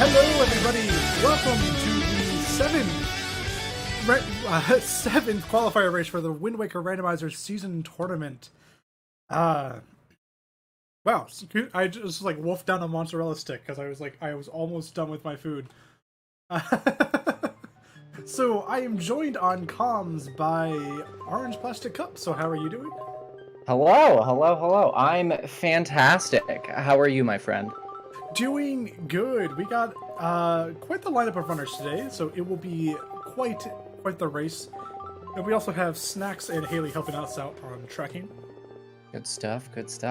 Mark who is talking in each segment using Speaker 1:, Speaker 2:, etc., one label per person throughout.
Speaker 1: Hello, everybody. Welcome to the seventh qualifier race for the Wind Waker Randomizer season tournament. Wow, I just like wolfed down a mozzarella stick because I was almost done with my food. So I am joined on comms by Orange Plastic Cup. So how are you doing?
Speaker 2: Hello. I'm fantastic. How are you, my friend?
Speaker 1: Doing good. We got quite the lineup of runners today, so it will be quite the race. And we also have Snacks and Haley helping us out on tracking.
Speaker 2: Good stuff.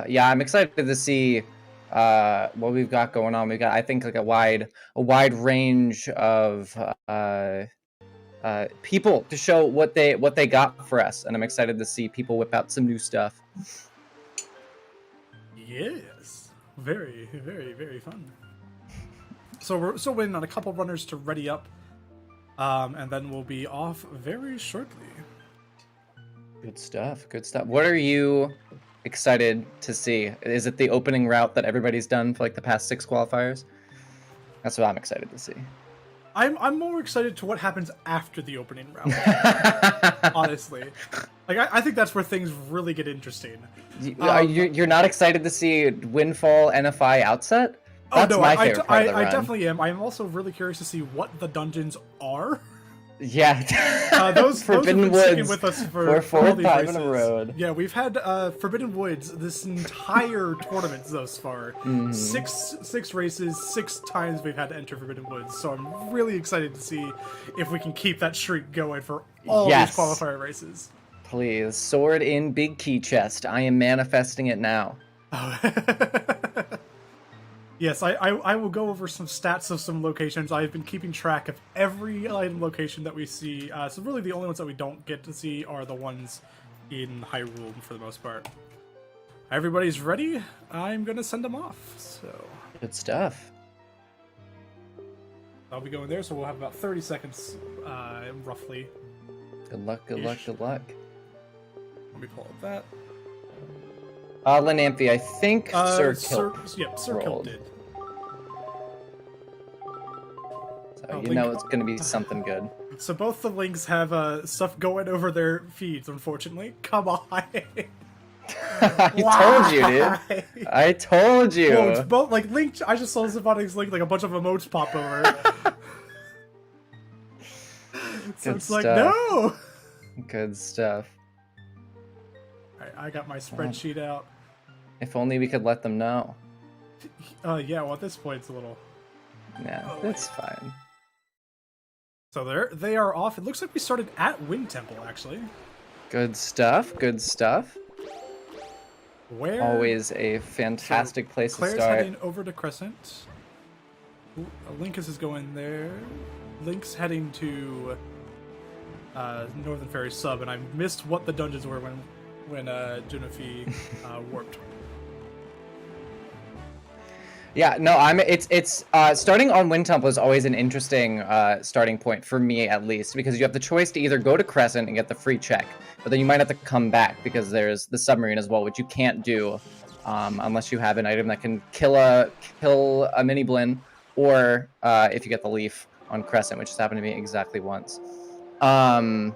Speaker 2: Yeah, I'm excited to see what we've got going on. We've got, I think, like a wide range of people to show what they got for us, and I'm excited to see people whip out some new stuff.
Speaker 1: Yes, very fun. So we're still waiting on a couple runners to ready up, and then we'll be off very shortly.
Speaker 2: Good stuff. What are you excited to see? Is it the opening route that everybody's done for like the past 6 qualifiers? That's what I'm excited to see.
Speaker 1: I'm more excited to what happens after the opening round. Honestly, like I think that's where things really get interesting.
Speaker 2: You're not excited to see Windfall NFI outset? That's my favorite part of the run.
Speaker 1: I definitely am. I'm also really curious to see what the dungeons are.
Speaker 2: Yeah,
Speaker 1: those
Speaker 2: Forbidden
Speaker 1: those have been
Speaker 2: Woods
Speaker 1: sticking with us for
Speaker 2: fourth time in a row.
Speaker 1: Yeah, we've had Forbidden Woods this entire tournament thus far. Mm-hmm. Six races, 6 times we've had to enter Forbidden Woods. So I'm really excited to see if we can keep that streak going for all these qualifier races.
Speaker 2: Please, sword in big key chest. I am manifesting it now.
Speaker 1: Yes, I will go over some stats of some locations. I've been keeping track of every item location that we see. So really the only ones that we don't get to see are the ones in Hyrule for the most part. Everybody's ready? I'm going to send them off. So
Speaker 2: good stuff.
Speaker 1: I'll be going there, so we'll have about 30 seconds, roughly.
Speaker 2: Good luck.
Speaker 1: Let me pull up that.
Speaker 2: Lenamphy, I think Sir Kill
Speaker 1: did.
Speaker 2: So you know it's going to be something good.
Speaker 1: So both the links have stuff going over their feeds, unfortunately. Come on.
Speaker 2: Told you, dude. I told you.
Speaker 1: Well, it's both, like, Link, I just saw Zivonics Link, like, a bunch of emotes pop over. So it's like, no!
Speaker 2: Good stuff.
Speaker 1: Alright, I got my spreadsheet out.
Speaker 2: If only we could let them know.
Speaker 1: Yeah, well, at this point, it's a little...
Speaker 2: Yeah, that's fine.
Speaker 1: So they are off. It looks like we started at Wind Temple, actually.
Speaker 2: Good stuff.
Speaker 1: Where?
Speaker 2: Always a fantastic place
Speaker 1: Claire's
Speaker 2: to start.
Speaker 1: Heading over to Crescent. Ooh, Linkus is going there. Link's heading to Northern Fairy Sub, and I missed what the dungeons were when Junafi warped.
Speaker 2: Yeah, no, it's starting on Wind Temple is always an interesting starting point for me, at least, because you have the choice to either go to Crescent and get the free check, but then you might have to come back because there's the submarine as well, which you can't do unless you have an item that can kill a mini Blinn, or if you get the leaf on Crescent, which has happened to me exactly once. And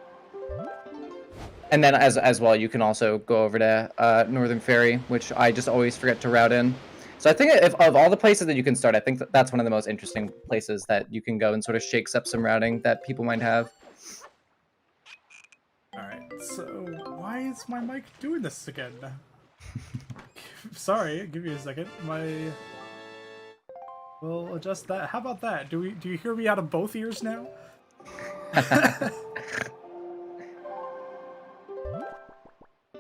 Speaker 2: then as well, you can also go over to Northern Fairy, which I just always forget to route in. So I think if of all the places that you can start, I think that's one of the most interesting places that you can go and sort of shakes up some routing that people might have.
Speaker 1: Alright, so why is my mic doing this again? Sorry, give me a second. We'll adjust that. How about that? Do you hear me out of both ears now?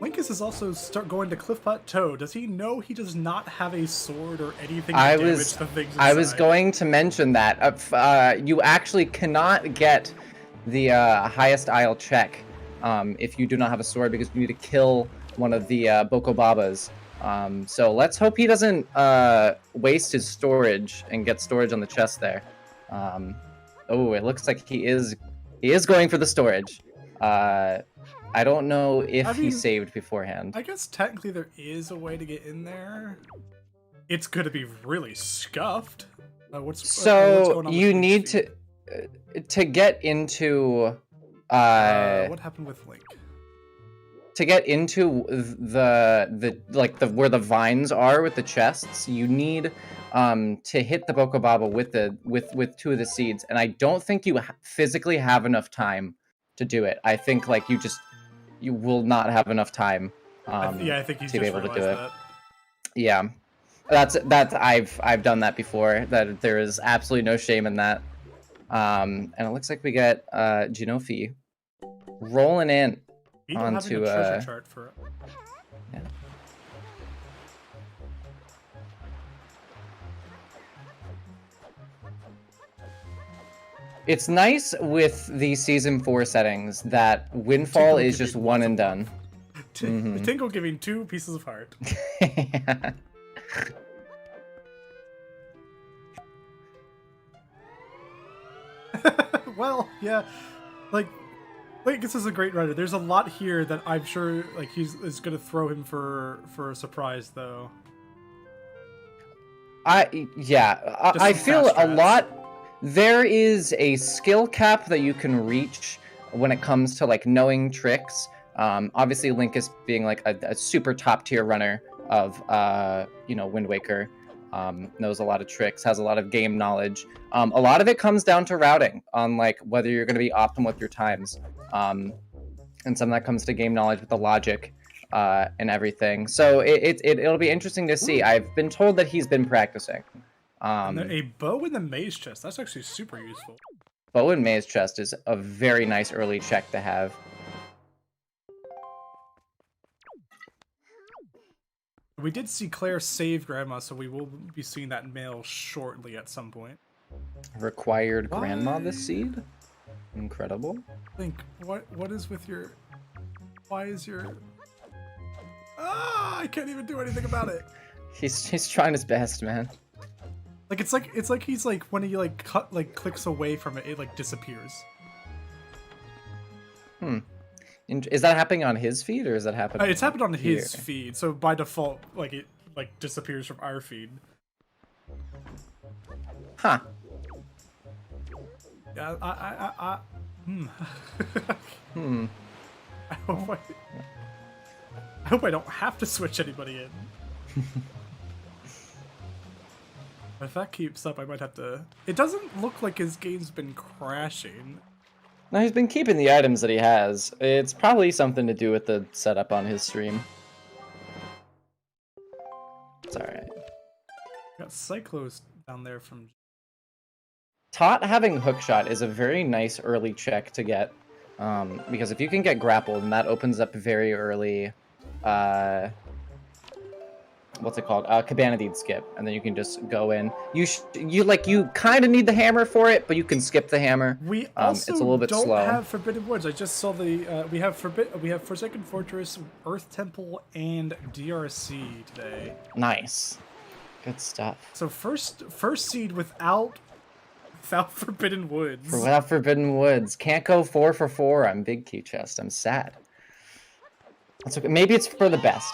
Speaker 1: Linkus is also going to Cliff Plateau. Does he know he does not have a sword or anything to damage the things inside?
Speaker 2: I was going to mention that. You actually cannot get the highest isle check if you do not have a sword, because you need to kill one of the Boko Babas. So let's hope he doesn't waste his storage and get storage on the chest there. Oh, it looks like he is going for the storage. I don't know if he saved beforehand.
Speaker 1: I guess technically there is a way to get in there. It's gonna be really scuffed. What's
Speaker 2: So
Speaker 1: going on
Speaker 2: you
Speaker 1: with
Speaker 2: need
Speaker 1: Link's
Speaker 2: to get into
Speaker 1: what happened with Link?
Speaker 2: to get into the where the vines are with the chests. You need to hit the Bokobaba with 2 of the seeds, and I don't think you physically have enough time to do it. I think like you will not have enough time
Speaker 1: Yeah, I think he's
Speaker 2: to be
Speaker 1: just
Speaker 2: able to do
Speaker 1: realized
Speaker 2: it.
Speaker 1: that.
Speaker 2: Yeah, that's I've done that before. That there is absolutely no shame in that. And it looks like we get Genofi rolling in
Speaker 1: We don't have
Speaker 2: onto
Speaker 1: a treasure chart for it.
Speaker 2: yeah. It's nice with the season 4 settings that Windfall
Speaker 1: Tinkle
Speaker 2: is just
Speaker 1: giving
Speaker 2: one
Speaker 1: lots
Speaker 2: and
Speaker 1: of
Speaker 2: done.
Speaker 1: love. Tinkle giving 2 pieces of heart. Well, yeah, like this is a great writer. There's a lot here that I'm sure like is gonna throw him for a surprise though.
Speaker 2: I
Speaker 1: Just some
Speaker 2: feel
Speaker 1: fast
Speaker 2: a
Speaker 1: strats.
Speaker 2: lot. There is a skill cap that you can reach when it comes to like knowing tricks. Obviously, Linkus being like a super top tier runner of Wind Waker, knows a lot of tricks, has a lot of game knowledge. A lot of it comes down to routing on like whether you're going to be optimal with your times, and some of that comes to game knowledge with the logic. And everything. So it'll be interesting to see. I've been told that he's been practicing.
Speaker 1: And a bow in the maze chest. That's actually super useful.
Speaker 2: Bow and maze chest is a very nice early check to have.
Speaker 1: We did see Claire save Grandma, so we will be seeing that mail shortly at some point.
Speaker 2: Required Grandma this seed? Incredible.
Speaker 1: Link, what is with your... Why is your... Ah, I can't even do anything about it.
Speaker 2: He's trying his best, man.
Speaker 1: Like it's like he's like when he like clicks away from it, it like disappears.
Speaker 2: Is that happening on his feed or is that happening?
Speaker 1: It's happened on
Speaker 2: here?
Speaker 1: his feed, so by default, like it like disappears from our feed.
Speaker 2: Huh.
Speaker 1: Yeah, I I hope I don't have to switch anybody in. If that keeps up, I might have to... It doesn't look like his game's been crashing.
Speaker 2: No, he's been keeping the items that he has. It's probably something to do with the setup on his stream. It's alright.
Speaker 1: Got Cyclos down there from...
Speaker 2: Tot having hookshot is a very nice early check to get. Because if you can get grappled, and that opens up very early... what's it called? Cabana Deed skip, and then you can just go in. You kind of need the hammer for it, but you can skip the hammer.
Speaker 1: We also
Speaker 2: it's a little bit
Speaker 1: don't
Speaker 2: slow.
Speaker 1: have Forbidden Woods. I just saw the we have Forsaken Fortress, Earth Temple, and DRC today.
Speaker 2: Nice, good stuff.
Speaker 1: So first seed without Forbidden Woods.
Speaker 2: Without Forbidden Woods, can't go 4 for 4 on Big Key Chest. I'm sad. That's okay. Maybe it's for the best.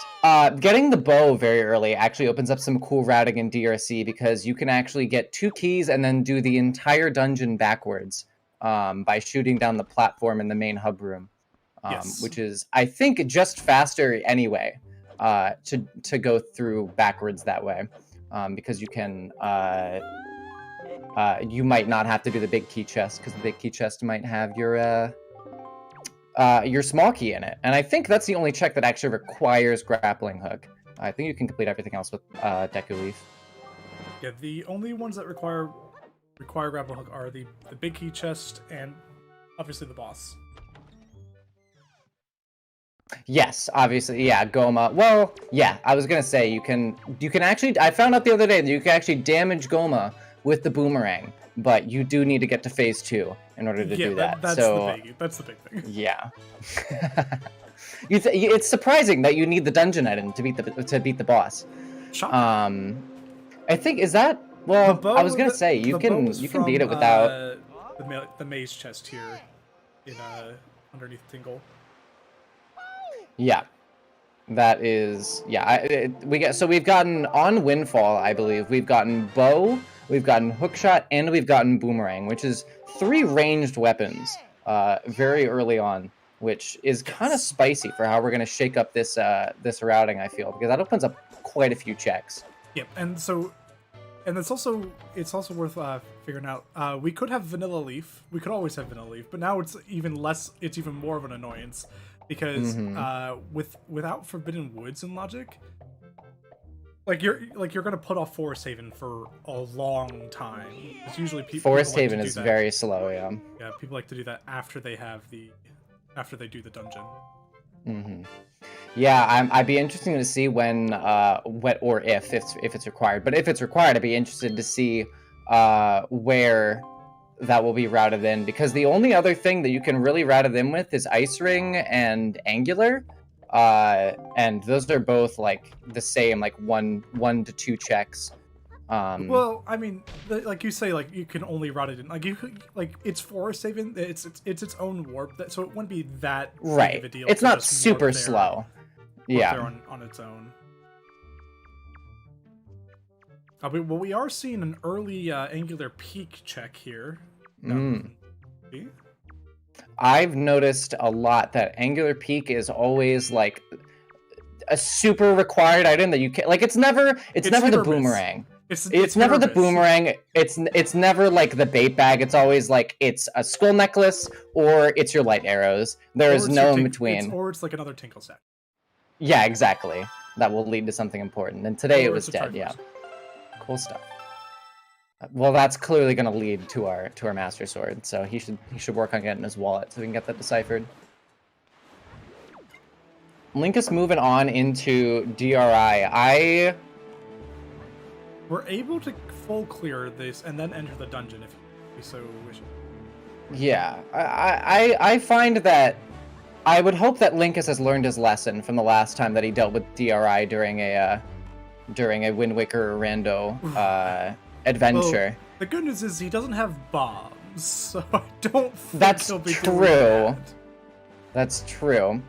Speaker 2: Getting the bow very early actually opens up some cool routing in DRC because you can actually get 2 keys and then do the entire dungeon backwards by shooting down the platform in the main hub room,
Speaker 1: Yes.
Speaker 2: which is, I think, just faster anyway to go through backwards that way because you can... you might not have to do the big key chest because the big key chest might have your small key in it. And I think that's the only check that actually requires grappling hook. I think you can complete everything else with Deku Leaf.
Speaker 1: Yeah, the only ones that require grapple hook are the big key chest and obviously the boss.
Speaker 2: Yes, obviously, yeah, Goma. Well, yeah, I was gonna say you can actually. I found out the other day that you can actually damage Goma with the boomerang, but you do need to get to phase 2 in order to do that.
Speaker 1: That's
Speaker 2: so
Speaker 1: the biggie. That's the big thing.
Speaker 2: yeah, it's surprising that you need the dungeon item to beat the boss.
Speaker 1: Shocking.
Speaker 2: I think is that well. I was gonna say you can beat it without
Speaker 1: the maze chest here in underneath Tingle.
Speaker 2: Yeah, that is we've gotten on Windfall. I believe we've gotten bow, we've gotten hookshot, and we've gotten boomerang, which is 3 ranged weapons very early on, which is kind of spicy for how we're going to shake up this this routing, I feel, because that opens up quite a few checks.
Speaker 1: Yep, and it's also worth figuring out. We could have vanilla leaf. We could always have vanilla leaf, but now it's even less. It's even more of an annoyance because without Forbidden Woods in Logic, like you're gonna put off Forest Haven for a long time. It's usually
Speaker 2: Forest Haven is very slow. Yeah.
Speaker 1: Yeah, people like to do that after they do the dungeon.
Speaker 2: Yeah, I'd be interested to see when, or if it's required. But if it's required, I'd be interested to see where that will be routed in, because the only other thing that you can really route it in with is Ice Ring and Angular, and those are both like the same, like one to 2 checks.
Speaker 1: Well, I mean, like you say, like you can only route it in. Like it's Forest Haven. It's its own warp, so it wouldn't be that big of a deal.
Speaker 2: It's not super slow.
Speaker 1: Yeah, on its own. Well, we are seeing an early Angular Peak check here.
Speaker 2: I've noticed a lot that Angular Peak is always like a super required item that you can, like, it's never the boomerang. It's never the boomerang. It's never like the bait bag. It's always like it's a skull necklace or it's your light arrows. There is no in between.
Speaker 1: Or it's like another tinkle set.
Speaker 2: Yeah, exactly. That will lead to something important. And today it was dead. Yeah, cool stuff. Well, that's clearly going to lead to our Master Sword. So he should work on getting his wallet so we can get that deciphered. Link is moving on into DRI.
Speaker 1: We're able to full clear this and then enter the dungeon if we so wish.
Speaker 2: Yeah, I find that I would hope that Linkus has learned his lesson from the last time that he dealt with DRI during a Wind Waker rando adventure.
Speaker 1: Well, the good news is he doesn't have bombs, so I don't think
Speaker 2: That's
Speaker 1: he'll be
Speaker 2: true.
Speaker 1: doing that.
Speaker 2: That's true.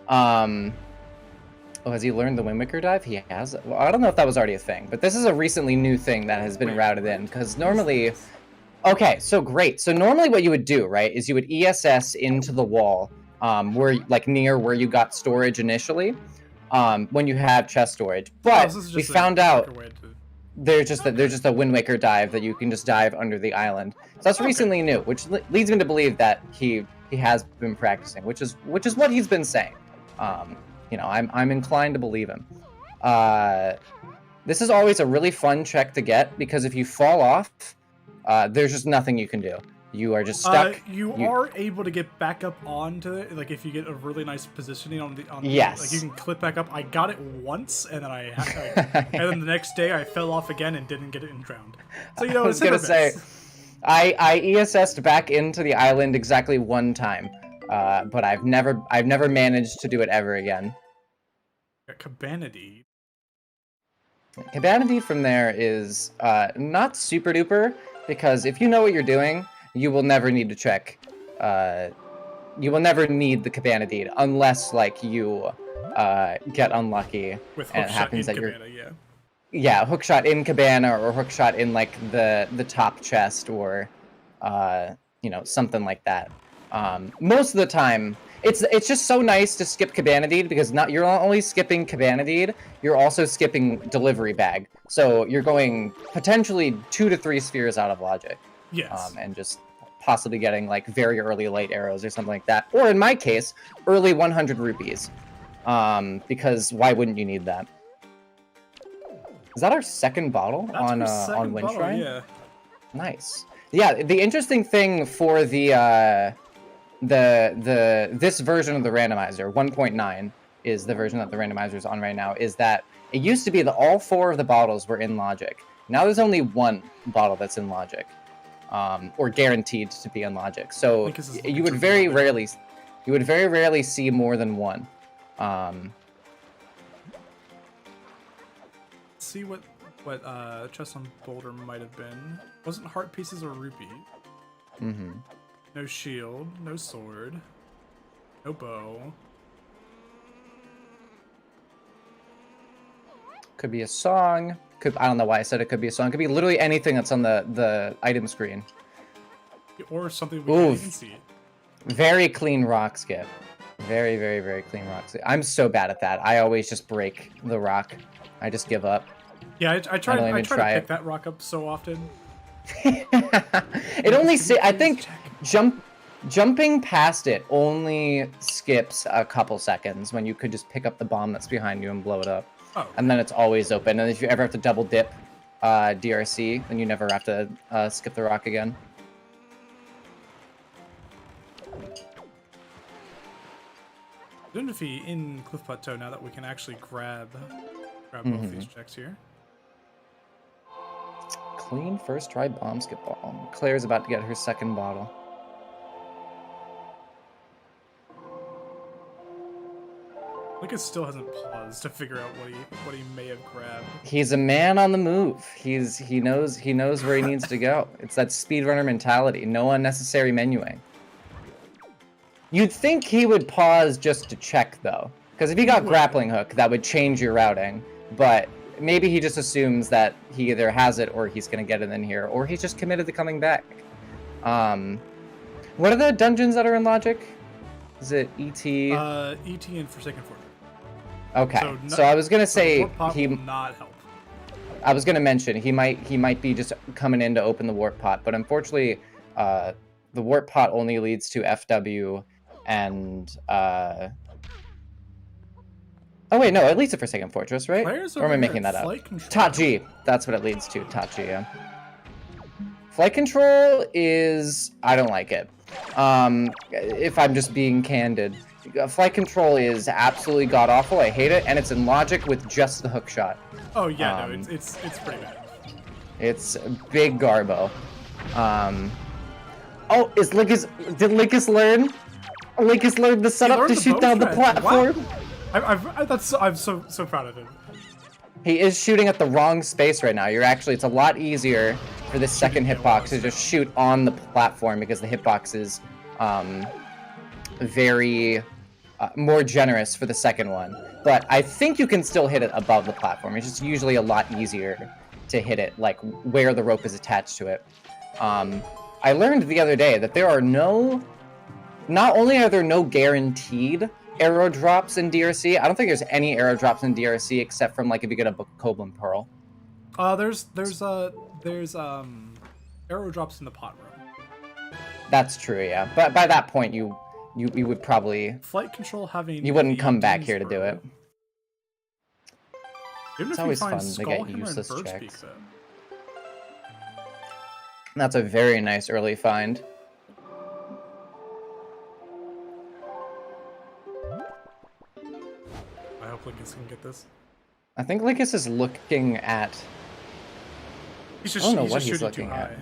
Speaker 2: Oh, has he learned the Wind Waker dive? He has. Well, I don't know if that was already a thing, but this is a recently new thing that has been routed in, because normally... Okay, so great. So normally what you would do, right, is you would ESS into the wall, where, like, near where you got storage initially, when you have chest storage. But we found out there's just a Wind Waker dive that you can just dive under the island. So that's recently new, which leads me to believe that he has been practicing, which is what he's been saying. You know, I'm inclined to believe him. This is always a really fun check to get, because if you fall off, there's just nothing you can do. You are just stuck.
Speaker 1: You are able to get back up onto it, like if you get a really nice positioning on the
Speaker 2: yes.
Speaker 1: Like you can clip back up. I got it once, and then and then the next day I fell off again and didn't get it and drowned. So, you know,
Speaker 2: I was gonna say, I ESS'd back into the island exactly one time, but I've never managed to do it ever again.
Speaker 1: Cabanity.
Speaker 2: Cabanity from there is not super duper, because if you know what you're doing, you will never need to check. You will never need the Cabanity unless, like, you get unlucky
Speaker 1: With
Speaker 2: and it happens that
Speaker 1: Cabana,
Speaker 2: you're... Yeah, hookshot in Cabana or hookshot in, like, the top chest or, you know, something like that. Most of the time, it's just so nice to skip Cabana Deed, because you're not only skipping Cabana Deed, you're also skipping Delivery Bag. So you're going potentially 2 to 3 spheres out of Logic.
Speaker 1: Yes.
Speaker 2: And just possibly getting, like, very early light arrows or something like that. Or in my case, early 100 rupees. Because why wouldn't you need that? Is that our second bottle on Wind Shrine?
Speaker 1: Yeah.
Speaker 2: Nice. Yeah, the interesting thing for this version of the randomizer, 1.9 is the version that the randomizer is on right now, is that it used to be that all 4 of the bottles were in Logic. Now there's only 1 bottle that's in Logic, or guaranteed to be in Logic. So you would very rarely see more than 1.
Speaker 1: See what chest on Boulder might have been. Wasn't heart pieces or rupee.
Speaker 2: Mm-hmm.
Speaker 1: No shield, no sword, no bow.
Speaker 2: Could be a song, I don't know why I said it could be a song. It could be literally anything that's on the item screen.
Speaker 1: Or something we can't even see.
Speaker 2: Very clean rock skip. Very, very, very clean rock skip. I'm so bad at that. I always just break the rock. I just give up.
Speaker 1: Yeah, I try to pick that rock up so often.
Speaker 2: It only I think jumping past it only skips a couple seconds when you could just pick up the bomb that's behind you and blow it up.
Speaker 1: Oh.
Speaker 2: And then it's always open. And if you ever have to double dip DRC, then you never have to skip the rock again.
Speaker 1: Zundafy in Cliff Plateau now that we can actually grab both these checks here.
Speaker 2: Clean first try bomb skip ball. Claire's about to get her second bottle.
Speaker 1: Lucas still hasn't paused to figure out what he may have grabbed.
Speaker 2: He's a man on the move. He knows where he needs to go. It's that speedrunner mentality. No unnecessary menuing. You'd think he would pause just to check though, because if he got grappling hook, that would change your routing. But maybe he just assumes that he either has it or he's gonna get it in here, or he's just committed to coming back. What are the dungeons that are in Logic? Is it ET?
Speaker 1: ET and Forsaken Fortress.
Speaker 2: Okay, so I was gonna say
Speaker 1: he will not help.
Speaker 2: I was gonna mention he might be just coming in to open the warp pot, but unfortunately, the warp pot only leads to FW and oh wait, no, it leads to Forsaken Fortress, right? Or am I making that up? Tachi, that's what it leads to. Tachi, yeah. Flight control is I don't like it. If I'm just being candid. Flight control is absolutely god awful. I hate it, and it's in Logic with just the hook shot.
Speaker 1: Oh yeah, no, it's pretty bad.
Speaker 2: It's big garbo. Oh, did Linkus learn? Linkus learned the setup to shoot down the platform.
Speaker 1: I'm so proud of him.
Speaker 2: He is shooting at the wrong space right now. It's a lot easier for this second hitbox to just shoot on the platform because the hitbox is very more generous for the second one. But I think you can still hit it above the platform. It's just usually a lot easier to hit it, like where the rope is attached to it. I learned the other day that there are not only are there no guaranteed arrow drops in DRC, I don't think there's any arrow drops in DRC except from like if you get a Koblin Pearl.
Speaker 1: There's arrow drops in the pot room.
Speaker 2: That's true, yeah. But by that point you would probably
Speaker 1: flight control having
Speaker 2: you wouldn't come back here to do it.
Speaker 1: It's
Speaker 2: always fun to get useless checks. That's a very nice early find.
Speaker 1: I hope Linkus can get this.
Speaker 2: I think Linkus is looking at... I don't know what he's looking at.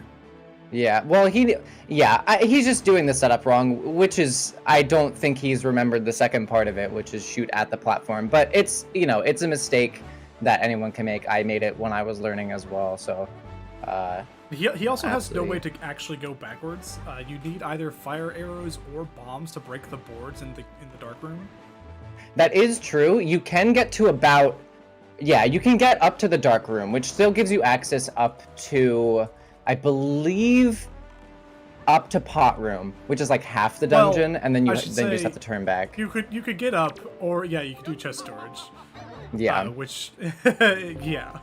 Speaker 2: Yeah, well, he's just doing the setup wrong, which is, I don't think he's remembered the second part of it, which is shoot at the platform. But it's, it's a mistake that anyone can make. I made it when I was learning as well, so...
Speaker 1: He also has no way to actually go backwards. You need either fire arrows or bombs to break the boards in the dark room.
Speaker 2: That is true. You can get to about... Yeah, you can get up to the dark room, which still gives you access up to... I believe up to pot room, which is like half the dungeon, and then you just have to turn back.
Speaker 1: You could get up, or yeah, you could do chest storage.
Speaker 2: Yeah.
Speaker 1: Which yeah.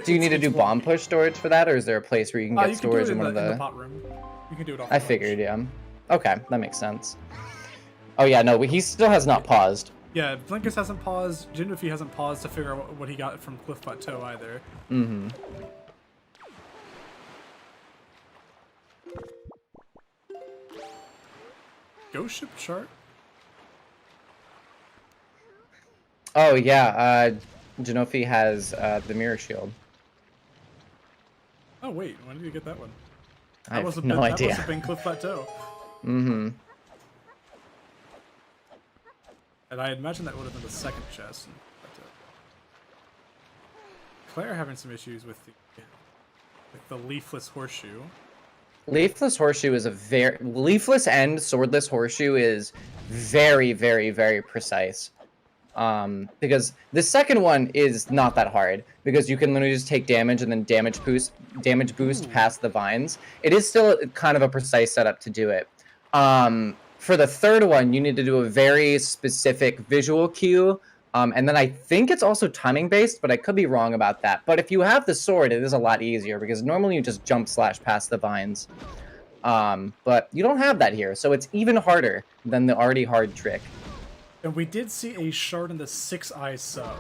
Speaker 2: Do you need to do bomb push storage for that, or is there a place where you can get storage in one of the...
Speaker 1: in the pot room. You can do it off
Speaker 2: I figured, yeah. Okay, that makes sense. Oh yeah, no, he still has not paused.
Speaker 1: Yeah, Linkus hasn't paused. Jindafi hasn't paused to figure out what he got from Cliff Plateau either.
Speaker 2: Mm-hmm.
Speaker 1: Ghost ship chart?
Speaker 2: Oh yeah, Genofi has the mirror shield.
Speaker 1: Oh wait, when did you get that one?
Speaker 2: I have no idea.
Speaker 1: That must have been Cliff Plateau.
Speaker 2: Mm-hmm.
Speaker 1: And I imagine that would have been the second chest. Claire having some issues with the leafless horseshoe.
Speaker 2: Leafless horseshoe is leafless and swordless horseshoe is very, very, very precise. Because the second one is not that hard because you can literally just take damage and then damage boost past the vines. It is still kind of a precise setup to do it. For the third one, you need to do a very specific visual cue. And then I think it's also timing based, but I could be wrong about that. But if you have the sword, it is a lot easier because normally you just jump slash past the vines. But you don't have that here, so it's even harder than the already hard trick.
Speaker 1: And we did see a shard in the 6-eye sub.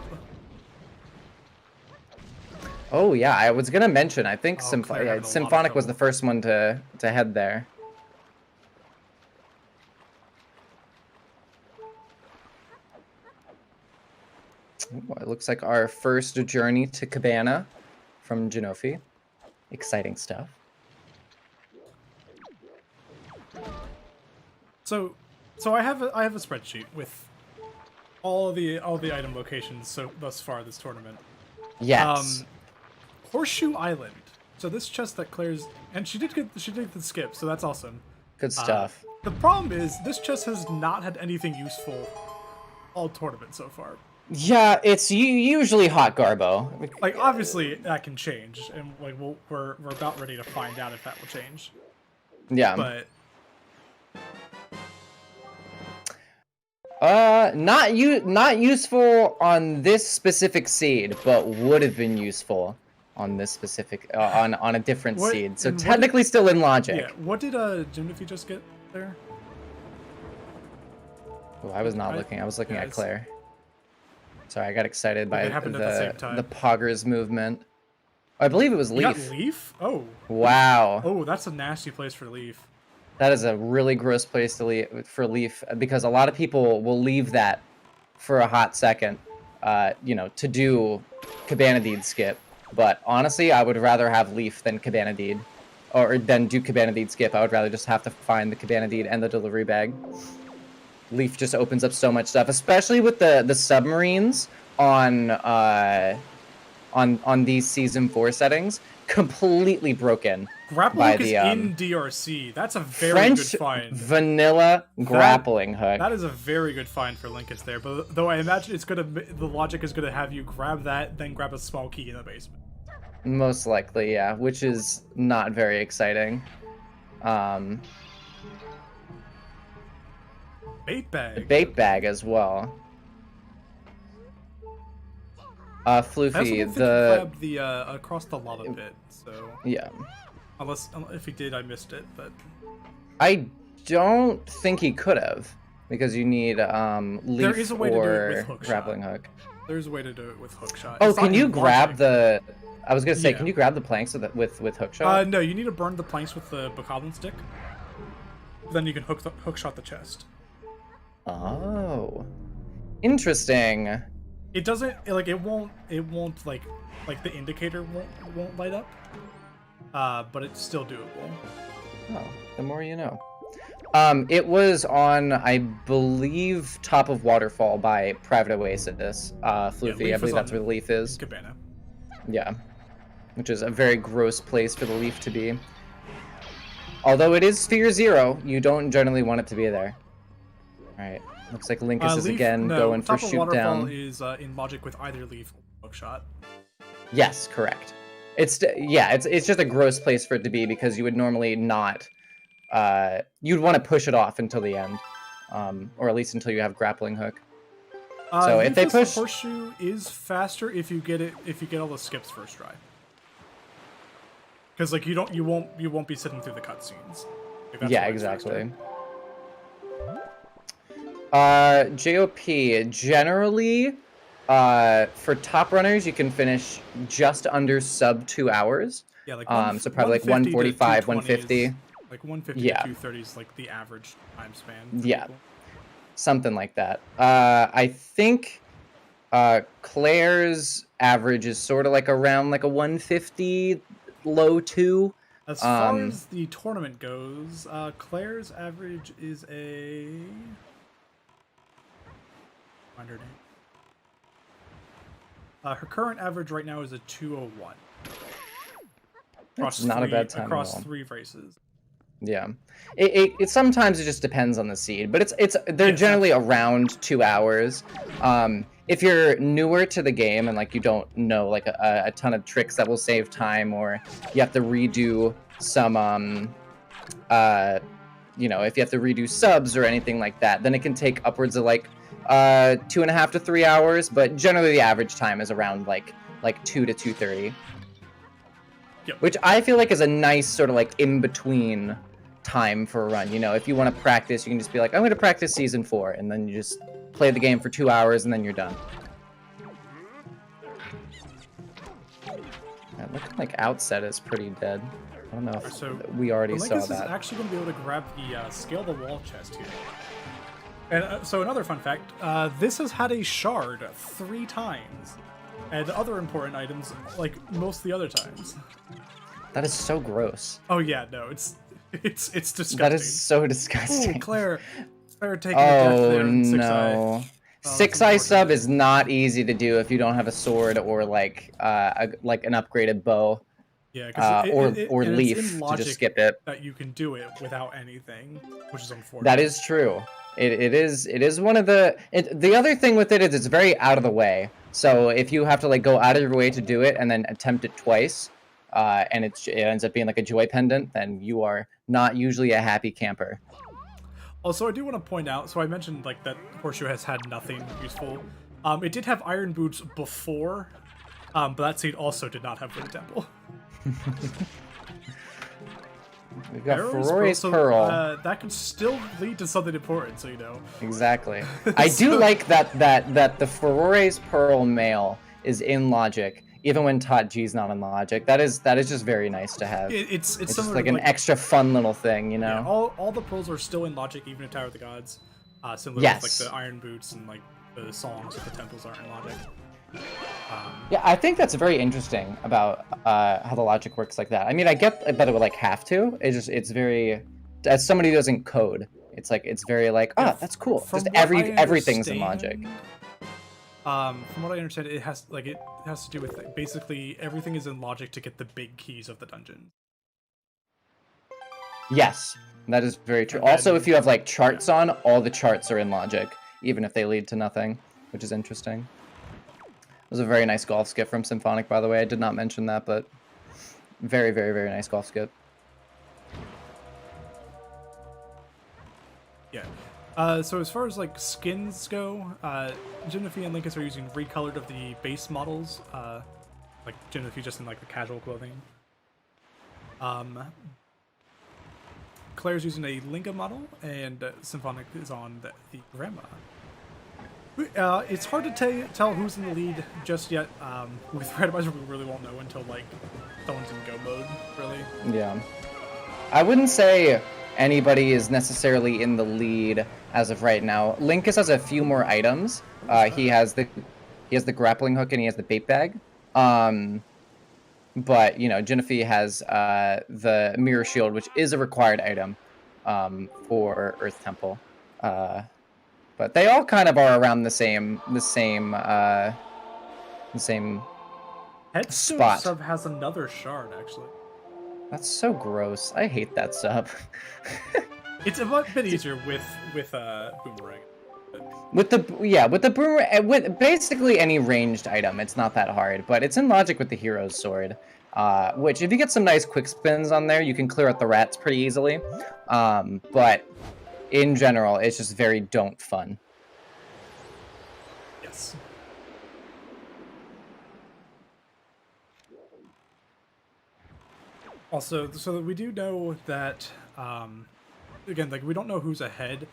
Speaker 2: Oh yeah, I was gonna mention. I think
Speaker 1: Claire
Speaker 2: Symphonic was the first one to head there. Ooh, it looks like our first journey to Cabana from Genofi. Exciting stuff.
Speaker 1: So I have a spreadsheet with all the item locations thus far this tournament.
Speaker 2: Yes.
Speaker 1: Horseshoe Island. So this chest that Claire's, and she did the skip, so that's awesome.
Speaker 2: Good stuff.
Speaker 1: The problem is this chest has not had anything useful all tournament so far.
Speaker 2: Yeah, it's usually hot garbo.
Speaker 1: Like obviously that can change, and like we're about ready to find out if that will change.
Speaker 2: Yeah.
Speaker 1: But
Speaker 2: not useful on this specific seed, but would have been useful on this specific on a different seed. So technically still in logic.
Speaker 1: Yeah. What did Jimothy just get there?
Speaker 2: Oh, I was not looking. I was looking at Claire. Sorry, I got excited by the Poggers movement. I believe it was Leaf.
Speaker 1: You got Leaf? Oh.
Speaker 2: Wow.
Speaker 1: Oh, that's a nasty place for Leaf.
Speaker 2: That is a really gross place to leave for Leaf because a lot of people will leave that for a hot second, you know, to do Cabana skip. But honestly, I would rather have Leaf than Cabana or than do Cabana skip. I would rather just have to find the Cabana and the delivery bag. Leaf just opens up so much stuff, especially with the submarines on these season 4 settings. Completely broken.
Speaker 1: Grappling hook is in DRC. That's a very
Speaker 2: French
Speaker 1: good find.
Speaker 2: Vanilla grappling hook.
Speaker 1: That is a very good find for Lincoln's there. But though I imagine the logic is gonna have you grab that, then grab a small key in the basement.
Speaker 2: Most likely, yeah. Which is not very exciting.
Speaker 1: Bait bag.
Speaker 2: Bait bag as well. Floofy,
Speaker 1: grab the across the lava pit. So
Speaker 2: yeah.
Speaker 1: Unless if he did, I missed it. But
Speaker 2: I don't think he could have because you need Leaf
Speaker 1: there is a way to do it with
Speaker 2: or grappling hook.
Speaker 1: There's a way to do it with hookshot.
Speaker 2: Oh, can you grab the? I was gonna say, can you grab the planks with hookshot?
Speaker 1: No, you need to burn the planks with the bokoblin stick. Then you can hookshot the chest.
Speaker 2: Oh, interesting.
Speaker 1: It doesn't it won't like the indicator won't light up. But it's still doable.
Speaker 2: Oh, the more you know. It was on, I believe, top of Waterfall by Private Oasis. Floofy,
Speaker 1: yeah,
Speaker 2: I believe that's where the Leaf is.
Speaker 1: Cabana.
Speaker 2: Yeah, which is a very gross place for the Leaf to be. Although it is Sphere 0, you don't generally want it to be there. Alright, looks like Linkus is again going for shoot down.
Speaker 1: Is in logic with either Leaf or hookshot.
Speaker 2: Yes, correct. It's just a gross place for it to be because you would normally not you'd want to push it off until the end, or at least until you have grappling hook. So if they push,
Speaker 1: horseshoe is faster if you get all the skips first try. Because like you won't be sitting through the cutscenes.
Speaker 2: Yeah, exactly. JOP generally. For top runners, you can finish just under sub 2 hours.
Speaker 1: Yeah, like
Speaker 2: so probably like 145, 150.
Speaker 1: Like 150 to 230 is like the average time span.
Speaker 2: Yeah, people. Something like that. I think Claire's average is sort of like around like a 150, low 2.
Speaker 1: As far as the tournament goes, Claire's average is a 100. Her current average right now is a 201.
Speaker 2: That's not a bad time
Speaker 1: across 3 races.
Speaker 2: Yeah, it sometimes it just depends on the seed, but they're generally around 2 hours. If you're newer to the game and like you don't know like a ton of tricks that will save time, or you have to redo some you know, if you have to redo subs or anything like that, then it can take upwards of like 2.5 to 3 hours. But generally, the average time is around like 2 to 2:30.
Speaker 1: Yep.
Speaker 2: Which I feel like is a nice sort of like in between time for a run. You know, if you want to practice, you can just be like, I'm going to practice season 4, and then you just play the game for 2 hours, and then you're done. Yeah, looking like Outset is pretty dead. I don't know if we already saw that.
Speaker 1: Is actually going to be able to grab the scale the wall chest here. And so another fun fact, this has had a shard 3 times. And other important items, like most of the other times.
Speaker 2: That is so gross.
Speaker 1: Oh yeah, no, it's disgusting.
Speaker 2: That is so disgusting.
Speaker 1: Ooh, Claire taking the death there in 6i.
Speaker 2: No. 6i sub is not easy to do if you don't have a sword or like an upgraded bow.
Speaker 1: Yeah,
Speaker 2: or leaf to just skip it.
Speaker 1: That you can do it without anything, which is unfortunate.
Speaker 2: That is true. It is one of the other thing with it is it's very out of the way. So if you have to like go out of your way to do it and then attempt it twice, and it ends up being like a joy pendant, then you are not usually a happy camper.
Speaker 1: Also, I do want to point out, so I mentioned like that Horseshoe has had nothing useful. It did have iron boots before, but that seed also did not have Wind Temple.
Speaker 2: We've got Ferrore's Pearl.
Speaker 1: That could still lead to something important, so you know.
Speaker 2: Exactly. I do like that the Ferrore's Pearl male is in logic, even when Tot G's not in logic. That is just very nice to have.
Speaker 1: It's
Speaker 2: just like an extra fun little thing, you know.
Speaker 1: Yeah, all the pearls are still in logic, even in Tower of the Gods. Similar to like the iron boots and like the songs of the temples aren't in logic.
Speaker 2: Yeah, I think that's very interesting about how the logic works like that. I mean, I get that it would like have to. It's very, as somebody who doesn't code, it's very like, that's cool. Just everything's in logic.
Speaker 1: From what I understand, it has to do with like, basically everything is in logic to get the big keys of the dungeon.
Speaker 2: Yes, that is very true. Also, if you have like charts on, all the charts are in logic, even if they lead to nothing, which is interesting. It was a very nice golf skip from Symphonic, by the way. I did not mention that, but very, very, very nice golf skip.
Speaker 1: Yeah. So as far as like skins go, Jimothy and Linkus are using recolored of the base models, like Jimothy just in like the casual clothing. Claire's using a Linga model, and Symphonic is on the Grandma. It's hard to tell who's in the lead just yet. With Randomizer, we really won't know until like someone's in go mode, really.
Speaker 2: Yeah, I wouldn't say anybody is necessarily in the lead as of right now. Linkus has a few more items. He has the grappling hook and he has the bait bag. But you know, Jinofi has the mirror shield, which is a required item for Earth Temple. But they all kind of are around the same spot.
Speaker 1: Sub has another shard, actually.
Speaker 2: That's so gross. I hate that sub.
Speaker 1: It's a bit easier with Boomerang.
Speaker 2: With the Boomerang, with basically any ranged item, it's not that hard. But it's in logic with the Hero's Sword, which if you get some nice quick spins on there, you can clear out the rats pretty easily. But in general, it's just very don't fun.
Speaker 1: Yes. Also, so we do know that, again, like we don't know who's ahead.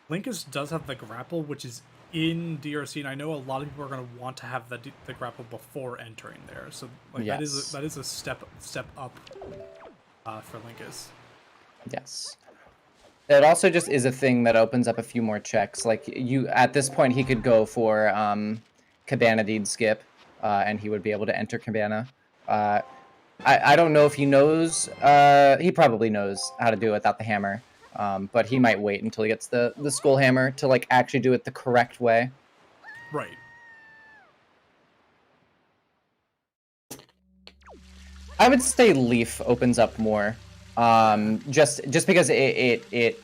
Speaker 1: Linkus does have the grapple, which is in DRC, and I know a lot of people are going to want to have the grapple before entering there. So like
Speaker 2: yes.
Speaker 1: that is a step up for Linkus.
Speaker 2: Yes. It also just is a thing that opens up a few more checks. Like at this point, he could go for Cabana Deed skip, and he would be able to enter Cabana. I don't know if he knows. He probably knows how to do it without the hammer, but he might wait until he gets the skull hammer to like actually do it the correct way.
Speaker 1: Right.
Speaker 2: I would say Leaf opens up more Just because it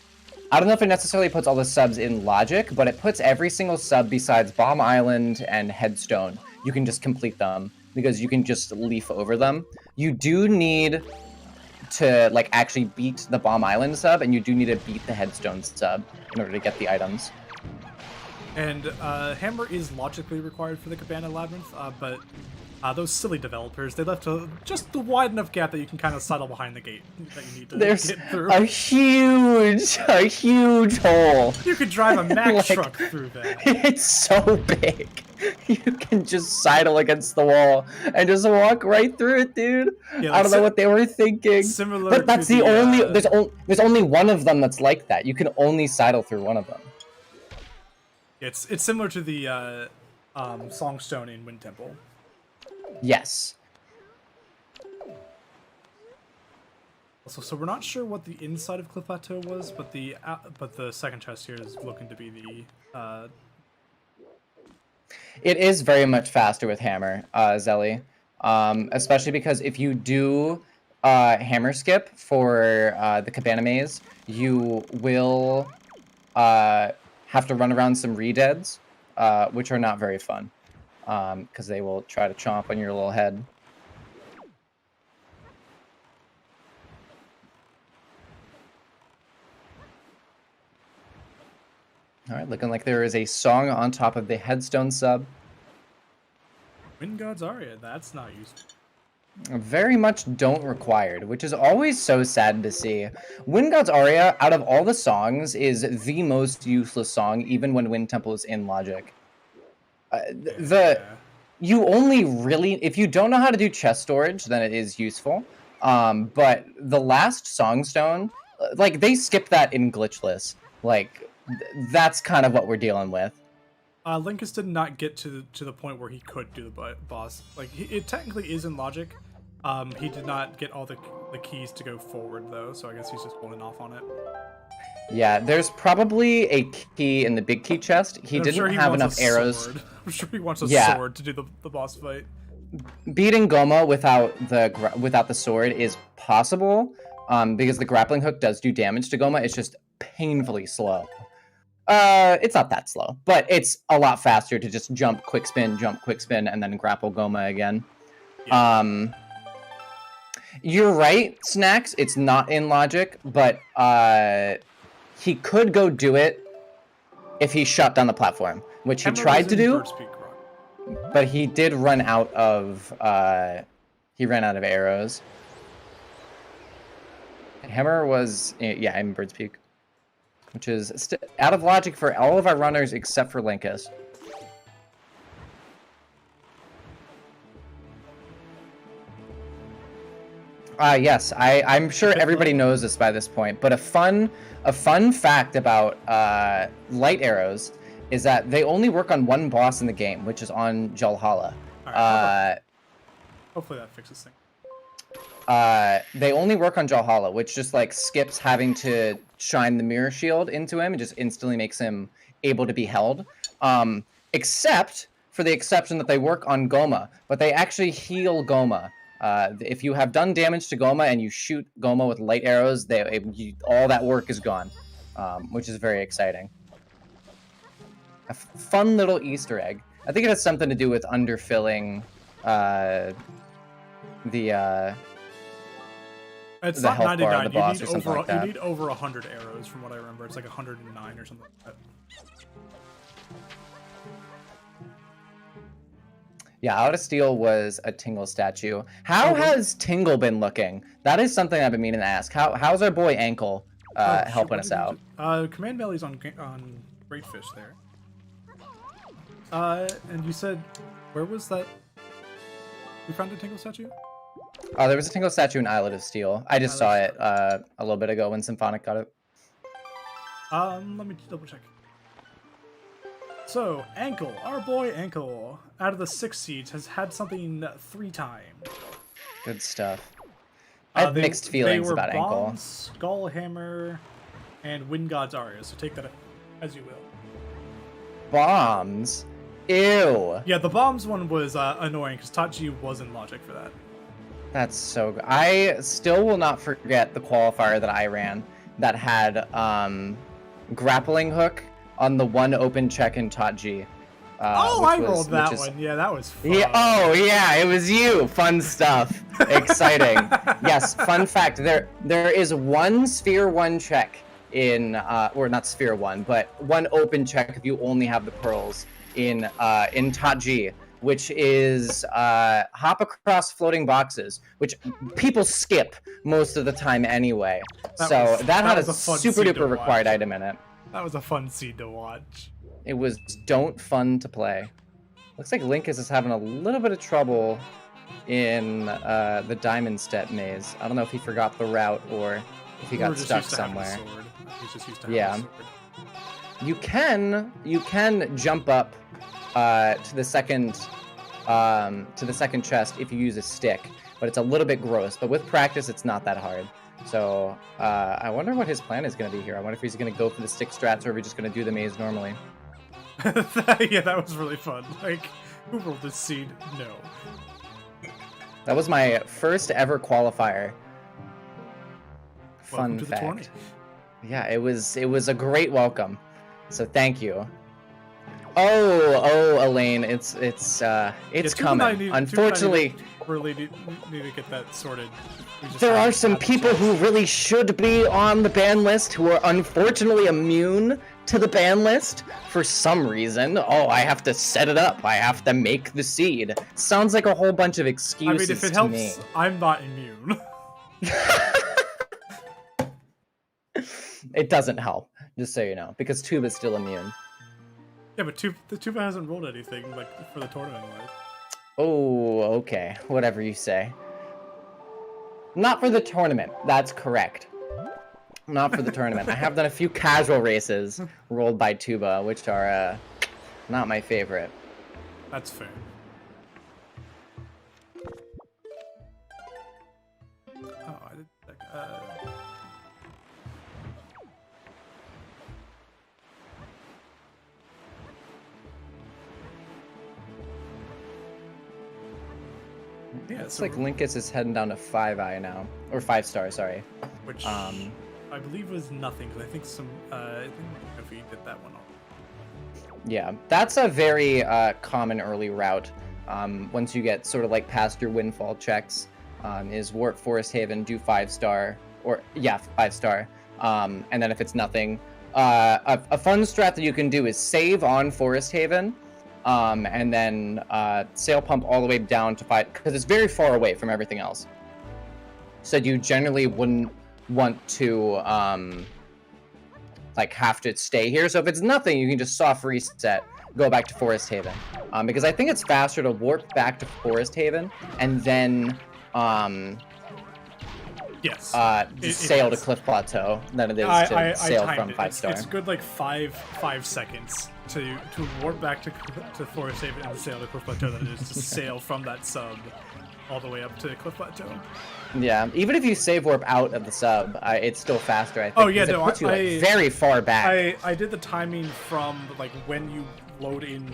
Speaker 2: I don't know if it necessarily puts all the subs in logic, but it puts every single sub besides Bomb Island and Headstone. You can just complete them because you can just leaf over them. You do need to like actually beat the Bomb Island sub, and you do need to beat the Headstone sub in order to get the items.
Speaker 1: And Hammer is logically required for the Cabana Labyrinth, but those silly developers, they left just the wide enough gap that you can kind of sidle behind the gate that you need to
Speaker 2: There's
Speaker 1: get through.
Speaker 2: a huge hole.
Speaker 1: You could drive a Mack
Speaker 2: Like,
Speaker 1: truck through that.
Speaker 2: It's so big. You can just sidle against the wall and just walk right through it, dude.
Speaker 1: Yeah,
Speaker 2: I don't know what they were thinking.
Speaker 1: Similar
Speaker 2: But that's
Speaker 1: to
Speaker 2: the only.
Speaker 1: the,
Speaker 2: There's only one of them that's like that. You can only sidle through one of them.
Speaker 1: It's similar to the Songstone in Wind Temple.
Speaker 2: Yes.
Speaker 1: So we're not sure what the inside of Cliff Plateau was, but the second chest here is looking to be the.
Speaker 2: It is very much faster with Hammer, Zelly. Especially because if you do Hammer skip for the Cabana Maze, you will have to run around some redeads, which are not very fun. Because they will try to chomp on your little head. Alright, looking like there is a song on top of the Headstone sub.
Speaker 1: Wind God's Aria, that's not useful.
Speaker 2: Very much don't required, which is always so sad to see. Wind God's Aria, out of all the songs, is the most useless song, even when Wind Temple is in logic. You only really, if you don't know how to do chest storage, then it is useful. But the last Songstone, like, they skipped that in glitchless. Like, that's kind of what we're dealing with.
Speaker 1: Linkus did not get to the point where he could do the boss. Like, it technically is in logic. He did not get all the keys to go forward, though, so I guess he's just holding off on it.
Speaker 2: Yeah, there's probably a key in the big key chest. He didn't have enough arrows.
Speaker 1: Sword. I'm sure he wants a sword to do the boss fight.
Speaker 2: Beating Goma without the sword is possible, because the grappling hook does do damage to Goma. It's just painfully slow. It's not that slow, but it's a lot faster to just jump, quick spin, and then grapple Goma again. Yeah. You're right, Snacks. It's not in logic, but he could go do it if he shut down the platform, which he tried to do. But he did run out of arrows. Hammer was in Bird's Peak, which is out of logic for all of our runners except for Linkus. Yes, I'm sure everybody knows this by this point, but a fun fact about light arrows is that they only work on one boss in the game, which is on Jalhala.
Speaker 1: Right, hopefully that fixes things.
Speaker 2: They only work on Jalhala, which just like skips having to shine the mirror shield into him and just instantly makes him able to be held. Except for the exception that they work on Goma, but they actually heal Goma. If you have done damage to Goma and you shoot Goma with light arrows, all that work is gone, which is very exciting. A fun little Easter egg. I think it has something to do with underfilling
Speaker 1: It's
Speaker 2: the
Speaker 1: not
Speaker 2: health bar
Speaker 1: 99.
Speaker 2: of the boss or something like that.
Speaker 1: You need over 100 arrows, from what I remember. It's like 109 or something like that.
Speaker 2: Yeah, Out of Steel was a Tingle statue. How has Tingle been looking? That is something I've been meaning to ask. How's our boy Ankle helping us out?
Speaker 1: Command Valley's on Great Fish there. And you said, where was that? We found a Tingle statue?
Speaker 2: There was a Tingle statue in Islet of Steel. I just saw it a little bit ago when Symphonic got it.
Speaker 1: Let me double check. So, Ankle, our boy Ankle, out of the 6 seeds, has had something 3 times.
Speaker 2: Good stuff. I have mixed feelings about Ankle.
Speaker 1: Skullhammer, and Wind God's Aria, so take that as you will.
Speaker 2: Bombs? Ew.
Speaker 1: Yeah, the bombs one was annoying, because Tachi was in logic for that.
Speaker 2: That's so good. I still will not forget the qualifier that I ran that had grappling hook on the one open check in Tot G.
Speaker 1: I rolled that one. Yeah, that was fun.
Speaker 2: Yeah. Oh, yeah. It was you. Fun stuff. Exciting. Yes. Fun fact: there is one sphere one check in, or not sphere one, but one open check if you only have the pearls in Tot G, which is hop across floating boxes, which people skip most of the time anyway. That had a super duper required item in it.
Speaker 1: That was a fun scene to watch.
Speaker 2: It was don't fun to play. Looks like Linkus is having a little bit of trouble in the Diamond Step maze. I don't know if he forgot the route or if he got stuck somewhere.
Speaker 1: He's just used to having a sword.
Speaker 2: You can jump up to the second chest if you use a stick, but it's a little bit gross. But with practice, it's not that hard. So I wonder what his plan is going to be here. I wonder if he's going to go for the stick strats or if he's just going to do the maze normally.
Speaker 1: Yeah, that was really fun. Like, who rolled this seed? No.
Speaker 2: That was my first ever qualifier. Fun fact. Yeah, it was a great welcome. So thank you. Oh, Elaine, it's coming. Unfortunately,
Speaker 1: really need to get that sorted.
Speaker 2: There are some people who really should be on the ban list who are unfortunately immune to the ban list for some reason. Oh, I have to set it up. I have to make the seed. Sounds like a whole bunch of excuses.
Speaker 1: I mean, if it helps, I'm not immune.
Speaker 2: It doesn't help, just so you know, because Tuba's still immune.
Speaker 1: Yeah, but the Tuba hasn't rolled anything like for the tournament.
Speaker 2: Oh, okay. Whatever you say. Not for the tournament. That's correct. Not for the tournament. I have done a few casual races rolled by Tuba, which are not my favorite.
Speaker 1: That's fair. Oh, I did. Yeah,
Speaker 2: it's like Linkus is heading down to 5-eye now, or 5-star, sorry.
Speaker 1: Which I believe was nothing, because I think I think if he did that one off.
Speaker 2: Yeah, that's a very common early route. Once you get sort of like past your windfall checks, is warp Forest Haven, do 5-star, or yeah, 5-star, and then if it's nothing, a fun strat that you can do is save on Forest Haven. And then sail pump all the way down to 5, because it's very far away from everything else. So you generally wouldn't want to like have to stay here. So if it's nothing, you can just soft reset, go back to Forest Haven, because I think it's faster to warp back to Forest Haven and then
Speaker 1: yes,
Speaker 2: sail to Cliff Plateau than it is to sail from 5-star.
Speaker 1: It's good like 5 seconds to warp back to Forest Haven and sail to Cliff Plateau than it is to sail from that sub all the way up to Cliff Plateau.
Speaker 2: Yeah, even if you save warp out of the sub, it's still faster, I think.
Speaker 1: Oh yeah, no,
Speaker 2: it puts you like, very far back.
Speaker 1: I did the timing from like when you load in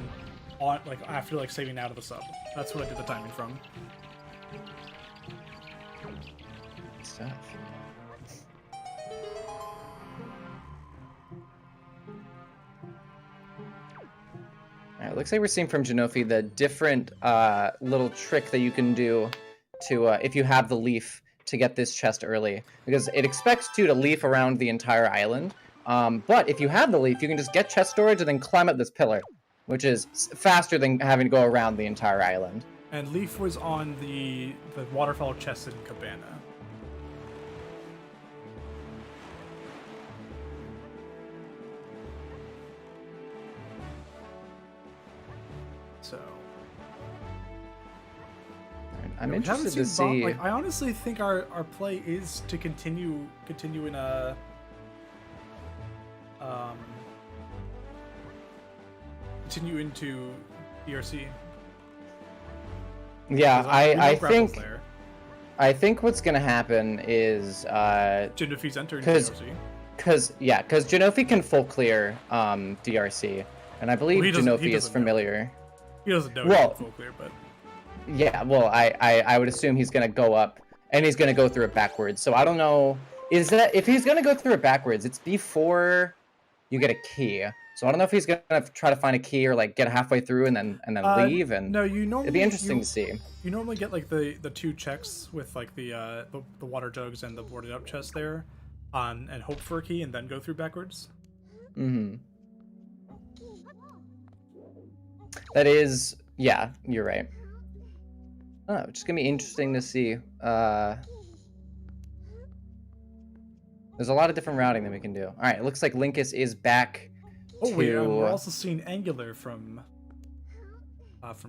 Speaker 1: on like after like saving out of the sub. That's what I did the timing from.
Speaker 2: Stuff. It looks like we're seeing from Genofi the different little trick that you can do to, if you have the leaf, to get this chest early. Because it expects you to leaf around the entire island. But if you have the leaf, you can just get chest storage and then climb up this pillar, which is faster than having to go around the entire island.
Speaker 1: And leaf was on the waterfall chest in Cabana. So
Speaker 2: I'm interested to see.
Speaker 1: Like, I honestly think our play is to continue in a continue into DRC.
Speaker 2: Yeah, I think what's gonna happen is
Speaker 1: Genofi's entering DRC.
Speaker 2: Because Genofi can full clear DRC, and I believe Genofi is familiar.
Speaker 1: He doesn't know he can full clear, but
Speaker 2: Yeah, well, I would assume he's gonna go up, and he's gonna go through it backwards. So I don't know. Is that if he's gonna go through it backwards? It's before you get a key. So I don't know if he's gonna try to find a key or like get halfway through and then leave. And
Speaker 1: no, you normally
Speaker 2: it'd be interesting to see.
Speaker 1: You normally get like the 2 checks with like the water jugs and the boarded up chest there, and hope for a key and then go through backwards.
Speaker 2: Mm-hmm. That is, yeah, you're right. Oh, it's just gonna be interesting to see. There's a lot of different routing that we can do. All right, it looks like Linkus is back.
Speaker 1: Oh wait, we're also seeing Angular from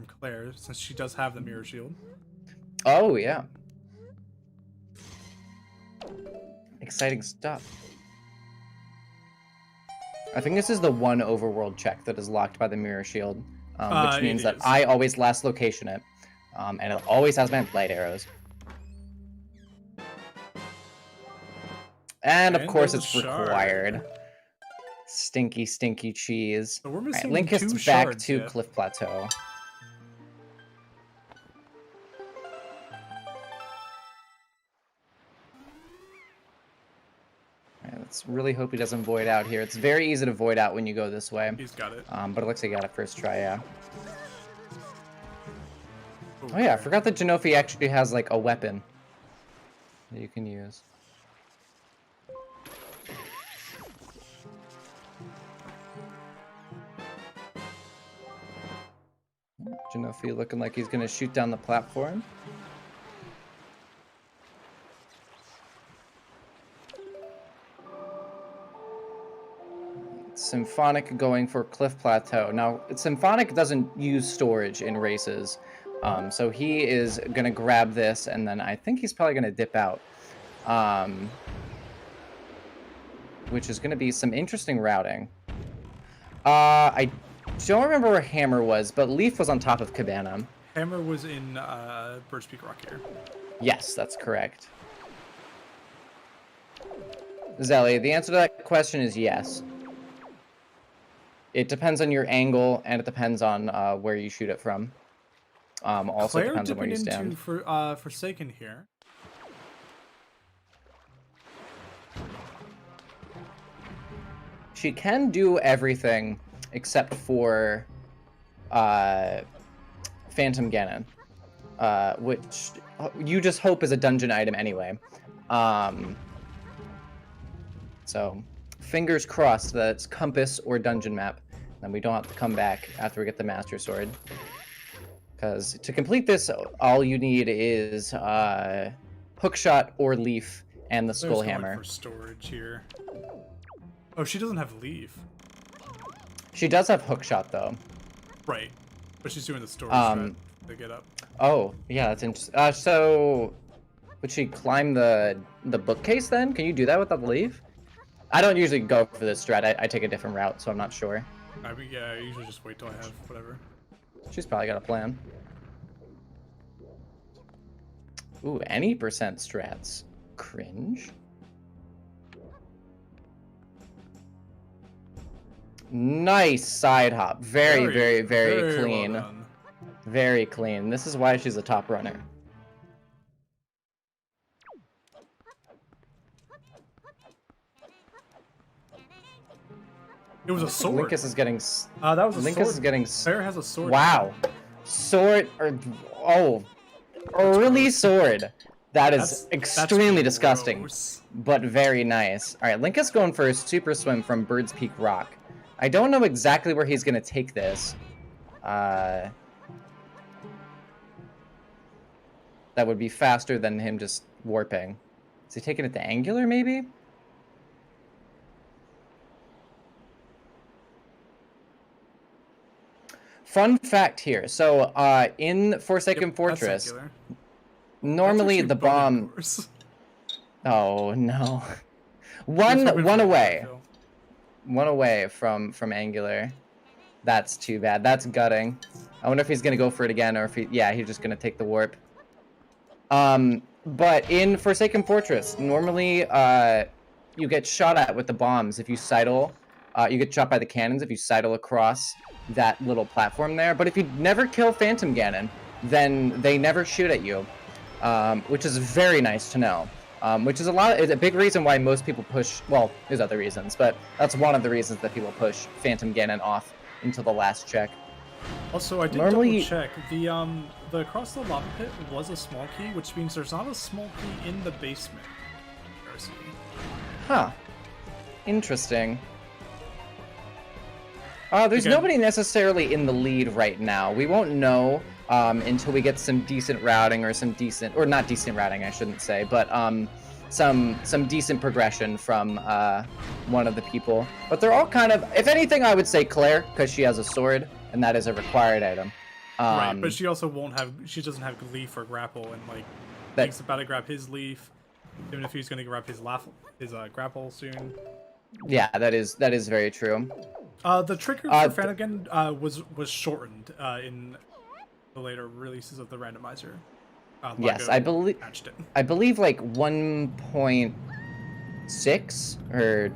Speaker 1: Claire, since she does have the mirror shield.
Speaker 2: Oh yeah. Exciting stuff. I think this is the one overworld check that is locked by the mirror shield, which means that I always last location it, and it always has my light arrows. And of course it's required. Stinky, stinky cheese.
Speaker 1: So we're missing
Speaker 2: Link is back to Cliff Plateau. Let's really hope he doesn't void out here. It's very easy to void out when you go this way.
Speaker 1: He's got it.
Speaker 2: But it looks like he got it first try, yeah. Oh yeah, I forgot that Genofi actually has like a weapon that you can use. Genofi looking like he's gonna shoot down the platform. Symphonic going for Cliff Plateau. Now, Symphonic doesn't use storage in races, so he is gonna grab this, and then I think he's probably gonna dip out, which is gonna be some interesting routing. I don't remember where Hammer was, but Leaf was on top of Cabana.
Speaker 1: Hammer was in Birch Peak Rock here.
Speaker 2: Yes, that's correct. Zelly, the answer to that question is yes. It depends on your angle, and it depends on where you shoot it from. Also
Speaker 1: Claire
Speaker 2: depends on where you stand.
Speaker 1: Into Forsaken here.
Speaker 2: She can do everything except for Phantom Ganon, which you just hope is a dungeon item anyway. So fingers crossed that it's compass or dungeon map, then we don't have to come back after we get the Master Sword. Because to complete this, all you need is Hookshot or Leaf and the Skull Hammer.
Speaker 1: For storage here. Oh, she doesn't have Leaf.
Speaker 2: She does have Hookshot though.
Speaker 1: Right, but she's doing the storage to get up.
Speaker 2: Oh, yeah, that's interesting. So would she climb the bookcase then? Can you do that without the Leaf? I don't usually go for this strat. I take a different route, so I'm not sure.
Speaker 1: Yeah, I usually just wait till I have whatever.
Speaker 2: She's probably got a plan. Ooh, any percent strats. Cringe. Nice side hop. Very clean.
Speaker 1: Well done.
Speaker 2: Very clean. This is why she's a top runner.
Speaker 1: It was a sword.
Speaker 2: Linkus is getting.
Speaker 1: That was a sword.
Speaker 2: Linkus is getting.
Speaker 1: Claire has a sword.
Speaker 2: Wow, sword or early sword. That's extremely disgusting,
Speaker 1: gross.
Speaker 2: But very nice. All right, Linkus going for a super swim from Bird's Peak Rock. I don't know exactly where he's gonna take this. That would be faster than him just warping. Is he taking it to Angular, maybe? Fun fact here. So, in Forsaken Fortress, normally the bomb... Oh, no. One away. One away from Angular. That's too bad. That's gutting. I wonder if he's going to go for it again, or if he... Yeah, he's just going to take the warp. But in Forsaken Fortress, normally you get shot at with the bombs if you sidle. You get shot by the cannons if you sidle across that little platform there. But if you never kill Phantom Ganon, then they never shoot at you, which is very nice to know. Which is a big reason why most people push. Well, there's other reasons, but that's one of the reasons that people push Phantom Ganon off until the last check.
Speaker 1: Also, I did double check. The across the lava pit was a small key, which means there's not a small key in the basement.
Speaker 2: Huh. Interesting. There's nobody necessarily in the lead right now. We won't know until we get some decent routing or not decent routing, I shouldn't say, but some decent progression from one of the people. But they're all kind of, if anything, I would say Claire, because she has a sword, and that is a required item.
Speaker 1: Right, but she also she doesn't have leaf or grapple, and like Link's about to grab his leaf, even if he's going to grab his grapple soon.
Speaker 2: Yeah, that is very true.
Speaker 1: The trigger for Phantom Ganon was shortened in the later releases of the randomizer.
Speaker 2: Yes, I believe like 1.6 or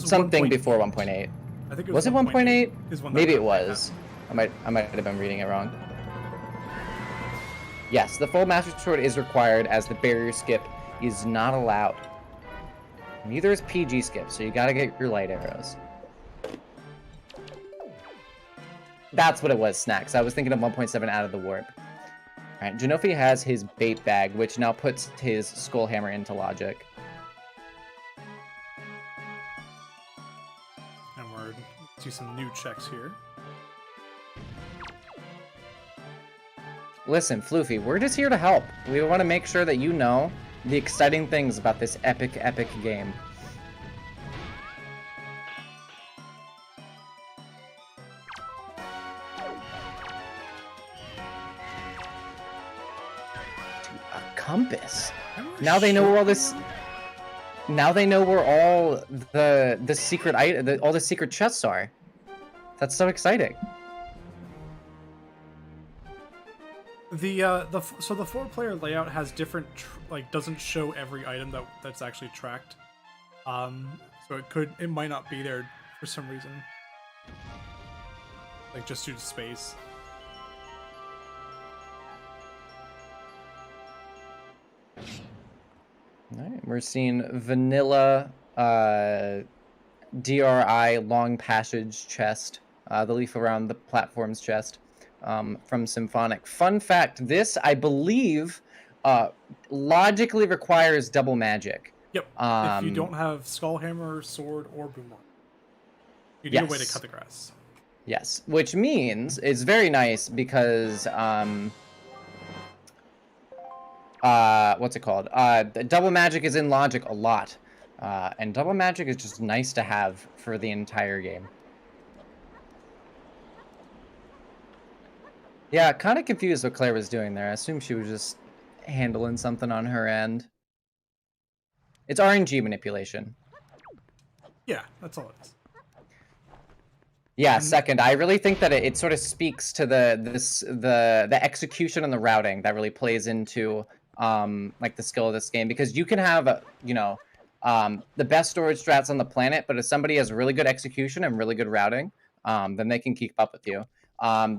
Speaker 2: something before 1.8.
Speaker 1: I think it
Speaker 2: was it 1.8? Maybe it was. I might have been reading it wrong. Yes, the full Master Sword is required as the barrier skip is not allowed. Neither is PG skip, so you gotta get your light arrows. That's what it was, Snacks. I was thinking of 1.7 out of the warp. Alright, Genofi has his bait bag, which now puts his skull hammer into logic.
Speaker 1: And we're do some new checks here.
Speaker 2: Listen, Floofy, we're just here to help. We want to make sure that you know the exciting things about this epic game. Compass. Now they know where all this. Now they know where all the secret all the secret chests are. That's so exciting.
Speaker 1: So the 4-player layout has different doesn't show every item that's actually tracked. So it might not be there for some reason. Like just due to space.
Speaker 2: Alright, we're seeing vanilla DRI long passage chest, the leaf around the platform's chest from Symphonic. Fun fact, this, I believe, logically requires double magic.
Speaker 1: Yep, if you don't have Skullhammer, Sword, or Boomerang. You need a way to cut the grass.
Speaker 2: Yes, which means it's very nice because... what's it called? Double magic is in logic a lot. And double magic is just nice to have for the entire game. Yeah, kind of confused what Claire was doing there. I assume she was just handling something on her end. It's RNG manipulation.
Speaker 1: Yeah, that's all it is.
Speaker 2: Yeah, second. I really think that it sort of speaks to the execution and the routing that really plays into like the skill of this game, because you can have the best storage strats on the planet, but if somebody has really good execution and really good routing, then they can keep up with you.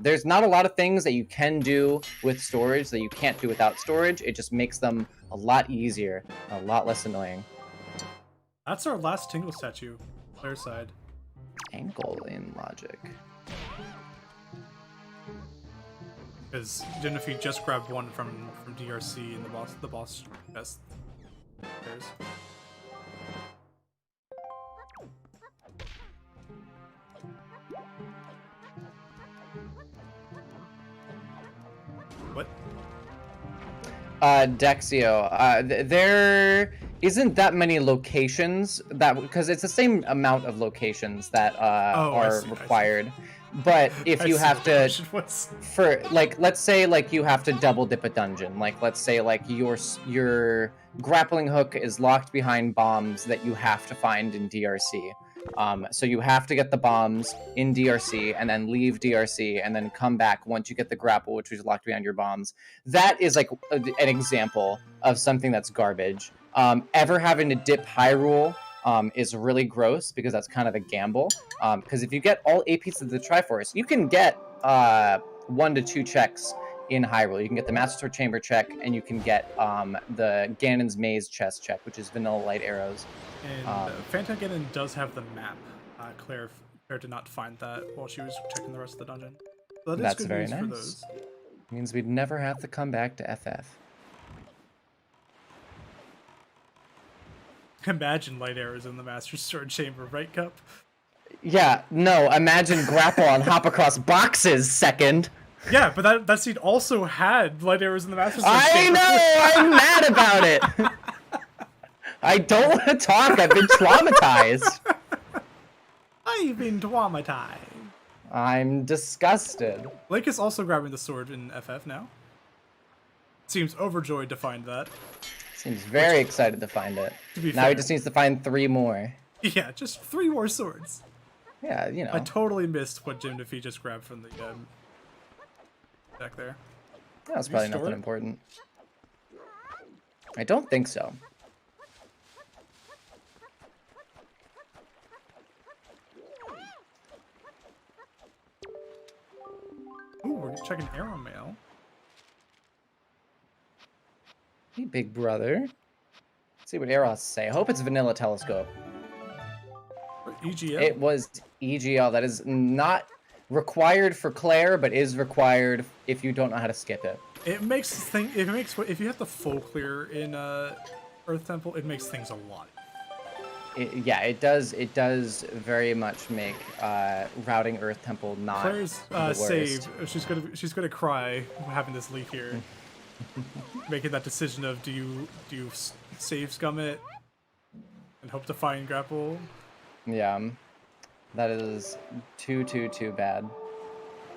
Speaker 2: There's not a lot of things that you can do with storage that you can't do without storage. It just makes them a lot easier, a lot less annoying.
Speaker 1: That's our last Tingle statue. Player side.
Speaker 2: Ankle in logic.
Speaker 1: Because didn't if you just grabbed one from DRC in the boss chest. There's. What?
Speaker 2: Dexio, there isn't that many locations because it's the same amount of locations that are required. But if you have to, let's say you have to double dip a dungeon, let's say your grappling hook is locked behind bombs that you have to find in DRC. So you have to get the bombs in DRC and then leave DRC and then come back once you get the grapple, which is locked behind your bombs. That is like an example of something that's garbage. Ever having to dip Hyrule is really gross because that's kind of a gamble. Because if you get all 8 pieces of the Triforce, you can get 1 to 2 checks in Hyrule. You can get the Master Sword Chamber check, and you can get the Ganon's Maze chest check, which is vanilla light arrows.
Speaker 1: And Phantom Ganon does have the map. Claire did not find that while she was checking the rest of the dungeon. So that is
Speaker 2: That's
Speaker 1: good
Speaker 2: very
Speaker 1: news
Speaker 2: nice.
Speaker 1: for those.
Speaker 2: Means we'd never have to come back to FF.
Speaker 1: Imagine light arrows in the Master Sword Chamber, right, Cup?
Speaker 2: Yeah, no, imagine grapple and hop across boxes, second.
Speaker 1: Yeah, but that scene also had light arrows in the Master Sword
Speaker 2: I
Speaker 1: Chamber.
Speaker 2: know! I'm mad about it! I don't want to talk, I've been traumatized.
Speaker 1: I've been traumatized.
Speaker 2: I'm disgusted.
Speaker 1: Link is also grabbing the sword in FF now. Seems overjoyed to find that.
Speaker 2: Seems very excited to find it. Now
Speaker 1: fair.
Speaker 2: he just needs to find 3 more.
Speaker 1: Yeah, just 3 more swords.
Speaker 2: Yeah, you know.
Speaker 1: I totally missed what Jim Defeat just grabbed from the deck there.
Speaker 2: That was probably nothing important. I don't think so.
Speaker 1: Ooh, we're checking arrow mail.
Speaker 2: Hey, big brother. Let's see what Arrow has to say. I hope it's Vanilla Telescope.
Speaker 1: EGL?
Speaker 2: It was EGL. That is not required for Claire, but is required if you don't know how to skip it.
Speaker 1: It makes if you have the full clear in Earth Temple, it makes things a lot.
Speaker 2: Yeah, it does. It does very much make routing Earth Temple not
Speaker 1: Claire's
Speaker 2: the worst.
Speaker 1: save. She's gonna cry having this leaf here, making that decision of do you save scum it and hope to find grapple.
Speaker 2: Yeah, that is too bad.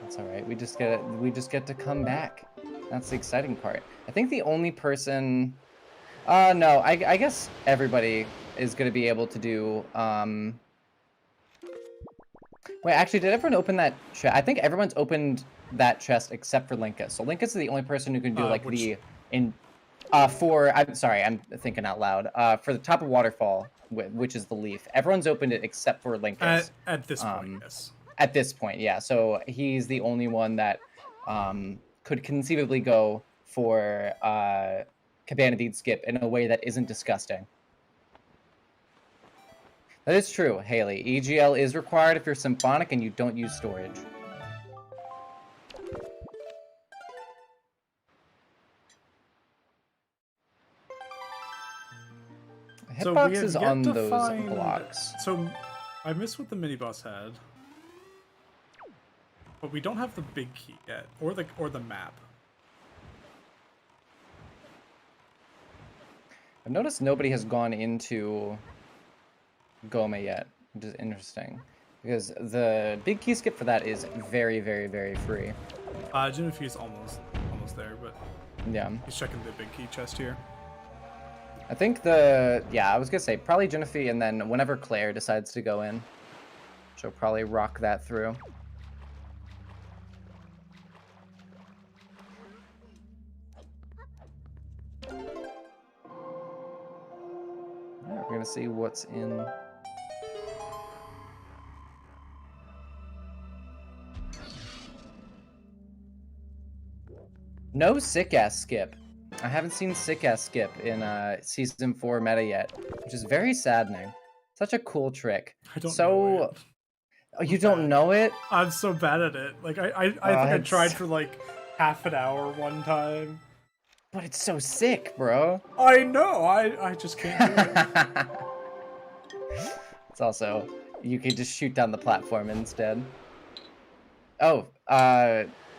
Speaker 2: That's all right. We just get to come back. That's the exciting part. I think the only person. No, I guess everybody is going to be able to do. Wait, actually, did everyone open that chest? I think everyone's opened that chest except for Linkus. So Linkus is the only person who can do like I'm sorry, I'm thinking out loud. For the top of Waterfall, which is the leaf, everyone's opened it except for Linkus.
Speaker 1: At this point, yes.
Speaker 2: At this point, yeah. So he's the only one that could conceivably go for Cabana Deed skip in a way that isn't disgusting. That is true, Haley. EGL is required if you're symphonic and you don't use storage. Hitbox is on those blocks.
Speaker 1: So I missed what the mini boss had, but we don't have the big key yet, or the map.
Speaker 2: I've noticed nobody has gone into Goma yet, which is interesting, because the big key skip for that is very free.
Speaker 1: Jimmy Fee is almost there, but
Speaker 2: yeah,
Speaker 1: he's checking the big key chest here.
Speaker 2: I think I was gonna say probably Genevieve, and then whenever Claire decides to go in, she'll probably rock that through. Alright, we're gonna see what's in. No sick ass skip. I haven't seen sick ass skip in season 4 meta yet, which is very saddening. Such a cool trick.
Speaker 1: I don't know it.
Speaker 2: Oh, you don't know it?
Speaker 1: I'm so bad at it. Like I think I tried for like half an hour one time.
Speaker 2: But it's so sick, bro.
Speaker 1: I know. I just can't do it.
Speaker 2: It's also, you could just shoot down the platform instead. Oh,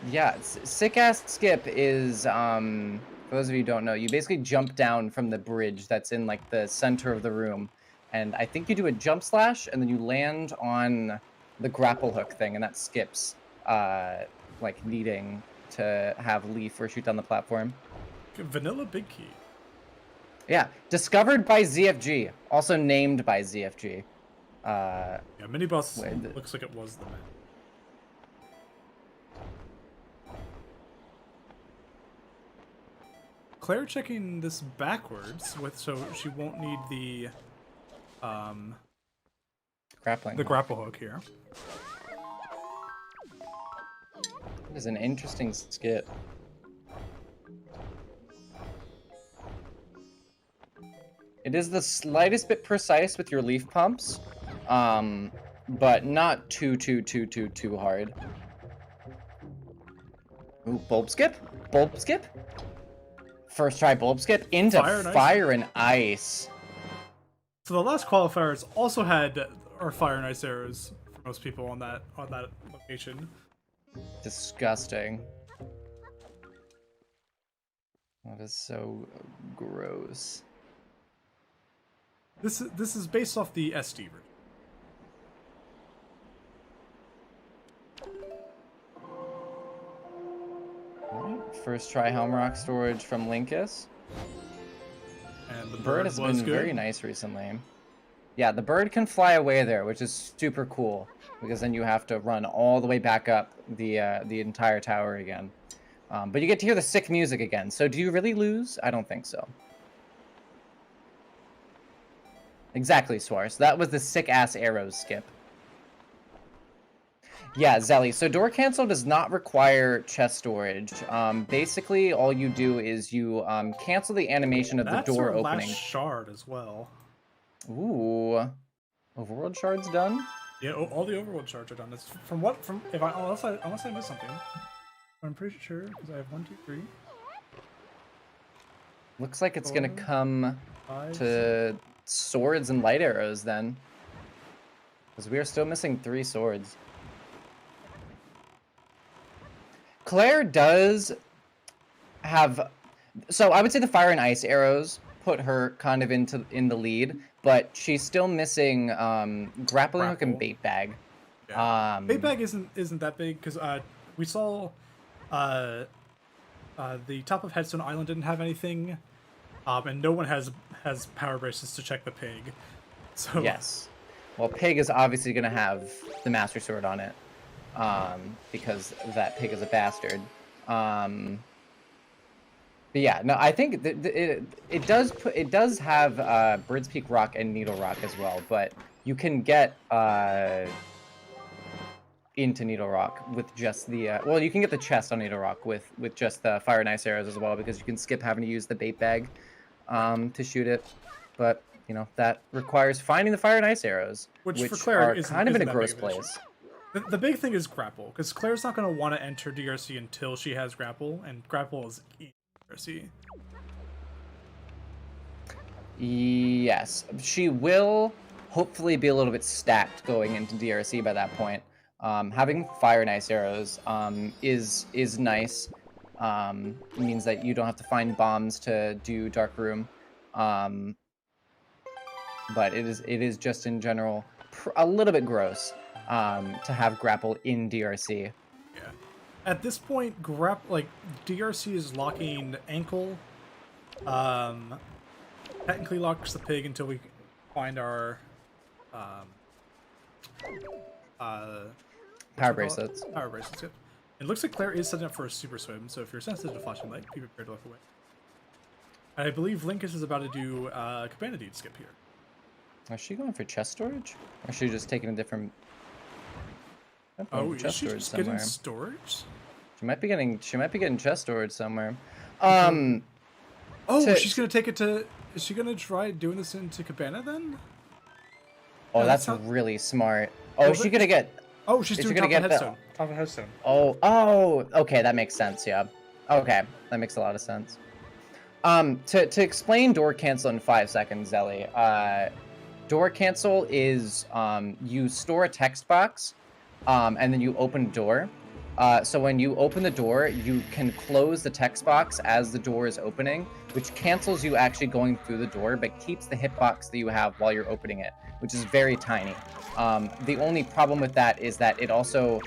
Speaker 2: yeah, sick ass skip is for those of you who don't know, you basically jump down from the bridge that's in like the center of the room, and I think you do a jump slash and then you land on the grapple hook thing, and that skips like needing to have leaf or shoot down the platform.
Speaker 1: Vanilla big key.
Speaker 2: Yeah, discovered by ZFG, also named by ZFG.
Speaker 1: Yeah, mini boss looks like it was the man. Claire checking this backwards so she won't need the grapple hook here.
Speaker 2: It is an interesting skip. It is the slightest bit precise with your leaf pumps, but not too hard. Ooh, bulb skip? Bulb skip? First try bulb skip into fire and ice.
Speaker 1: So the last qualifiers also had our fire and ice arrows for most people on that location.
Speaker 2: Disgusting. That is so gross.
Speaker 1: This is based off the SD version.
Speaker 2: Right. First try Helm Rock storage from Linkus.
Speaker 1: And the
Speaker 2: bird has been very nice recently. Yeah, the bird can fly away there, which is super cool, because then you have to run all the way back up the entire tower again. But you get to hear the sick music again. So do you really lose? I don't think so. Exactly, Swars. That was the sick-ass arrows skip. Yeah, Zelly. So door cancel does not require chest storage. Basically, all you do is you cancel the animation of the door opening.
Speaker 1: Last shard as well.
Speaker 2: Ooh, overworld shards done?
Speaker 1: Yeah, all the overworld shards are done. It's unless I missed something. I'm pretty sure because I have 1, 2, 3.
Speaker 2: Looks like it's gonna come to swords and light arrows then, because we are still missing 3 swords. Claire does have, so I would say the fire and ice arrows put her kind of in the lead, but she's still missing grappling hook and bait bag.
Speaker 1: Yeah. Bait bag isn't that big because we saw the top of Headstone Island didn't have anything, and no one has power braces to check the pig. So
Speaker 2: yes, well, pig is obviously gonna have the master sword on it. Because that pig is a bastard. But yeah, no, I think it does have Bird's Peak Rock and Needle Rock as well, but you can get into Needle Rock with just the well, you can get the chest on Needle Rock with just the fire and ice arrows as well, because you can skip having to use the bait bag to shoot it. But you know, that requires finding the fire and ice arrows, which for Claire are kind of in a gross place.
Speaker 1: The big thing is grapple, because Claire's not going to want to enter DRC until she has grapple, and grapple is DRC.
Speaker 2: Yes, she will hopefully be a little bit stacked going into DRC by that point. Having fire and ice arrows is nice. It means that you don't have to find bombs to do Dark Room. But it is just in general a little bit gross. To have grapple in DRC.
Speaker 1: Yeah. At this point, DRC is locking ankle. Technically locks the pig until we find our
Speaker 2: power bracelets.
Speaker 1: Power bracelets. Yep. It looks like Claire is setting up for a super swim, so if you're sensitive to flashing light, be prepared to look away. I believe Linkus is about to do Cabana Deed skip here.
Speaker 2: Is she going for chest storage, or is she just taking a different?
Speaker 1: Oh, is she just getting storage?
Speaker 2: She might be getting chest storage somewhere.
Speaker 1: She's gonna take it to. Is she gonna try doing this into Cabana then?
Speaker 2: Oh, that's really smart. Oh, is she gonna get?
Speaker 1: Oh, she's doing top of Headstone. Top of Headstone.
Speaker 2: Oh, okay, that makes sense. Yeah. Okay, that makes a lot of sense. To explain door cancel in 5 seconds, Zelly. Door cancel is you store a text box. And then you open a door. So when you open the door, you can close the text box as the door is opening, which cancels you actually going through the door, but keeps the hitbox that you have while you're opening it, which is very tiny. The only problem with that is that it also,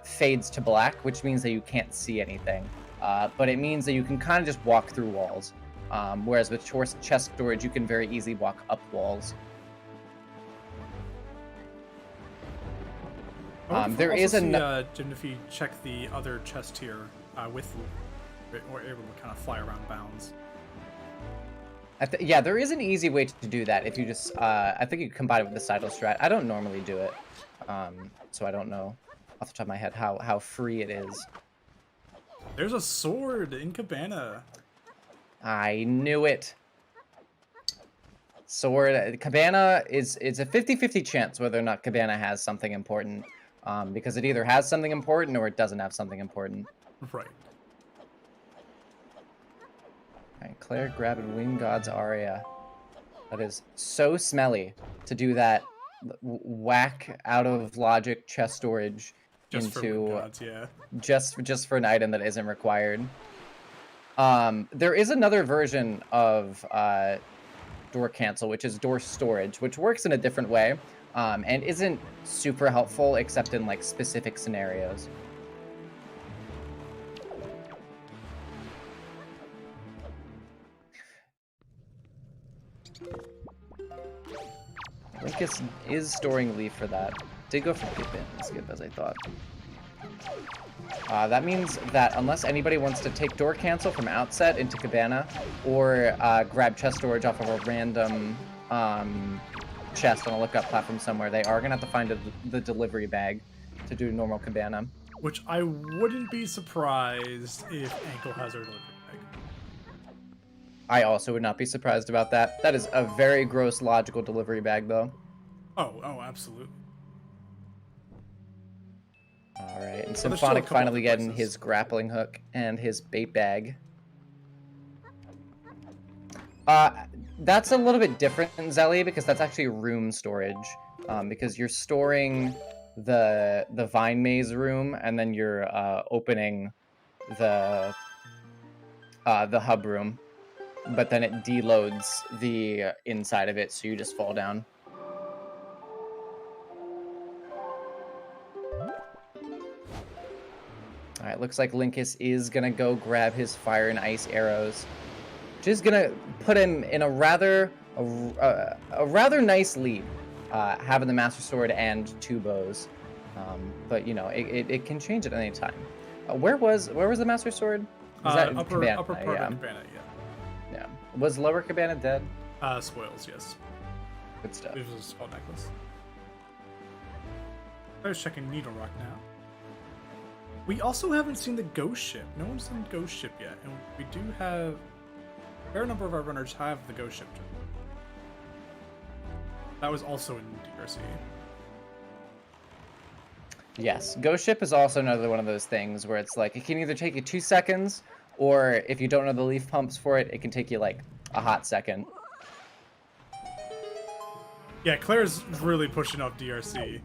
Speaker 2: fades to black, which means that you can't see anything. But it means that you can kind of just walk through walls. Whereas with chest storage, you can very easily walk up walls. There is a
Speaker 1: Jimothy check the other chest here with or able to kind of fly around bounds.
Speaker 2: Yeah, there is an easy way to do that if you just I think you combine it with the sidle strat. I don't normally do it, so I don't know off the top of my head how free it is.
Speaker 1: There's a sword in Cabana.
Speaker 2: I knew it. sword. Cabana it's a 50-50 chance whether or not Cabana has something important, because it either has something important or it doesn't have something important.
Speaker 1: Right.
Speaker 2: Alright, Claire grabbing Wind God's Aria. That is so smelly to do that whack out of logic chest storage
Speaker 1: Just
Speaker 2: into
Speaker 1: for Wind Gods, yeah.
Speaker 2: just for an item that isn't required. There is another version of door cancel, which is door storage, which works in a different way, and isn't super helpful except in like specific scenarios. Linkus is storing leaf for that. Did go for skip as I thought. That means that unless anybody wants to take door cancel from outset into Cabana, or grab chest storage off of a random chest on a lookup platform somewhere, they are gonna have to find the delivery bag to do normal Cabana.
Speaker 1: Which I wouldn't be surprised if Ankle has her delivery bag.
Speaker 2: I also would not be surprised about that. That is a very gross logical delivery bag, though.
Speaker 1: Oh, absolutely.
Speaker 2: All right, and
Speaker 1: Well,
Speaker 2: Symphonic finally getting
Speaker 1: places.
Speaker 2: his grappling hook and his bait bag. That's a little bit different than Zelly because that's actually room storage. Because you're storing the Vine Maze room and then you're opening the hub room, but then it deloads the inside of it, so you just fall down. All right, looks like Linkus is gonna go grab his fire and ice arrows, which is gonna put him in a rather nice lead, having the Master Sword and 2 bows. But you know, it can change at any time. Where was the Master Sword? Was that in
Speaker 1: upper
Speaker 2: Cabana?
Speaker 1: part of Cabana, yeah.
Speaker 2: Yeah. Was Lower Cabana dead?
Speaker 1: Spoils, yes.
Speaker 2: Good stuff.
Speaker 1: It was a spell necklace. I was checking Needle Rock now. We also haven't seen the Ghost Ship. No one's seen Ghost Ship yet, and we do have a fair number of our runners have the Ghost Ship. That was also in DRC.
Speaker 2: Yes, Ghost Ship is also another one of those things where it's like it can either take you 2 seconds, or if you don't know the leaf pumps for it, it can take you like a hot second.
Speaker 1: Yeah, Claire's really pushing up DRC.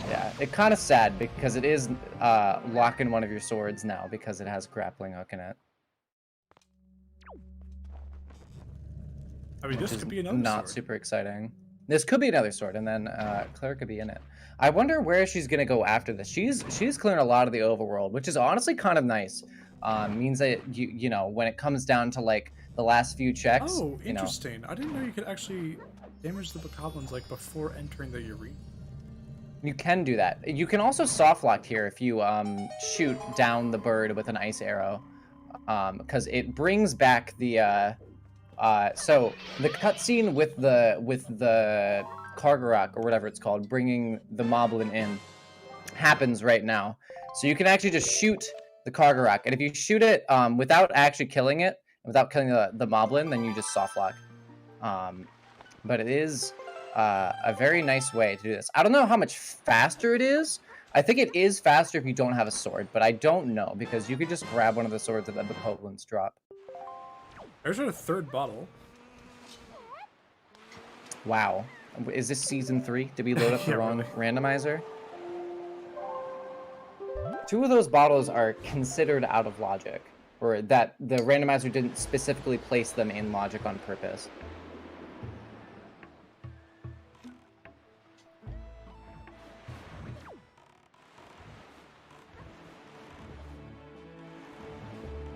Speaker 2: Yeah, it's kind of sad because it is locking one of your swords now because it has grappling hook in it.
Speaker 1: I mean, this could be another
Speaker 2: not
Speaker 1: sword.
Speaker 2: Super exciting. This could be another sword, and then Claire could be in it. I wonder where she's gonna go after this. She's clearing a lot of the overworld, which is honestly kind of nice. Means that you know when it comes down to like the last few checks.
Speaker 1: Oh, interesting. I didn't know you could actually damage the goblins like before entering the arena.
Speaker 2: You can do that. You can also soft lock here if you shoot down the bird with an ice arrow, because it brings back the so the cutscene with the Kargarok or whatever it's called, bringing the Moblin in, happens right now. So you can actually just shoot the Kargarok, and if you shoot it without actually killing it, without killing the Moblin, then you just soft lock. But it is a very nice way to do this. I don't know how much faster it is. I think it is faster if you don't have a sword, but I don't know because you could just grab one of the swords that the Poplins drop.
Speaker 1: There's our 3rd bottle.
Speaker 2: Wow. Is this season 3? Did we load up the
Speaker 1: Yeah,
Speaker 2: wrong
Speaker 1: really.
Speaker 2: randomizer? 2 of those bottles are considered out of logic, or that the randomizer didn't specifically place them in logic on purpose.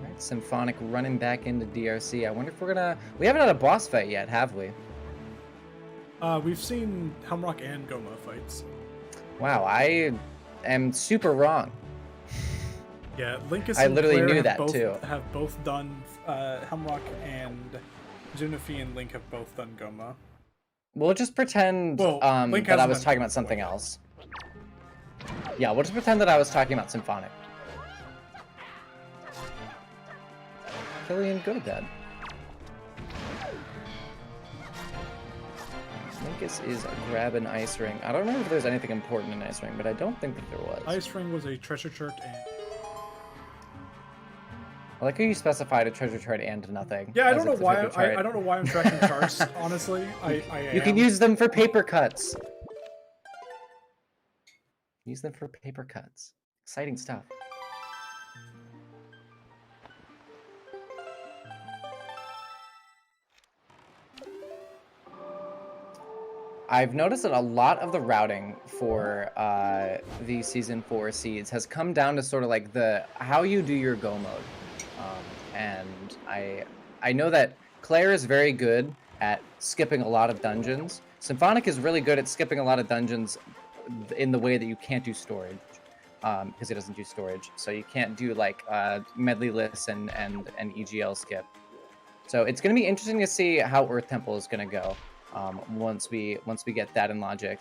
Speaker 2: Alright, Symphonic running back into DRC. I wonder if we're gonna... We haven't had a boss fight yet, have we?
Speaker 1: We've seen Hemrock and Goma fights.
Speaker 2: Wow, I am super wrong.
Speaker 1: Yeah, Linkus
Speaker 2: I
Speaker 1: and
Speaker 2: literally
Speaker 1: Claire
Speaker 2: knew
Speaker 1: have
Speaker 2: that,
Speaker 1: both,
Speaker 2: too.
Speaker 1: have both done Hemrock, and Zunafi and Link have both done Goma.
Speaker 2: We'll just pretend
Speaker 1: Well, Link
Speaker 2: that I
Speaker 1: hasn't
Speaker 2: was
Speaker 1: done
Speaker 2: talking
Speaker 1: Goma
Speaker 2: about something
Speaker 1: before.
Speaker 2: else. Yeah, we'll just pretend that I was talking about Symphonic. Killian, go to bed. Linkus is grabbing Ice Ring. I don't remember if there's anything important in Ice Ring, but I don't think that there was.
Speaker 1: Ice Ring was a treasure chart and...
Speaker 2: I like how you specified a treasure chart and nothing.
Speaker 1: Yeah, I don't know why I don't know why I'm tracking charts, honestly.
Speaker 2: You can use them for paper cuts. Use them for paper cuts. Exciting stuff. I've noticed that a lot of the routing for the Season 4 seeds has come down to sort of like how you do your go mode. And I know that Claire is very good at skipping a lot of dungeons. Symphonic is really good at skipping a lot of dungeons in the way that you can't do storage, because it doesn't do storage. So you can't do like medley lists and EGL skip. So it's going to be interesting to see how Earth Temple is going to go once we get that in logic.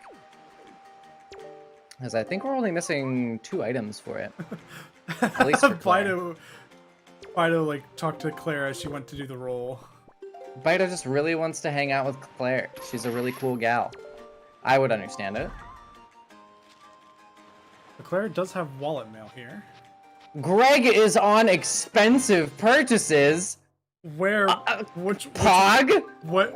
Speaker 2: Because I think we're only missing 2 items for it. At least for Claire.
Speaker 1: Fido like talked to Claire as she went to do the roll.
Speaker 2: Fido just really wants to hang out with Claire. She's a really cool gal. I would understand it.
Speaker 1: But Claire does have wallet mail here.
Speaker 2: Greg is on expensive purchases.
Speaker 1: Where? Which
Speaker 2: Pog?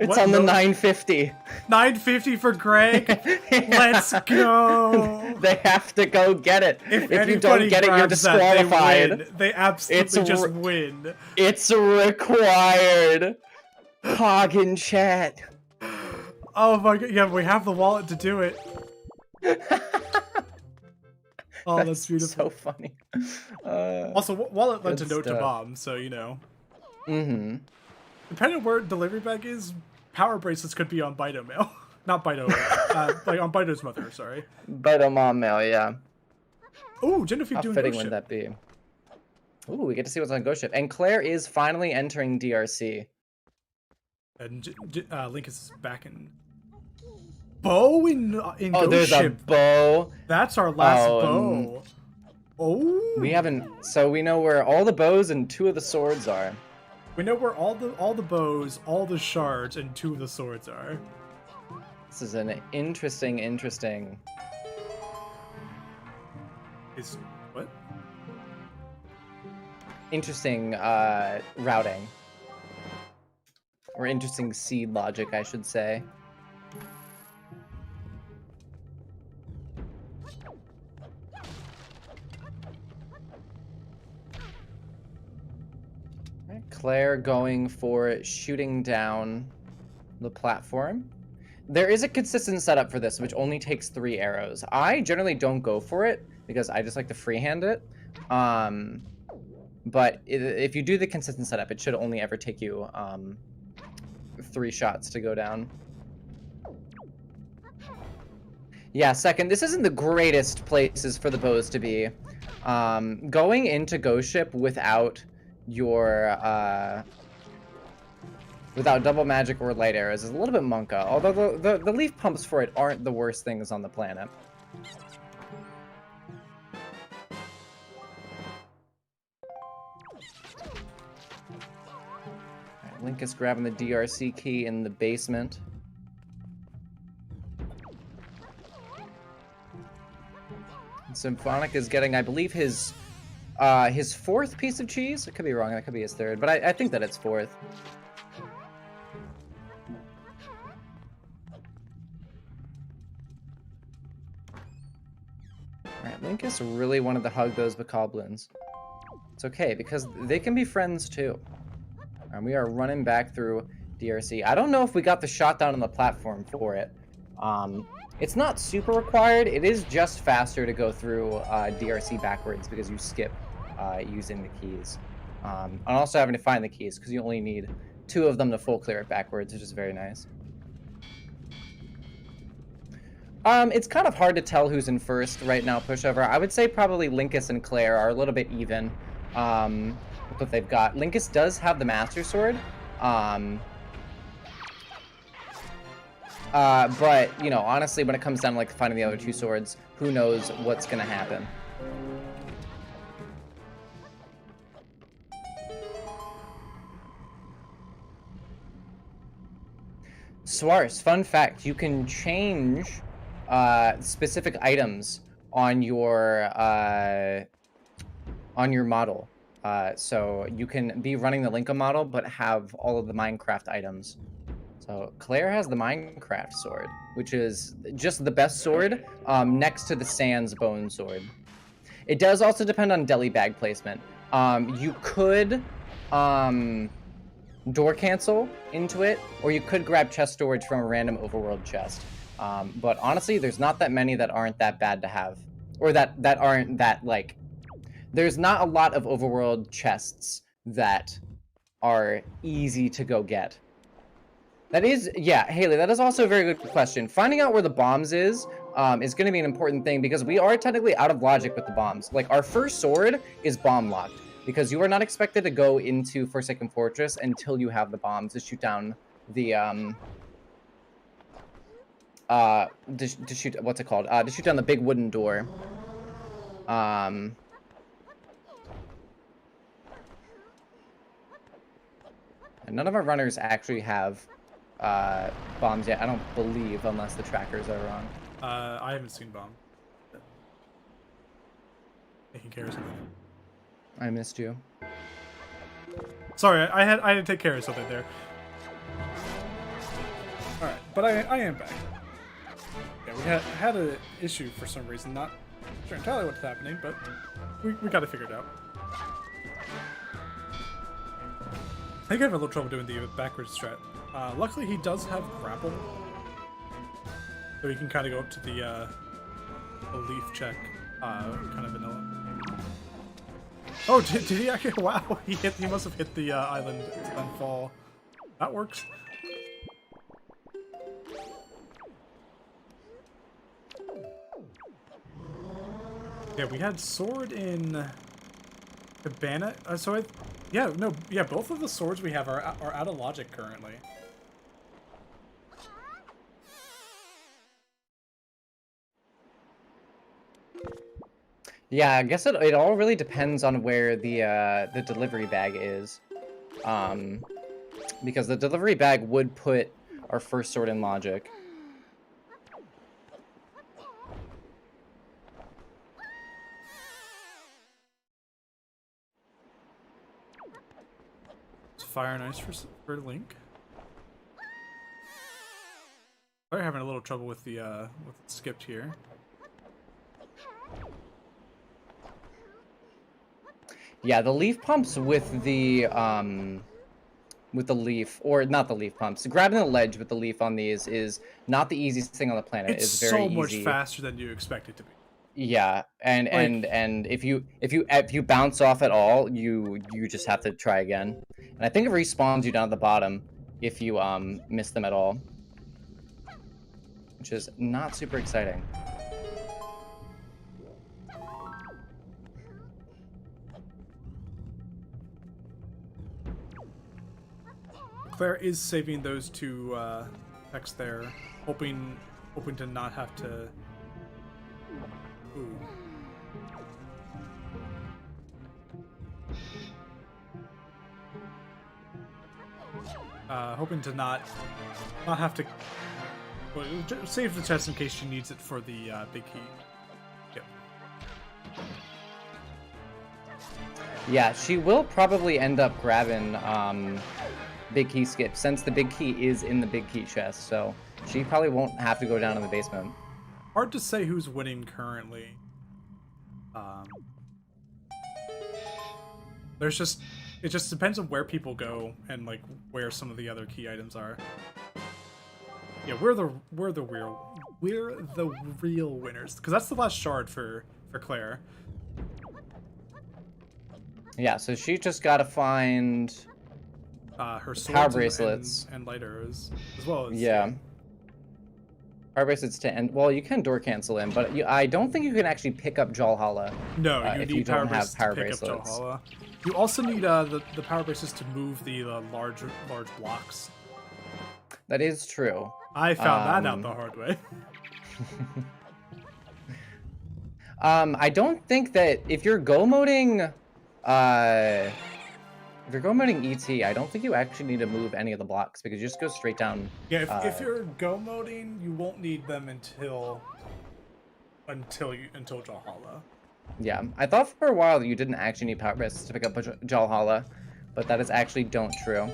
Speaker 2: It's on the 950.
Speaker 1: 950 for Greg? Let's go!
Speaker 2: They have to go get it. If you don't get it, you're
Speaker 1: disqualified. They absolutely just win.
Speaker 2: It's required. Pog in chat.
Speaker 1: Oh my god, yeah, we have the wallet to do it. Oh, that's beautiful.
Speaker 2: So funny.
Speaker 1: Also, wallet led to note to bomb, so you know.
Speaker 2: Mm-hmm.
Speaker 1: Depending on where delivery bag is, power bracelets could be on Bido mail. Not Bido, like on Bido's mother, sorry.
Speaker 2: Bido mom mail, yeah.
Speaker 1: Ooh, Genevieve
Speaker 2: How
Speaker 1: doing
Speaker 2: fitting
Speaker 1: Ghost
Speaker 2: would
Speaker 1: Ship.
Speaker 2: that be? Ooh, we get to see what's on Ghost Ship. And Claire is finally entering DRC.
Speaker 1: And Link is back in... Bow in Ghost Ship.
Speaker 2: Oh, there's a bow.
Speaker 1: That's our last bow. Oh.
Speaker 2: We haven't... So we know where all the bows and 2 of the swords are.
Speaker 1: We know where all the bows, all the shards, and 2 of the swords are.
Speaker 2: This is an interesting...
Speaker 1: What?
Speaker 2: Interesting routing. Or interesting seed logic, I should say. Claire going for shooting down the platform. There is a consistent setup for this, which only takes 3 arrows. I generally don't go for it, because I just like to freehand it. But if you do the consistent setup, it should only ever take you 3 shots to go down. Yeah, second, this isn't the greatest places for the bows to be. Going into Ghost Ship without your without double magic or light arrows is a little bit monka, although the leaf pumps for it aren't the worst things on the planet. Right, Link is grabbing the DRC key in the basement. And Symphonic is getting, I believe, his 4th piece of cheese. It could be wrong. That could be his 3rd, but I think that it's 4th. Alright, Linkus really wanted to hug those bokoblins. It's okay, because they can be friends too. And we are running back through DRC. I don't know if we got the shot down on the platform for it. It's not super required. It is just faster to go through DRC backwards because you skip using the keys. And also having to find the keys because you only need 2 of them to full clear it backwards, which is very nice. It's kind of hard to tell who's in first right now, Pushover. I would say probably Linkus and Claire are a little bit even with what they've got. Linkus does have the Master Sword. But, you know, honestly, when it comes down to like finding the other 2 swords, who knows what's gonna happen. Swars, fun fact, you can change specific items on your model. So you can be running the Lincoln model, but have all of the Minecraft items. So Claire has the Minecraft sword, which is just the best sword, next to the Sans bone sword. It does also depend on deli bag placement. You could door cancel into it, or you could grab chest storage from a random overworld chest. But honestly, there's not that many that aren't that bad to have, or that aren't that, like, there's not a lot of overworld chests that are easy to go get. That is, yeah, Haley, that is also a very good question. Finding out where the bombs is going to be an important thing, because we are technically out of logic with the bombs. Like, our first sword is bomb locked, because you are not expected to go into Forsaken Fortress until you have the bombs to shoot down the to shoot, what's it called? To shoot down the big wooden door. And none of our runners actually have bombs yet, I don't believe, unless the trackers are wrong.
Speaker 1: I haven't seen bomb. Taking care of something.
Speaker 2: I missed you.
Speaker 1: Sorry, I had to take care of something there. All right, but I am back. Yeah, we had an issue for some reason. Not sure entirely what's happening, but we got it figured out. I think I have a little trouble doing the backwards strat. Luckily, he does have grapple, so he can kind of go up to the leaf check, kind of vanilla. Oh, did he actually? Wow, he must have hit the island to then fall. That works. Yeah, we had sword in Cabana. Yeah, both of the swords we have are out of logic currently.
Speaker 2: Yeah, I guess it all really depends on where the delivery bag is, because the delivery bag would put our first sword in logic.
Speaker 1: Fire and ice for Link. We're having a little trouble with the with skipped here.
Speaker 2: Yeah, the leaf pumps with the leaf, or not the leaf pumps. Grabbing the ledge with the leaf on these is not the easiest thing on the planet.
Speaker 1: It's
Speaker 2: very
Speaker 1: so much
Speaker 2: easy.
Speaker 1: faster than you expect it to be.
Speaker 2: Yeah, and if you bounce off at all, you just have to try again. And I think it respawns you down at the bottom if you miss them at all, which is not super exciting.
Speaker 1: Claire is saving those two techs there, hoping to not have to. Ooh. Hoping to not have to save the chest in case she needs it for the big key. Yep.
Speaker 2: Yeah, she will probably end up grabbing big key skip, since the big key is in the big key chest, so she probably won't have to go down in the basement.
Speaker 1: Hard to say who's winning currently. It just depends on where people go and like where some of the other key items are. Yeah, we're the real winners, because that's the last shard for Claire.
Speaker 2: Yeah, so she just gotta find
Speaker 1: her swords
Speaker 2: power bracelets
Speaker 1: and lighters, as well as
Speaker 2: power bracelets to end. Well, you can door cancel in, but I don't think you can actually pick up Jawlhalla.
Speaker 1: No, you
Speaker 2: if
Speaker 1: need
Speaker 2: you
Speaker 1: power
Speaker 2: don't have power
Speaker 1: bracelets to pick
Speaker 2: bracelets.
Speaker 1: up Jawlhalla. You also need the power bracelets to move the large blocks.
Speaker 2: That is true.
Speaker 1: I found that out the hard way.
Speaker 2: I don't think that if you're go moding If you're go moding ET, I don't think you actually need to move any of the blocks because you just go straight down.
Speaker 1: Yeah, if you're go moding, you won't need them until Valhalla.
Speaker 2: Yeah, I thought for a while that you didn't actually need power breasts to pick up Valhalla, but that is actually don't true.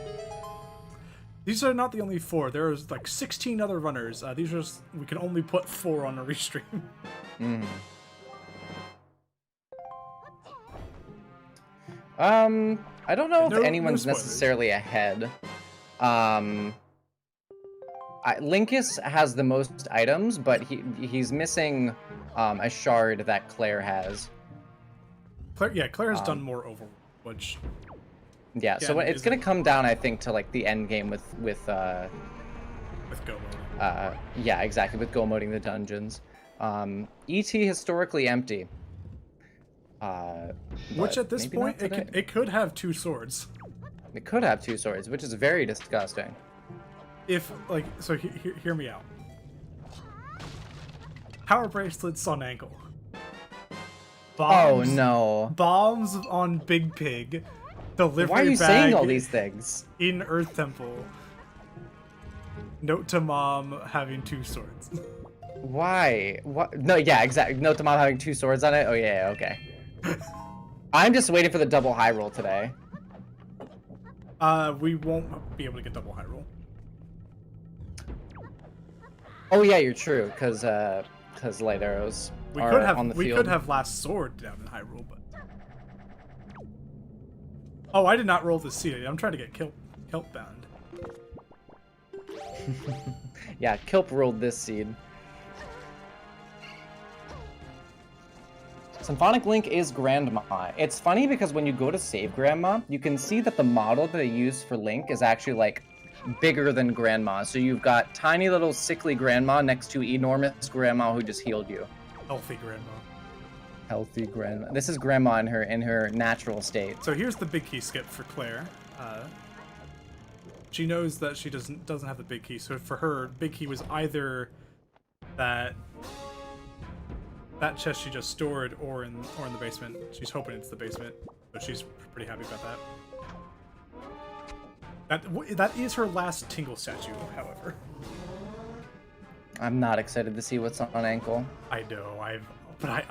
Speaker 1: These are not the only 4. There's like 16 other runners. These are just, we can only put 4 on a restream.
Speaker 2: Mm. I don't know if anyone's necessarily ahead. Linkus has the most items, but he's missing a shard that Claire has.
Speaker 1: Claire has done more over, which.
Speaker 2: Yeah, so it's gonna come down, I think, to like the end game with
Speaker 1: go moding.
Speaker 2: Yeah, exactly, with go moding the dungeons. ET historically empty.
Speaker 1: Which at this point it could have 2 swords.
Speaker 2: It could have 2 swords, which is very disgusting.
Speaker 1: If like so, hear me out. Power bracelets on ankle.
Speaker 2: Bombs, oh no!
Speaker 1: Bombs on Big Pig. Delivery
Speaker 2: Why are you saying all these things?
Speaker 1: In Earth Temple. Note to mom having 2 swords.
Speaker 2: Why? What? No, yeah, exactly. Note to mom having 2 swords on it. Oh yeah, okay. I'm just waiting for the double high roll today.
Speaker 1: We won't be able to get double high roll.
Speaker 2: Oh yeah, you're true, because light arrows are on the field.
Speaker 1: We could have last sword down in high roll, but. Oh, I did not roll the seed. I'm trying to get kelp bound.
Speaker 2: Yeah, Kelp rolled this seed. Symphonic Link is Grandma. It's funny because when you go to save Grandma, you can see that the model that they use for Link is actually like bigger than Grandma. So you've got tiny little sickly Grandma next to enormous Grandma who just healed you.
Speaker 1: Healthy Grandma.
Speaker 2: Healthy Grandma. This is Grandma in her natural state.
Speaker 1: So here's the big key skip for Claire. She knows that she doesn't have the big key, so for her, big key was either that chest she just stored, or in the basement. She's hoping it's the basement, but she's pretty happy about that. That is her last Tingle statue, however.
Speaker 2: I'm not excited to see what's on ankle.
Speaker 1: I know, but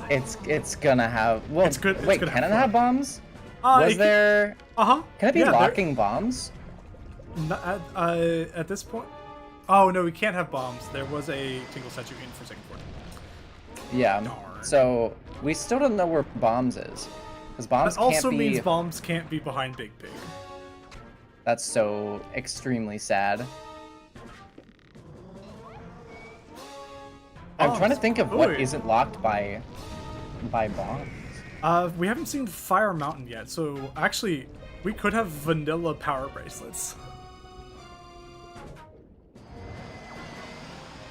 Speaker 2: it's gonna have. Well,
Speaker 1: it's good.
Speaker 2: Wait, can it have bombs? Was there?
Speaker 1: Can
Speaker 2: it be locking bombs?
Speaker 1: At this point, oh no, we can't have bombs. There was a Tingle statue in for second floor.
Speaker 2: Yeah.
Speaker 1: Darn.
Speaker 2: So we still don't know where bombs is, because bombs
Speaker 1: that also means bombs can't be behind Big Pig.
Speaker 2: That's so extremely sad. I'm trying to think of what isn't locked by bombs.
Speaker 1: We haven't seen Fire Mountain yet, so actually, we could have vanilla power bracelets.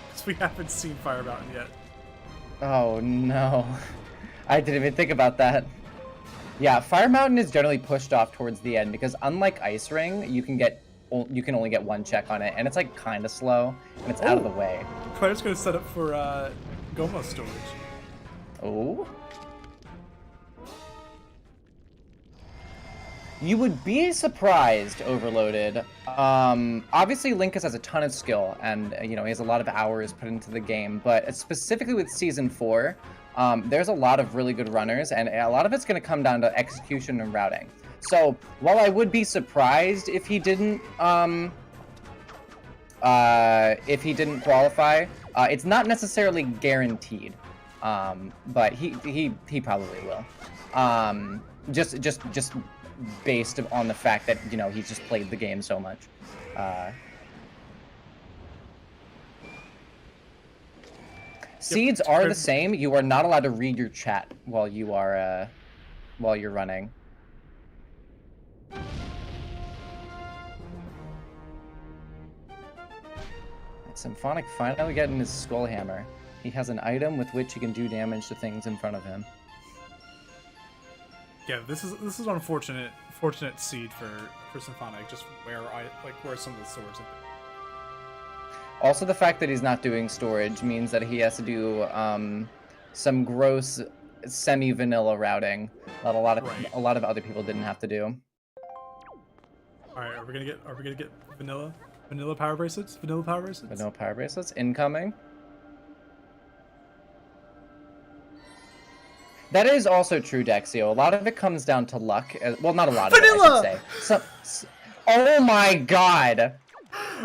Speaker 1: Because we haven't seen Fire Mountain yet.
Speaker 2: Oh no. I didn't even think about that. Yeah, Fire Mountain is generally pushed off towards the end because unlike Ice Ring, you can only get 1 check on it, and it's like kind of slow, and it's out of the way.
Speaker 1: Claire's gonna set up for Gomo storage.
Speaker 2: Oh. You would be surprised, Overloaded. Obviously, Linkus has a ton of skill, and he has a lot of hours put into the game. But specifically with Season 4, there's a lot of really good runners, and a lot of it's going to come down to execution and routing. So while I would be surprised if he didn't qualify, it's not necessarily guaranteed. But he probably will. Just based on the fact that he's just played the game so much. Seeds are the same. You are not allowed to read your chat while you're running. Symphonic finally getting his skull hammer. He has an item with which he can do damage to things in front of him.
Speaker 1: Yeah, this is unfortunate. Fortunate seed for Symphonic, just where some of the swords have been.
Speaker 2: Also, the fact that he's not doing storage means that he has to do some gross semi-vanilla routing that a lot
Speaker 1: Right.
Speaker 2: of other people didn't have to do.
Speaker 1: All right, are we gonna get vanilla power bracelets? Vanilla power bracelets?
Speaker 2: Vanilla power bracelets incoming. That is also true, Dexio. A lot of it comes down to luck. Well, not a lot of it, I should say. Oh my god!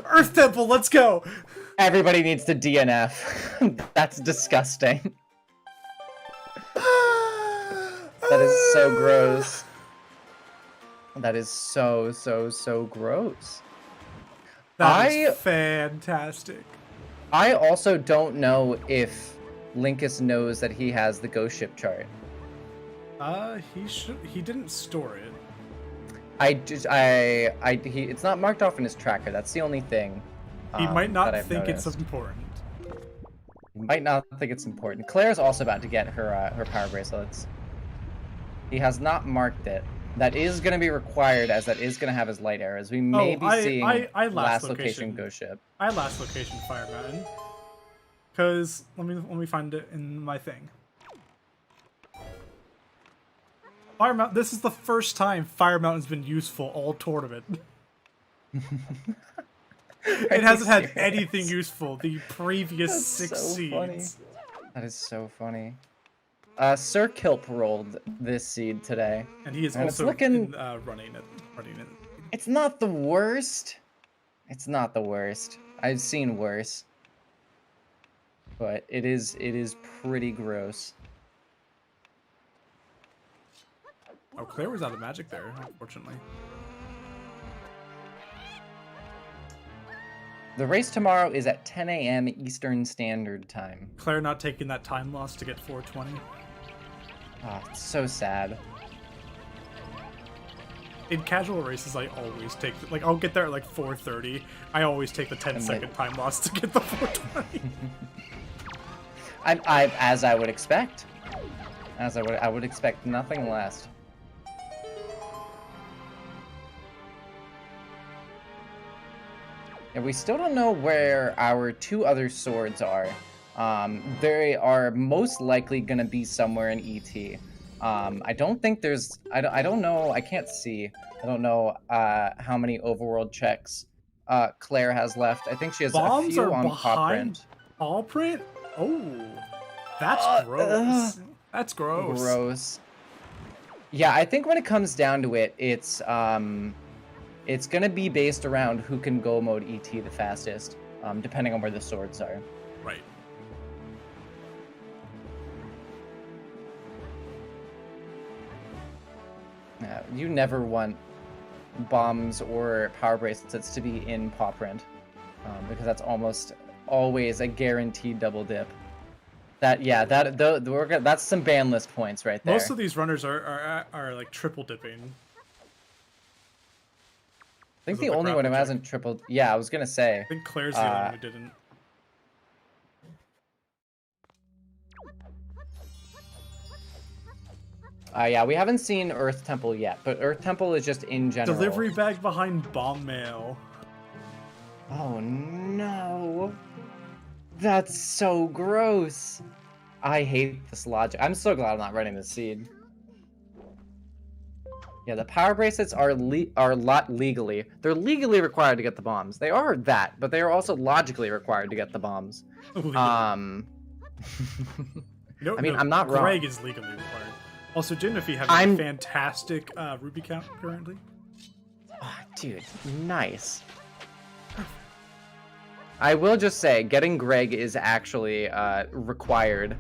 Speaker 1: Earth Temple, let's go!
Speaker 2: Everybody needs to DNF. That's disgusting. That is so gross. That is so gross.
Speaker 1: That is fantastic.
Speaker 2: I also don't know if Linkus knows that he has the ghost ship chart.
Speaker 1: He didn't store it.
Speaker 2: It's not marked off in his tracker. That's the only thing.
Speaker 1: He might not think
Speaker 2: noticed.
Speaker 1: it's important.
Speaker 2: He might not think it's important. Claire's also about to get her power bracelets. He has not marked it. That is going to be required, as that is going to have his light arrows. We may be seeing last location ghost ship.
Speaker 1: I last location Fire Mountain. Cause let me find it in my thing. Fire Mountain. This is the first time Fire Mountain's been useful all tournament. It hasn't had anything useful the previous 6 seeds.
Speaker 2: Funny. That is so funny. Sir Kilp rolled this seed today,
Speaker 1: and he is also running it.
Speaker 2: It's not the worst. It's not the worst. I've seen worse, but it is pretty gross.
Speaker 1: Oh, Claire was out of magic there, unfortunately.
Speaker 2: The race tomorrow is at 10 a.m. Eastern Standard Time.
Speaker 1: Claire not taking that time loss to get 420.
Speaker 2: Oh, it's so sad.
Speaker 1: In casual races, I always take I'll get there at like 4:30. I always take the 10-second time loss to get the 420.
Speaker 2: As I would expect. I would expect nothing less. And we still don't know where our 2 other swords are. They are most likely going to be somewhere in ET. I don't think there's... I don't know. I can't see. I don't know how many overworld checks Claire has left. I think she has a few on paw print.
Speaker 1: Paw print? Oh, that's gross. That's gross.
Speaker 2: Gross. Yeah, I think when it comes down to it, it's going to be based around who can go mode ET the fastest, depending on where the swords are.
Speaker 1: Right.
Speaker 2: You never want bombs or power bracelets to be in paw print, because that's almost always a guaranteed double dip. That's some ban list points right there.
Speaker 1: Most of these runners are like triple dipping.
Speaker 2: I think the only one who hasn't tripled... Yeah, I was going to say.
Speaker 1: I think Claire's the only one who didn't.
Speaker 2: Yeah, we haven't seen Earth Temple yet, but Earth Temple is just in general.
Speaker 1: Delivery bag behind bomb mail.
Speaker 2: Oh no. That's so gross. I hate this logic. I'm so glad I'm not running this seed. Yeah, the power bracelets are legally. They're legally required to get the bombs. They are that, but they are also logically required to get the bombs. I mean, I'm not wrong.
Speaker 1: Greg is legally required. Also, Jimothy having a fantastic ruby count currently.
Speaker 2: Oh, dude, nice. I will just say, getting Greg is actually required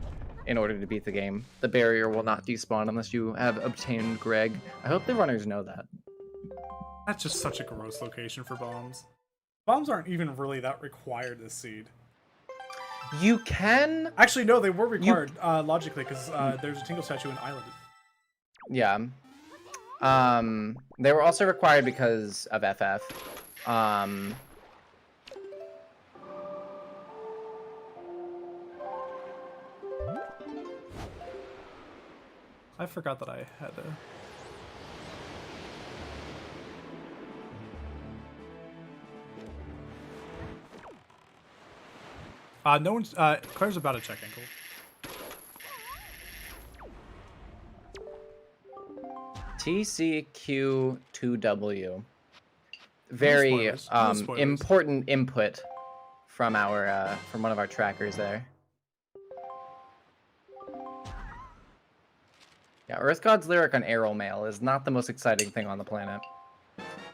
Speaker 2: in order to beat the game. The barrier will not despawn unless you have obtained Greg. I hope the runners know that.
Speaker 1: That's just such a gross location for bombs. Bombs aren't even really that required this seed.
Speaker 2: You can...
Speaker 1: Actually, no, they were required logically, because there's a Tingle statue in Island.
Speaker 2: Yeah. They were also required because of FF.
Speaker 1: I forgot that I had a... no one's... Claire's about to check ankle.
Speaker 2: TCQ2W. Very
Speaker 1: spoilers. No spoilers.
Speaker 2: important input from our from one of our trackers there. Yeah, Earth God's lyric on Arrow Mail is not the most exciting thing on the planet.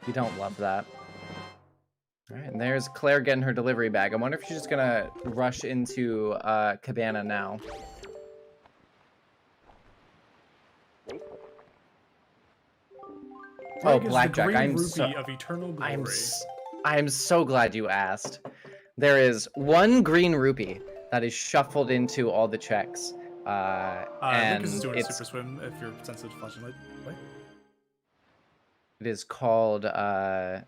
Speaker 2: You don't love that. All right, and there's Claire getting her delivery bag. I wonder if she's just gonna rush into Cabana now. Oh, Blackjack! I'm so glad you asked. There is one green rupee that is shuffled into all the checks, and
Speaker 1: Lucas is doing a super swim. If you're sensitive to flashing light,
Speaker 2: it is called it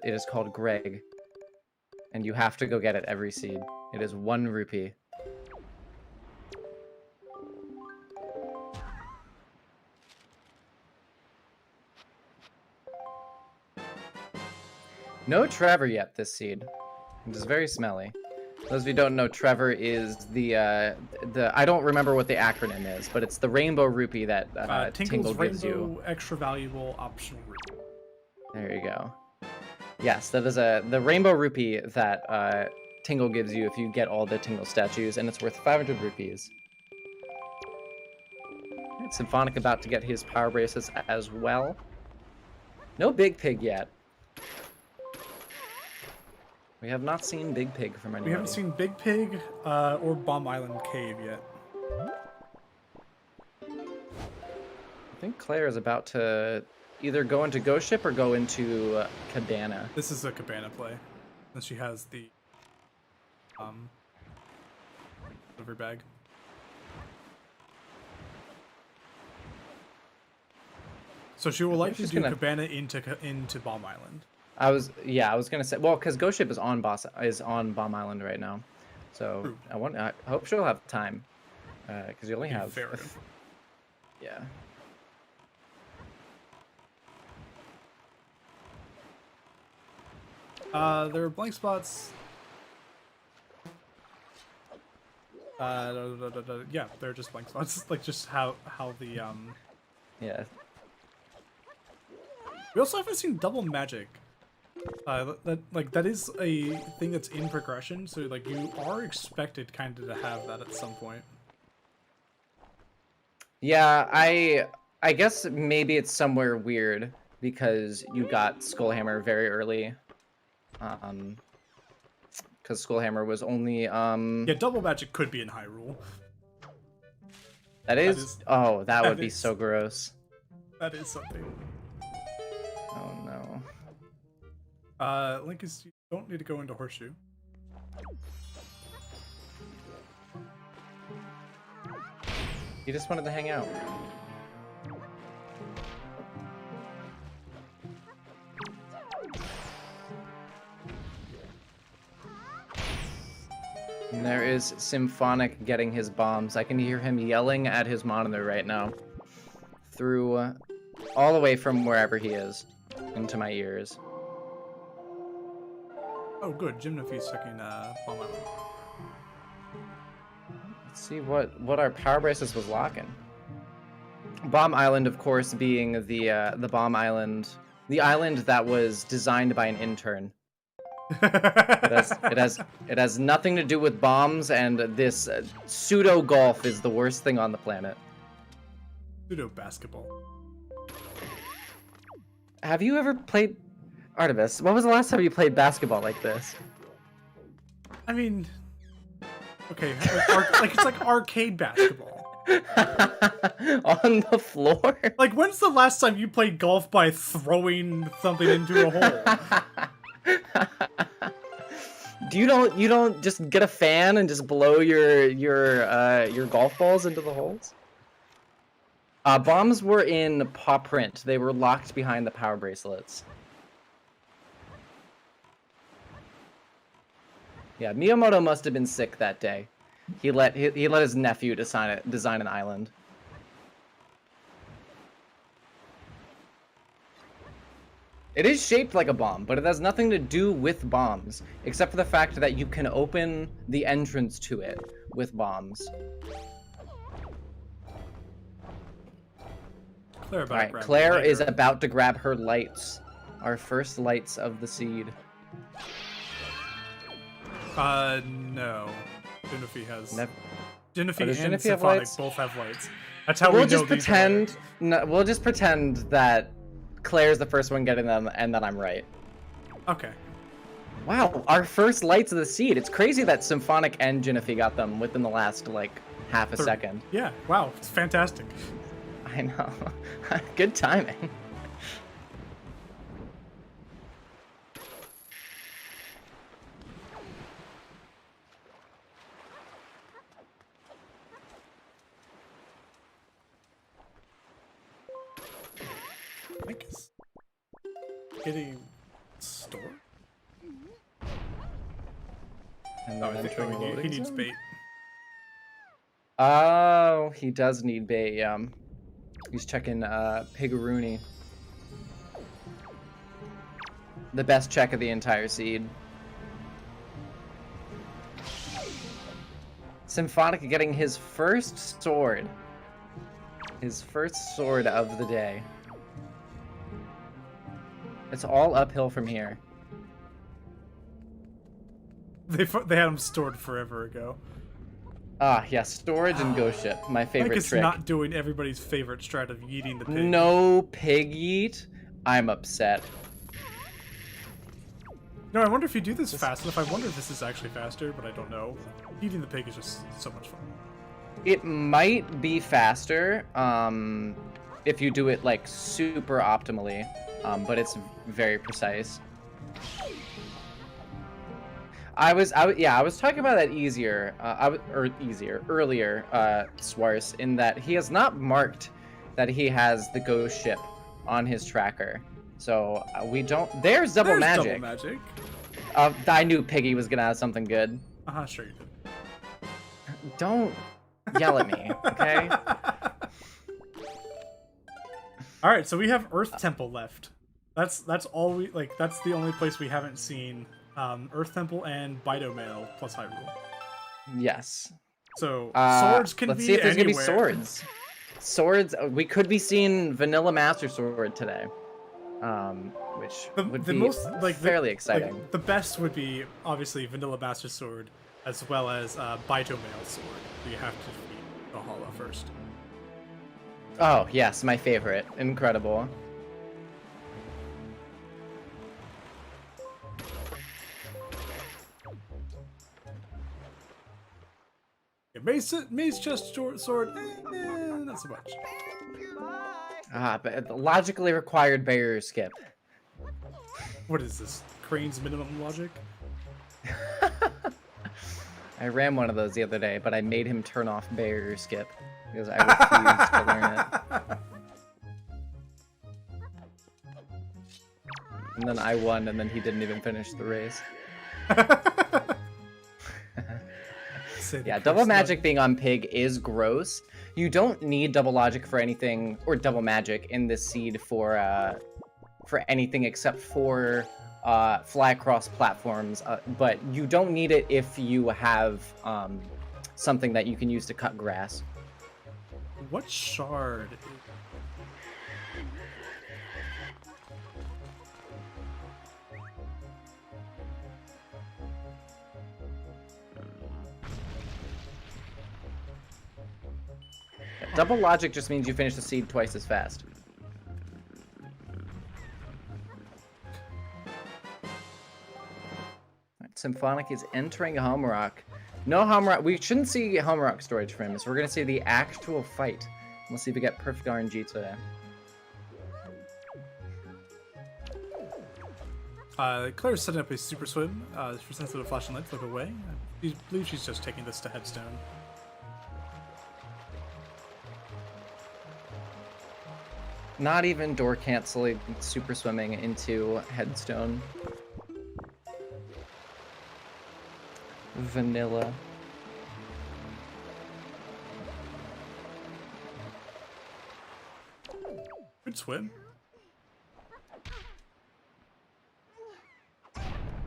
Speaker 2: is called Greg, and you have to go get it every seed. It is 1 rupee. No Trevor yet this seed. It is very smelly. Those of you who don't know, Trevor is the I don't remember what the acronym is, but it's the rainbow rupee that Tingle gives you.
Speaker 1: Extra valuable optional rupee.
Speaker 2: There you go. Yes, that is the rainbow rupee that Tingle gives you if you get all the Tingle statues, and it's worth 500 rupees. Right, Symphonic about to get his power bracelets as well. No Big Pig yet. We have not seen Big Pig from anybody.
Speaker 1: We haven't seen Big Pig or Bomb Island Cave yet.
Speaker 2: I think Claire is about to either go into Ghost Ship or go into Cabana.
Speaker 1: This is a Cabana play. And she has the delivery bag. So she will likely do Cabana into Bomb Island.
Speaker 2: I was gonna say, well, because Ghost Ship is on Bomb Island right now, so I hope she'll have time, because you only have yeah.
Speaker 1: There are blank spots. Yeah, they're just blank spots. Like just how the
Speaker 2: Yeah.
Speaker 1: We also haven't seen double magic. That is a thing that's in progression, so like you are expected kind of to have that at some point.
Speaker 2: Yeah, I guess maybe it's somewhere weird because you got Skullhammer very early. Because Skullhammer was only
Speaker 1: Yeah, double magic could be in Hyrule.
Speaker 2: That is oh, that would be so gross.
Speaker 1: That is something.
Speaker 2: Oh no.
Speaker 1: Link is, you don't need to go into Horseshoe.
Speaker 2: He just wanted to hang out. And there is Symphonic getting his bombs. I can hear him yelling at his monitor right now. Through all the way from wherever he is into my ears.
Speaker 1: Oh, good. Gymnophy's checking Bomb Island.
Speaker 2: Let's see what our power bracelets was locking. Bomb Island, of course, being the Bomb Island, the island that was designed by an intern. It has nothing to do with bombs, and this pseudo golf is the worst thing on the planet.
Speaker 1: Pseudo basketball.
Speaker 2: Have you ever played Artemis? When was the last time you played basketball like this?
Speaker 1: I mean, okay, like it's like arcade basketball.
Speaker 2: On the floor?
Speaker 1: Like, when's the last time you played golf by throwing something into a hole?
Speaker 2: You don't just get a fan and just blow your golf balls into the holes? Bombs were in paw print. They were locked behind the power bracelets. Yeah, Miyamoto must have been sick that day. He let his nephew design an island. It is shaped like a bomb, but it has nothing to do with bombs, except for the fact that you can open the entrance to it with bombs.
Speaker 1: Claire about
Speaker 2: All
Speaker 1: to
Speaker 2: right,
Speaker 1: grab
Speaker 2: Claire
Speaker 1: lighter.
Speaker 2: is about to grab her lights. Our first lights of the seed.
Speaker 1: No. Genevieve has.
Speaker 2: Never.
Speaker 1: Genevieve
Speaker 2: does
Speaker 1: and
Speaker 2: Genevieve have
Speaker 1: Symphonic
Speaker 2: lights?
Speaker 1: both have lights. That's how
Speaker 2: We'll
Speaker 1: we know
Speaker 2: just
Speaker 1: these
Speaker 2: pretend. No, we'll just pretend that Claire's the first one getting them, and that I'm right.
Speaker 1: are. Okay.
Speaker 2: Wow, our first lights of the seed. It's crazy that Symphonic and Genevieve got them within the last like half a second.
Speaker 1: Yeah. Wow. It's fantastic.
Speaker 2: I know. Good timing.
Speaker 1: I guess. Getting store.
Speaker 2: And
Speaker 1: Oh,
Speaker 2: then
Speaker 1: I think
Speaker 2: entering the
Speaker 1: he
Speaker 2: loading
Speaker 1: needs
Speaker 2: zone.
Speaker 1: bait.
Speaker 2: Oh, he does need bait. He's checking Piggeroony. The best check of the entire seed. Symphonic getting his first sword. His first sword of the day. It's all uphill from here.
Speaker 1: They had him stored forever ago.
Speaker 2: Ah, yeah, storage and ghost ship. My favorite
Speaker 1: Like it's
Speaker 2: trick.
Speaker 1: not doing everybody's favorite strat of eating the pig.
Speaker 2: No pig yeet. I'm upset.
Speaker 1: No, I wonder if you do this fast enough. I wonder if this is actually faster, but I don't know. Eating the pig is just so much fun.
Speaker 2: It might be faster if you do it like super optimally, but it's very precise. I was talking about that earlier, Swars, in that he has not marked that he has the ghost ship on his tracker, so we don't. There's double magic.
Speaker 1: Double magic.
Speaker 2: I knew Piggy was gonna have something good.
Speaker 1: Sure you did.
Speaker 2: Don't yell at me, okay?
Speaker 1: All right, so we have Earth Temple left. That's all we like. That's the only place we haven't seen Earth Temple and Bidomale plus Hyrule.
Speaker 2: Yes.
Speaker 1: So swords can
Speaker 2: let's
Speaker 1: be
Speaker 2: see if there's
Speaker 1: anywhere.
Speaker 2: gonna be swords. Swords. We could be seeing Vanilla Master Sword today, which would be
Speaker 1: most
Speaker 2: fairly exciting.
Speaker 1: Like, the best would be obviously Vanilla Master Sword, as well as Bidomale Sword. You have to defeat Valhalla first.
Speaker 2: Oh yes, my favorite. Incredible.
Speaker 1: Yeah, mace just short sword, not so much.
Speaker 2: But logically required barrier skip.
Speaker 1: What is this? Crane's minimum logic?
Speaker 2: I ran one of those the other day, but I made him turn off barrier skip because I refused to learn it. And then I won, and then he didn't even finish the race. Yeah, double magic being on Pig is gross. You don't need double logic for anything, or double magic in this seed for anything except for fly across platforms. But you don't need it if you have something that you can use to cut grass.
Speaker 1: What shard?
Speaker 2: Double logic just means you finish the seed twice as fast. Right, Symphonic is entering Homerock. No Homerock. We shouldn't see Homerock storage for him, so we're going to see the actual fight. We'll see if we get perfect RNG today.
Speaker 1: Claire's setting up a super swim. She sends a flashing light to look away. I believe she's just taking this to Headstone.
Speaker 2: Not even door canceling, super swimming into Headstone. Vanilla.
Speaker 1: Good swim.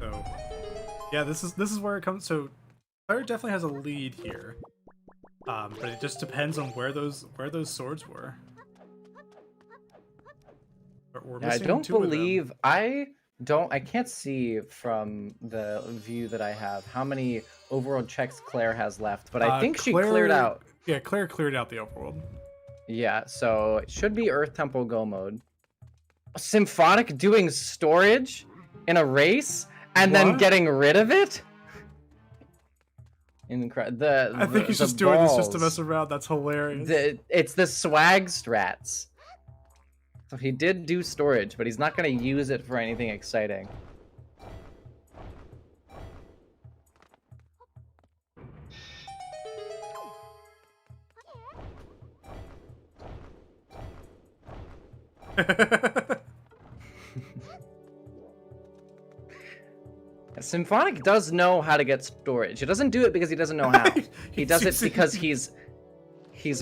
Speaker 1: So, yeah, this is where it comes. So, Claire definitely has a lead here, but it just depends on where those swords were. We're
Speaker 2: Yeah, I
Speaker 1: missing
Speaker 2: don't
Speaker 1: two of them.
Speaker 2: believe I can't see from the view that I have how many overworld checks Claire has left, but I think she cleared out.
Speaker 1: Yeah, Claire cleared out the overworld.
Speaker 2: Yeah, so it should be Earth Temple Go mode. Symphonic doing storage in a race and then
Speaker 1: What?
Speaker 2: getting rid of it?
Speaker 1: I think he's just doing this just to mess around. That's hilarious.
Speaker 2: It's the swag strats. So he did do storage, but he's not going to use it for anything exciting. Symphonic does know how to get storage. He doesn't do it because he doesn't know how. He does it because he's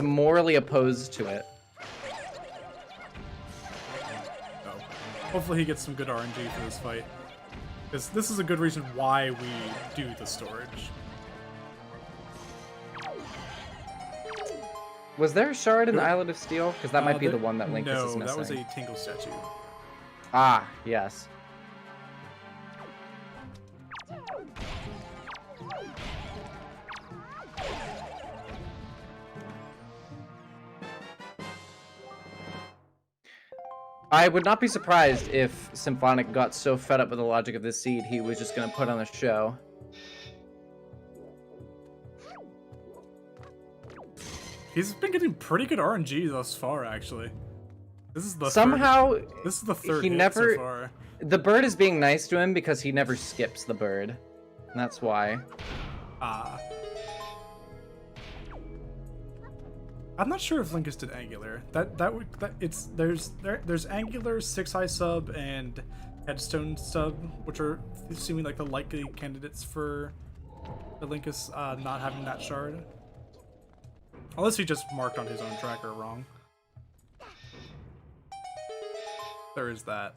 Speaker 2: morally opposed to it.
Speaker 1: Oh. Hopefully he gets some good RNG for this fight. This is a good reason why we do the storage.
Speaker 2: Was there a shard in the Island of Steel? Because that might be the one that Linkus is missing.
Speaker 1: No, that was a Tingle statue.
Speaker 2: Ah, yes. I would not be surprised if Symphonic got so fed up with the logic of this seed, he was just going to put on a show.
Speaker 1: He's been getting pretty good RNG thus far, actually. This is the this is the third hit so far.
Speaker 2: The bird is being nice to him because he never skips the bird. And that's why.
Speaker 1: I'm not sure if Linkus did angular. There's angular, 6 high sub, and headstone sub, which are seeming like the likely candidates for the Linkus not having that shard. Unless he just marked on his own tracker wrong. There is that.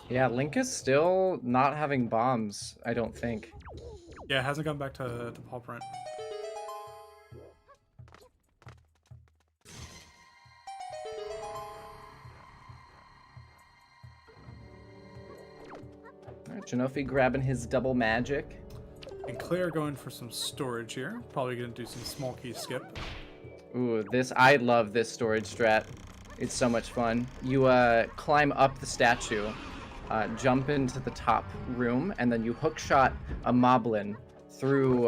Speaker 2: Yeah, Linkus still not having bombs, I don't think.
Speaker 1: Yeah, it hasn't gone back to Paul Print.
Speaker 2: Alright, Genofi grabbing his double magic.
Speaker 1: And Claire going for some storage here. Probably gonna do some small key skip.
Speaker 2: Ooh, I love this storage strat. It's so much fun. You climb up the statue, jump into the top room, and then you hookshot a moblin through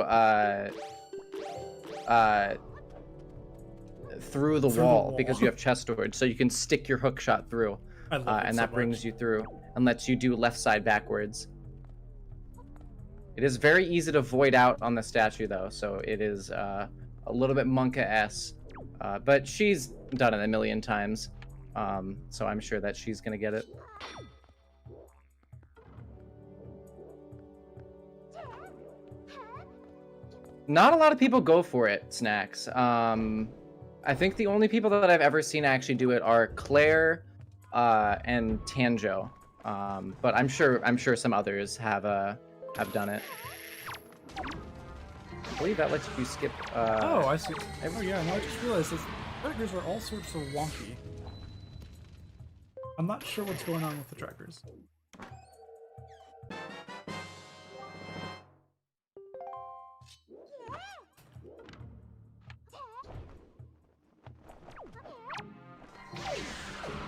Speaker 2: the wall because you have chest storage, so you can stick your hookshot through, and that brings you through and lets you do left side backwards. It is very easy to void out on the statue though, so it is a little bit Monka-esque, but she's done it a million times, so I'm sure that she's gonna get it. Not a lot of people go for it, Snacks. I think the only people that I've ever seen actually do it are Claire and Tanjo, but I'm sure some others have done it. I believe that lets you skip.
Speaker 1: Oh, I see. Oh yeah, no, I just realized these trackers are all sorts of wonky. I'm not sure what's going on with the trackers.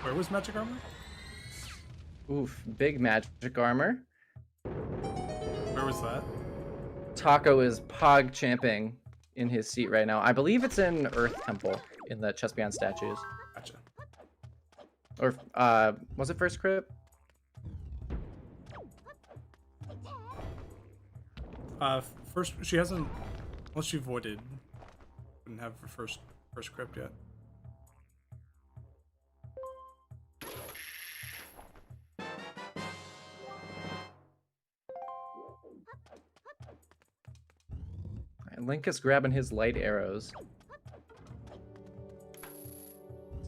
Speaker 1: Where was magic armor?
Speaker 2: Oof, big magic armor.
Speaker 1: Where was that?
Speaker 2: Taco is pog champing in his seat right now. I believe it's in Earth Temple in the Chest Beyond statues.
Speaker 1: Gotcha.
Speaker 2: Or was it first crypt?
Speaker 1: First she hasn't, unless she voided. Didn't have her first crypt yet.
Speaker 2: Link is grabbing his light arrows.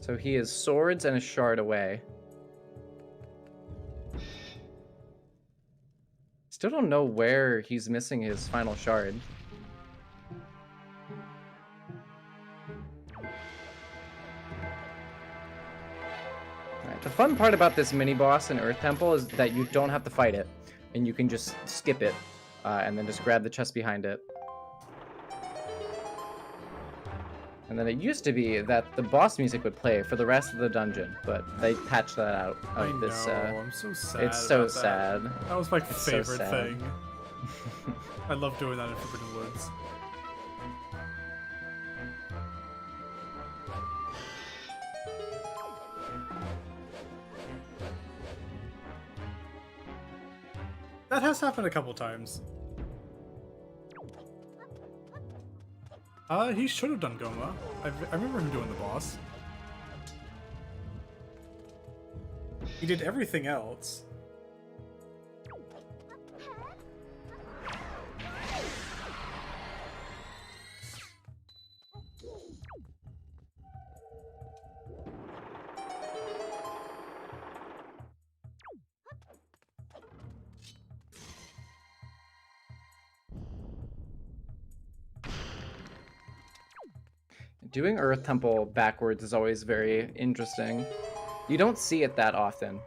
Speaker 2: So he is swords and a shard away. Still don't know where he's missing his final shard. Alright, the fun part about this mini-boss in Earth Temple is that you don't have to fight it. And you can just skip it, and then just grab the chest behind it. And then it used to be that the boss music would play for the rest of the dungeon, but they patched that out.
Speaker 1: I know, I'm so sad.
Speaker 2: It's so
Speaker 1: about
Speaker 2: sad.
Speaker 1: That was my favorite
Speaker 2: sad.
Speaker 1: thing. I love doing that in Forbidden Woods. That has happened a couple times. He should have done Goma. I remember him doing the boss. He did everything else.
Speaker 2: Doing Earth Temple backwards is always very interesting. You don't see it that often.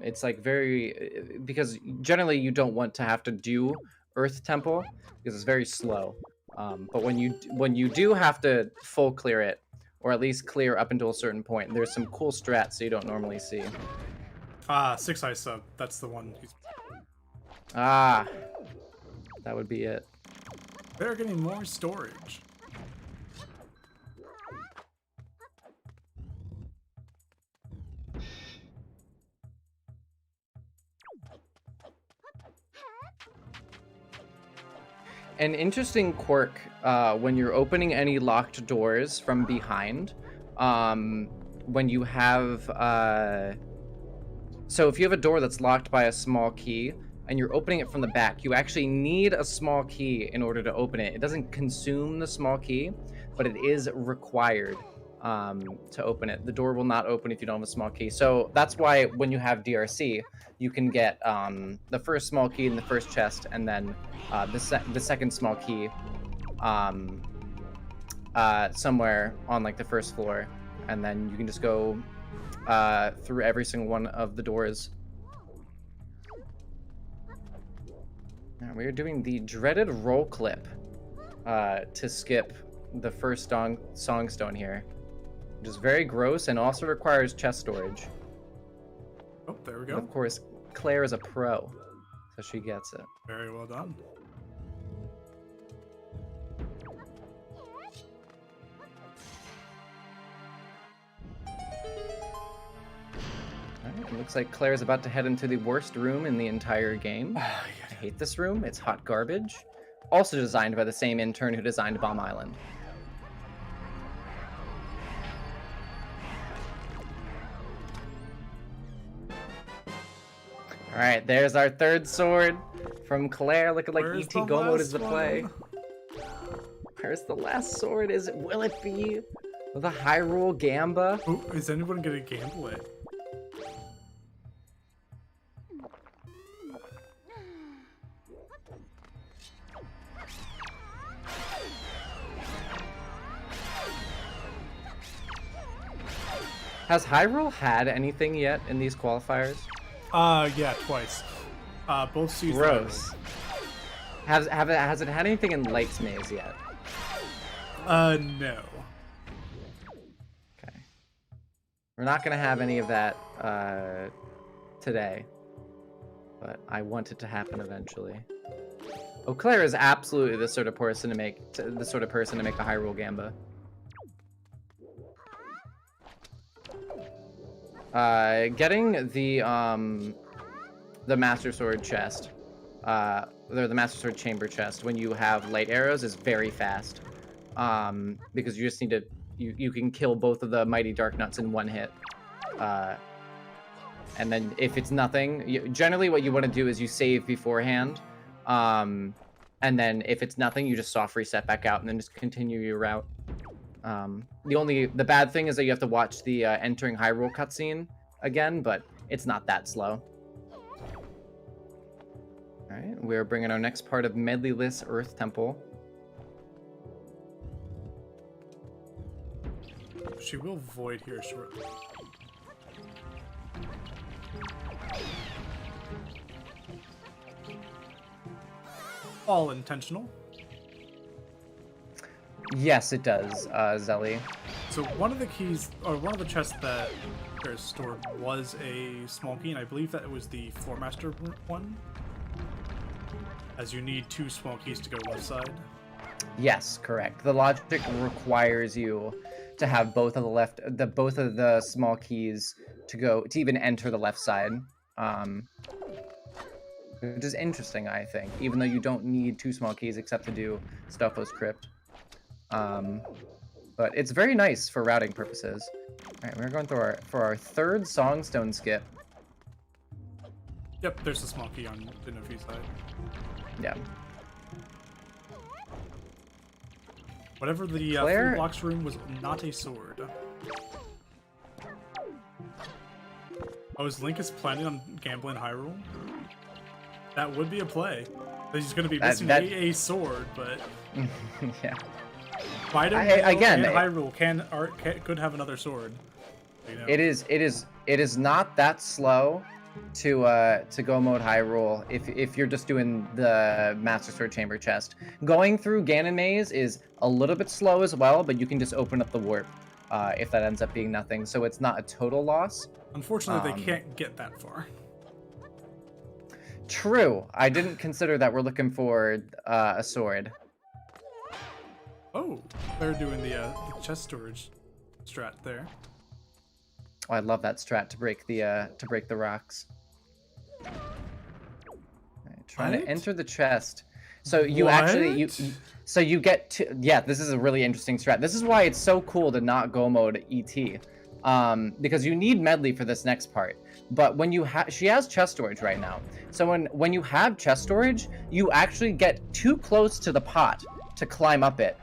Speaker 2: It's like very... because generally you don't want to have to do Earth Temple because it's very slow. But when you do have to full clear it, or at least clear up until a certain point, there's some cool strats you don't normally see.
Speaker 1: Ah, 6 Eye Sub. That's the one.
Speaker 2: Ah, that would be it.
Speaker 1: They're getting more storage.
Speaker 2: An interesting quirk when you're opening any locked doors from behind, when you have... so if you have a door that's locked by a small key, and you're opening it from the back, you actually need a small key in order to open it. It doesn't consume the small key, but it is required to open it. The door will not open if you don't have a small key. So that's why when you have DRC, you can get the first small key in the first chest, and then the second small key somewhere on like the first floor, and then you can just go through every single one of the doors. Now we are doing the dreaded roll clip to skip the first songstone here, which is very gross and also requires chest storage.
Speaker 1: Oh, there we go.
Speaker 2: And of course, Claire is a pro, so she gets it.
Speaker 1: Very well done.
Speaker 2: Alright, it looks like Claire's about to head into the worst room in the entire game. I hate this room. It's hot garbage. Also designed by the same intern who designed Bomb Island. Alright, there's our third sword from Claire, looking like
Speaker 1: Where's
Speaker 2: E.T.
Speaker 1: the
Speaker 2: Gomo
Speaker 1: last
Speaker 2: is the play.
Speaker 1: one?
Speaker 2: Where's the last sword? Will it be the Hyrule Gamba?
Speaker 1: Ooh, is anyone gonna gamble it?
Speaker 2: Has Hyrule had anything yet in these qualifiers?
Speaker 1: Yeah, twice. Both seasons.
Speaker 2: Gross. Has it had anything in Light's Maze yet?
Speaker 1: No.
Speaker 2: Okay. We're not gonna have any of that today, but I want it to happen eventually. Oh, Claire is absolutely the sort of person to make a Hyrule Gamba. Getting the Master Sword chest, or the Master Sword chamber chest when you have light arrows is very fast, because you just need to you can kill both of the Mighty Dark Nuts in one hit, and then if it's nothing, generally what you want to do is you save beforehand, And then if it's nothing, you just soft reset back out and then just continue your route. The bad thing is that you have to watch the entering Hyrule cutscene again, but it's not that slow. All right, we're bringing our next part of Medley-less Earth Temple.
Speaker 1: She will void here shortly. All intentional.
Speaker 2: Yes, it does, Zelly.
Speaker 1: So one of the keys, or one of the chests that there's stored was a small key, and I believe that it was the Floor Master one, as you need 2 small keys to go left side.
Speaker 2: Yes, correct. The logic requires you to have both of the small keys to even enter the left side. Which is interesting, I think, even though you don't need 2 small keys except to do Stuffo's Crypt. But it's very nice for routing purposes. All right, we're going through for our 3rd Songstone skip.
Speaker 1: Yep, there's a small key on the Novi side.
Speaker 2: Yeah.
Speaker 1: Whatever the 3 blocks room was not a sword. Oh, is Linkus planning on gambling Hyrule? That would be a play. He's going to be missing a sword, but
Speaker 2: yeah.
Speaker 1: Fighter
Speaker 2: again,
Speaker 1: and Hyrule could have another sword. You know?
Speaker 2: It is not that slow to go mode Hyrule if you're just doing the Master Sword Chamber chest. Going through Ganon Maze is a little bit slow as well, but you can just open up the warp if that ends up being nothing. So it's not a total loss.
Speaker 1: Unfortunately, they can't get that far.
Speaker 2: True. I didn't consider that we're looking for a sword.
Speaker 1: Oh, they're doing the chest storage strat there.
Speaker 2: Oh, I love that strat to break the rocks. Right, trying to enter the chest. So you get to, yeah, this is a really interesting strat. This is why it's so cool to not go mode ET. Because you need Medley for this next part. But when she has chest storage right now. So when you have chest storage, you actually get too close to the pot to climb up it.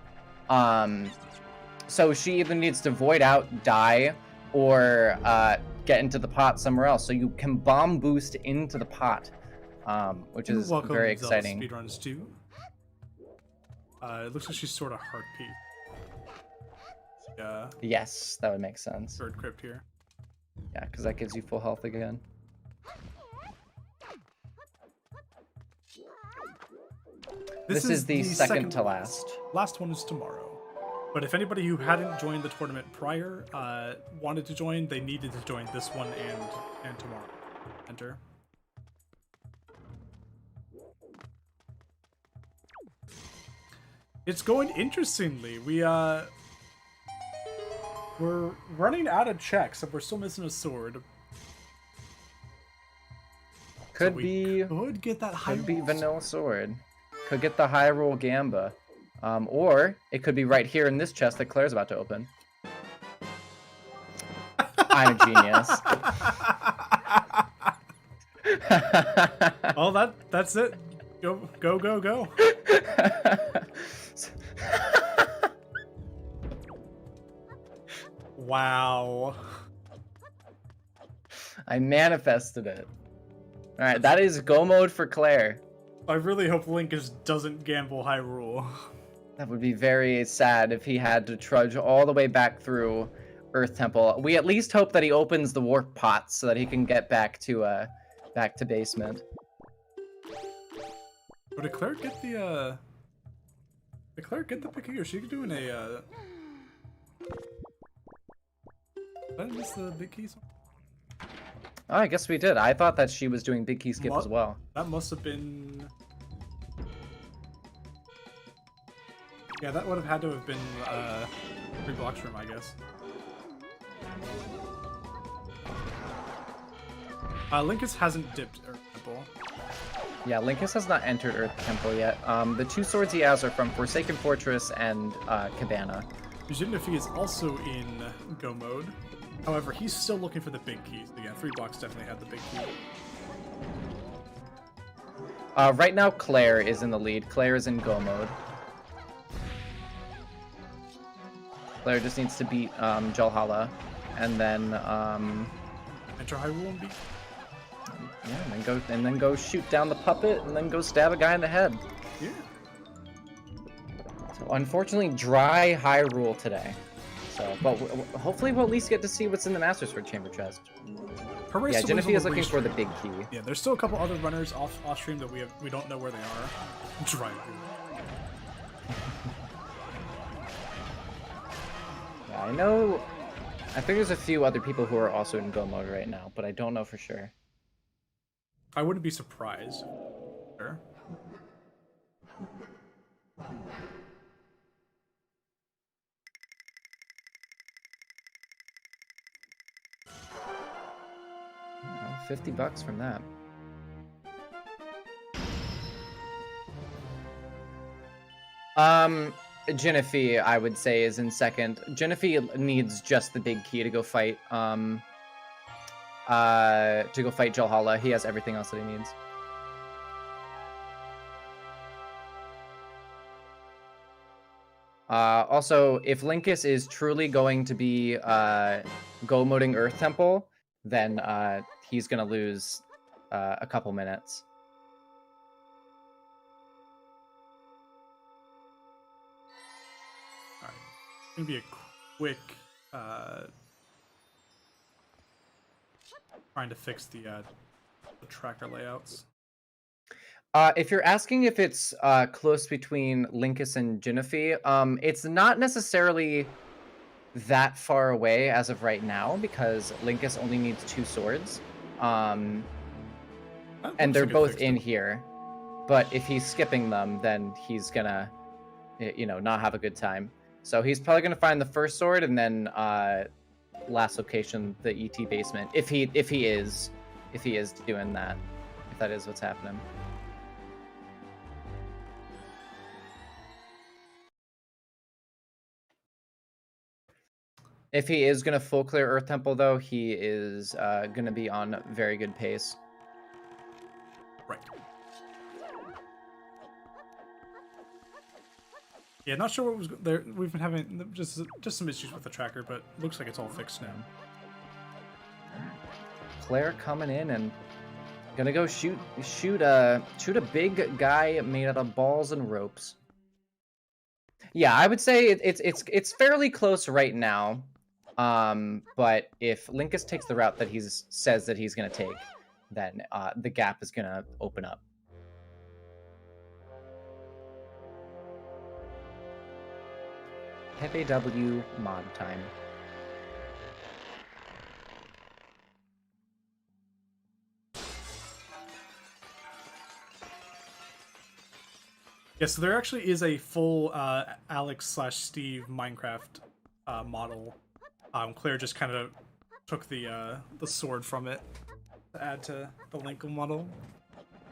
Speaker 2: So she either needs to void out, die, or get into the pot somewhere else. So you can bomb boost into the pot, which is very exciting.
Speaker 1: ZeldaSpeedRuns 2. It looks like she's sort of heart piece. Yeah.
Speaker 2: Yes, that would make sense.
Speaker 1: 3rd crypt here.
Speaker 2: Yeah, because that gives you full health again. This is the second to last.
Speaker 1: Last one is tomorrow. But if anybody who hadn't joined the tournament prior wanted to join, they needed to join this one and tomorrow. Enter. It's going interestingly. We're running out of checks, and we're still missing a sword.
Speaker 2: Could
Speaker 1: get that Hyrule.
Speaker 2: Could be Vanilla Sword. Could get the Hyrule Gamba. Or it could be right here in this chest that Claire's about to open. I'm a genius.
Speaker 1: Oh, that's it. Go. Wow.
Speaker 2: I manifested it. Alright, that is go mode for Claire.
Speaker 1: I really hope Linkus doesn't gamble Hyrule.
Speaker 2: That would be very sad if he had to trudge all the way back through Earth Temple. We at least hope that he opens the warp pots so that he can get back to basement.
Speaker 1: But did Claire get the picky, or she doing a Did I miss the big key?
Speaker 2: Oh, I guess we did. I thought that she was doing big key skip as well.
Speaker 1: That must have been... Yeah, that would have had to have been 3 blocks room, I guess. Linkus hasn't dipped Earth Temple.
Speaker 2: Yeah, Linkus has not entered Earth Temple yet. The 2 swords he has are from Forsaken Fortress and Cabana.
Speaker 1: Jignifi is also in go mode. However, he's still looking for the big keys. Yeah, 3 blocks definitely had the big key.
Speaker 2: Right now, Claire is in the lead. Claire is in go mode. Claire just needs to beat Jalhala, and then
Speaker 1: enter Hyrule and beat.
Speaker 2: yeah, and then go shoot down the puppet, and then go stab a guy in the head.
Speaker 1: Yeah.
Speaker 2: So unfortunately, dry Hyrule today. So, but hopefully we'll at least get to see what's in the Master Sword Chamber chest. Yeah, Genevieve is looking for the big key.
Speaker 1: Yeah, there's still a couple other runners off stream that we don't know where they are. Dry Hyrule.
Speaker 2: Yeah, I know. I think there's a few other people who are also in go mode right now, but I don't know for sure.
Speaker 1: I wouldn't be surprised. Sure.
Speaker 2: Well, $50 from that. Genevieve, I would say, is in second. Genevieve needs just the big key to go fight Jalhala. He has everything else that he needs. Also, if Linkus is truly going to be go-moding Earth Temple, then he's gonna lose a couple minutes.
Speaker 1: Alright. It's gonna be a quick trying to fix the tracker layouts.
Speaker 2: If you're asking if it's close between Linkus and Genevieve, it's not necessarily that far away as of right now because Linkus only needs 2 swords, and they're both in here. But if he's skipping them, then he's gonna, not have a good time. So he's probably gonna find the first sword and then last location, the ET basement. If he is doing that, if that is what's happening. If he is going to full clear Earth Temple, though, he is going to be on very good pace.
Speaker 1: Right. Yeah, not sure what was there. We've been having just some issues with the tracker, but it looks like it's all fixed now.
Speaker 2: Claire coming in and gonna go shoot a big guy made out of balls and ropes. Yeah, I would say it's fairly close right now. But if Linkus takes the route that he says that he's going to take, then the gap is going to open up. TWW mod time.
Speaker 1: Yeah, so there actually is a full Alex/Steve Minecraft model. Claire just kind of took the sword from it to add to the Lincoln model.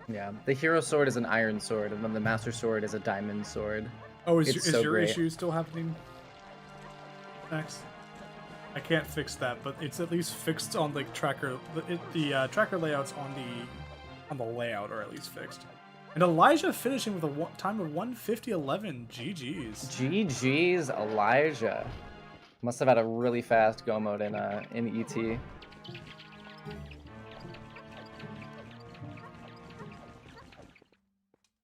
Speaker 2: Yeah, the hero sword is an iron sword, and then the master sword is a diamond sword.
Speaker 1: Oh, is your
Speaker 2: great.
Speaker 1: issue still happening, Max? I can't fix that, but it's at least fixed on the tracker. The tracker layouts on the layout are at least fixed. And Elijah finishing with a time of 1:50.11. GG's.
Speaker 2: GG's, Elijah. Must have had a really fast go mode in ET.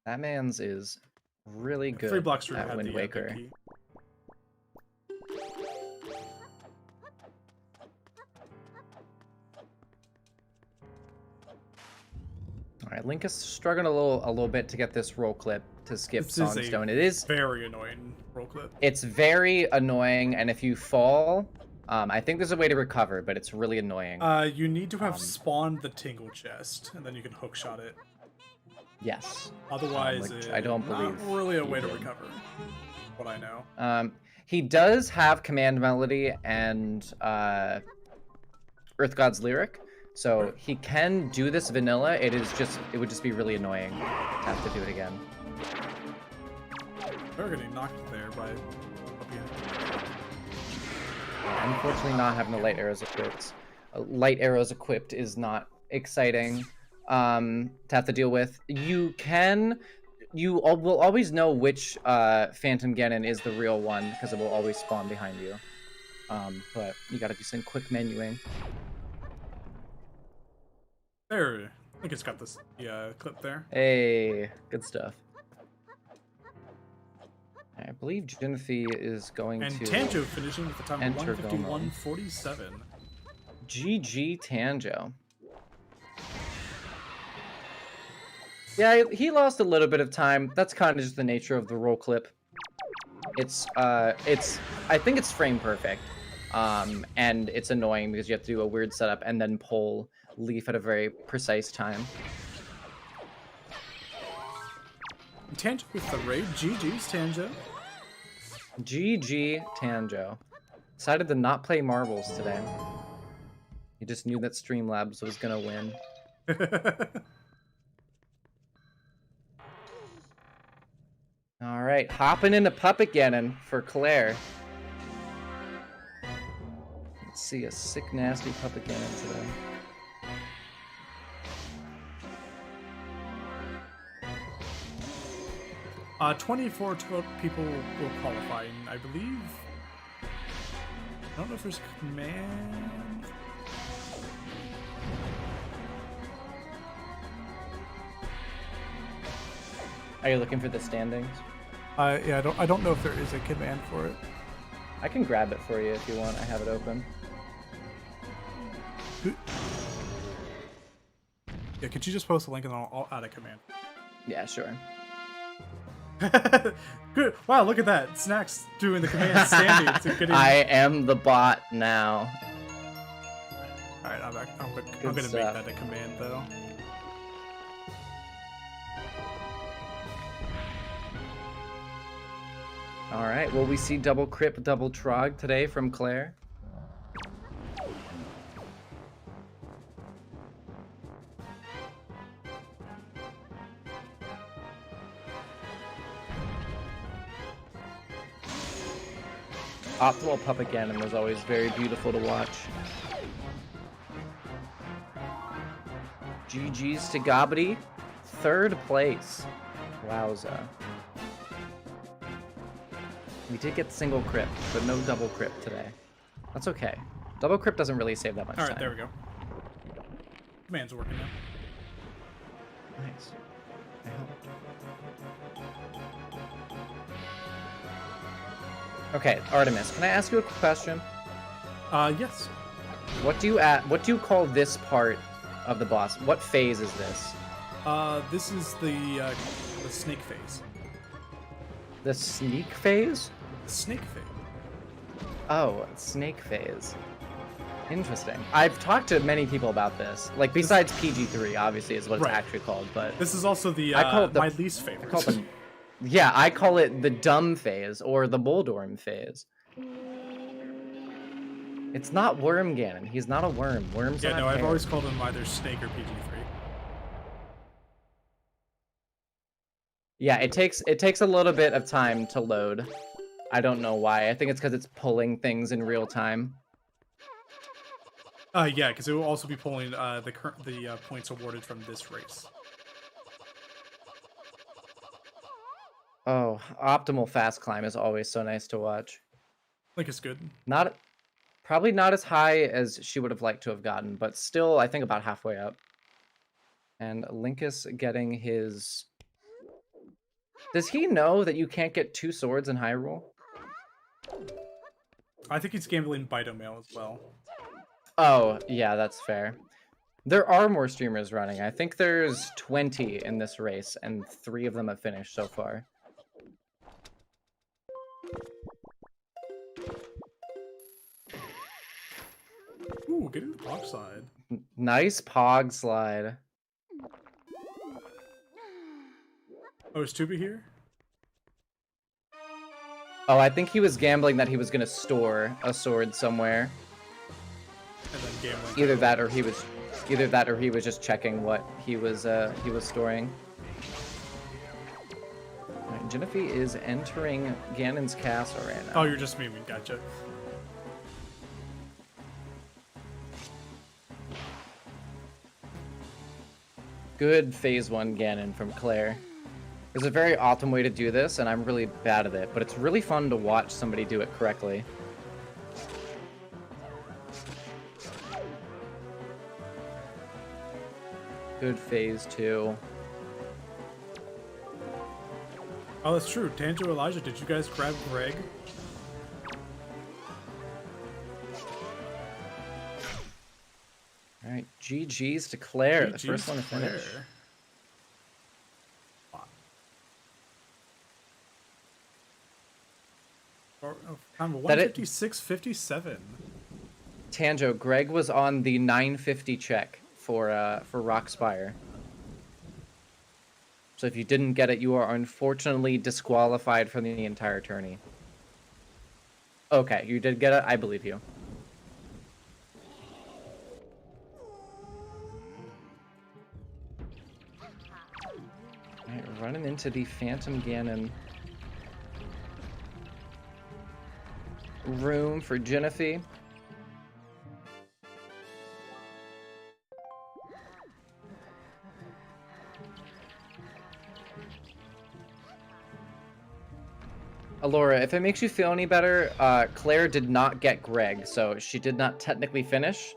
Speaker 2: That man's is really good at Wind Waker. All right, Link is struggling a little bit to get this roll clip to skip Songstone. It is
Speaker 1: very annoying roll clip.
Speaker 2: It's very annoying, and if you fall, I think there's a way to recover, but it's really annoying.
Speaker 1: You need to have spawned the Tingle chest, and then you can hookshot it.
Speaker 2: Yes.
Speaker 1: Otherwise,
Speaker 2: I don't believe
Speaker 1: not really a way to recover. What I know.
Speaker 2: He does have Command Melody and Earth God's Lyric. So he can do this vanilla. It would just be really annoying to have to do it again.
Speaker 1: They're getting knocked there by.
Speaker 2: Unfortunately, not having the light arrows equipped. Light arrows equipped is not exciting. to have to deal with. You will always know which Phantom Ganon is the real one because it will always spawn behind you. But you gotta do some quick menuing.
Speaker 1: There, I think it's got this clip there.
Speaker 2: Hey, good stuff. I believe Jinfi is going
Speaker 1: and
Speaker 2: to...
Speaker 1: And Tanjo finishing with the time of
Speaker 2: enter
Speaker 1: 151.47.
Speaker 2: GG Tanjo. Yeah, he lost a little bit of time. That's kind of just the nature of the roll clip. I think it's frame perfect. And it's annoying because you have to do a weird setup and then pull Leaf at a very precise time.
Speaker 1: Tanjo with the raid. GG's Tanjo.
Speaker 2: GG Tanjo. Decided to not play marbles today. He just knew that Streamlabs was gonna win. Alright, hopping into Puppet Ganon for Claire. Let's see a sick, nasty Puppet Ganon today.
Speaker 1: Uh, 24 people will qualify, and I believe... I don't know if there's a command...
Speaker 2: Are you looking for the standings?
Speaker 1: Yeah, I don't know if there is a command for it.
Speaker 2: I can grab it for you if you want. I have it open.
Speaker 1: Yeah, could you just post a link and I'll add a command?
Speaker 2: Yeah, sure.
Speaker 1: Good. Wow, look at that. Snack's doing the command standing.
Speaker 2: I am the bot now.
Speaker 1: Alright, I'm back. I'm gonna make that a command, though.
Speaker 2: Alright, well, we see double Crip, double Trog today from Claire. Optimal Puppet Ganon was always very beautiful to watch. GG's to Gobbity, 3rd place. Wowza. We did get single Crip, but no double Crip today. That's okay. Double Crip doesn't really save that much time.
Speaker 1: Alright, there we go. Command's working now.
Speaker 2: Nice. I helped. Okay, Artemis, can I ask you a question?
Speaker 1: Yes.
Speaker 2: What do you call this part of the boss? What phase is this?
Speaker 1: This is the snake phase.
Speaker 2: The sneak phase?
Speaker 1: Snake phase.
Speaker 2: Oh, snake phase. Interesting. I've talked to many people about this. Like, besides PG3, obviously, is what it's actually called, but...
Speaker 1: This is also the, my least favorite.
Speaker 2: Yeah, I call it the dumb phase, or the Boldorm phase. It's not Worm Ganon. He's not a worm. Worms
Speaker 1: Yeah,
Speaker 2: not
Speaker 1: no,
Speaker 2: hair.
Speaker 1: I've always called him either Snake or PG3.
Speaker 2: Yeah, it takes a little bit of time to load. I don't know why. I think it's because it's pulling things in real time.
Speaker 1: Yeah, because it will also be pulling the points awarded from this race.
Speaker 2: Oh, optimal fast climb is always so nice to watch.
Speaker 1: Link is good.
Speaker 2: Probably not as high as she would have liked to have gotten, but still, I think about halfway up. And Linkus getting his... Does he know that you can't get 2 swords in Hyrule?
Speaker 1: I think he's gambling Bitomail as well.
Speaker 2: Oh, yeah, that's fair. There are more streamers running. I think there's 20 in this race, and 3 of them have finished so far.
Speaker 1: Ooh, getting the pog slide.
Speaker 2: Nice pog slide.
Speaker 1: Oh, is Tuba here?
Speaker 2: Oh, I think he was gambling that he was going to store a sword somewhere.
Speaker 1: And then gambling.
Speaker 2: Either that or he was just checking what he was storing. Right, Jinnifi is entering Ganon's castle right now.
Speaker 1: Oh, you're just memeing. Gotcha.
Speaker 2: Good phase 1 Ganon from Claire. There's a very optimum way to do this, and I'm really bad at it, but it's really fun to watch somebody do it correctly. Good phase 2.
Speaker 1: Oh, that's true. Tanjo, Elijah, did you guys grab Greg?
Speaker 2: All right, GG's to Claire, the
Speaker 1: GG's
Speaker 2: first one to finish.
Speaker 1: Claire. I'm 156.57.
Speaker 2: Tanjo, Greg was on the 950 check for Rockspire. So if you didn't get it, you are unfortunately disqualified from the entire tourney. Okay, you did get it. I believe you. All right, running into the Phantom Ganon room for Jennifer. Alora, if it makes you feel any better, Claire did not get Greg, so she did not technically finish.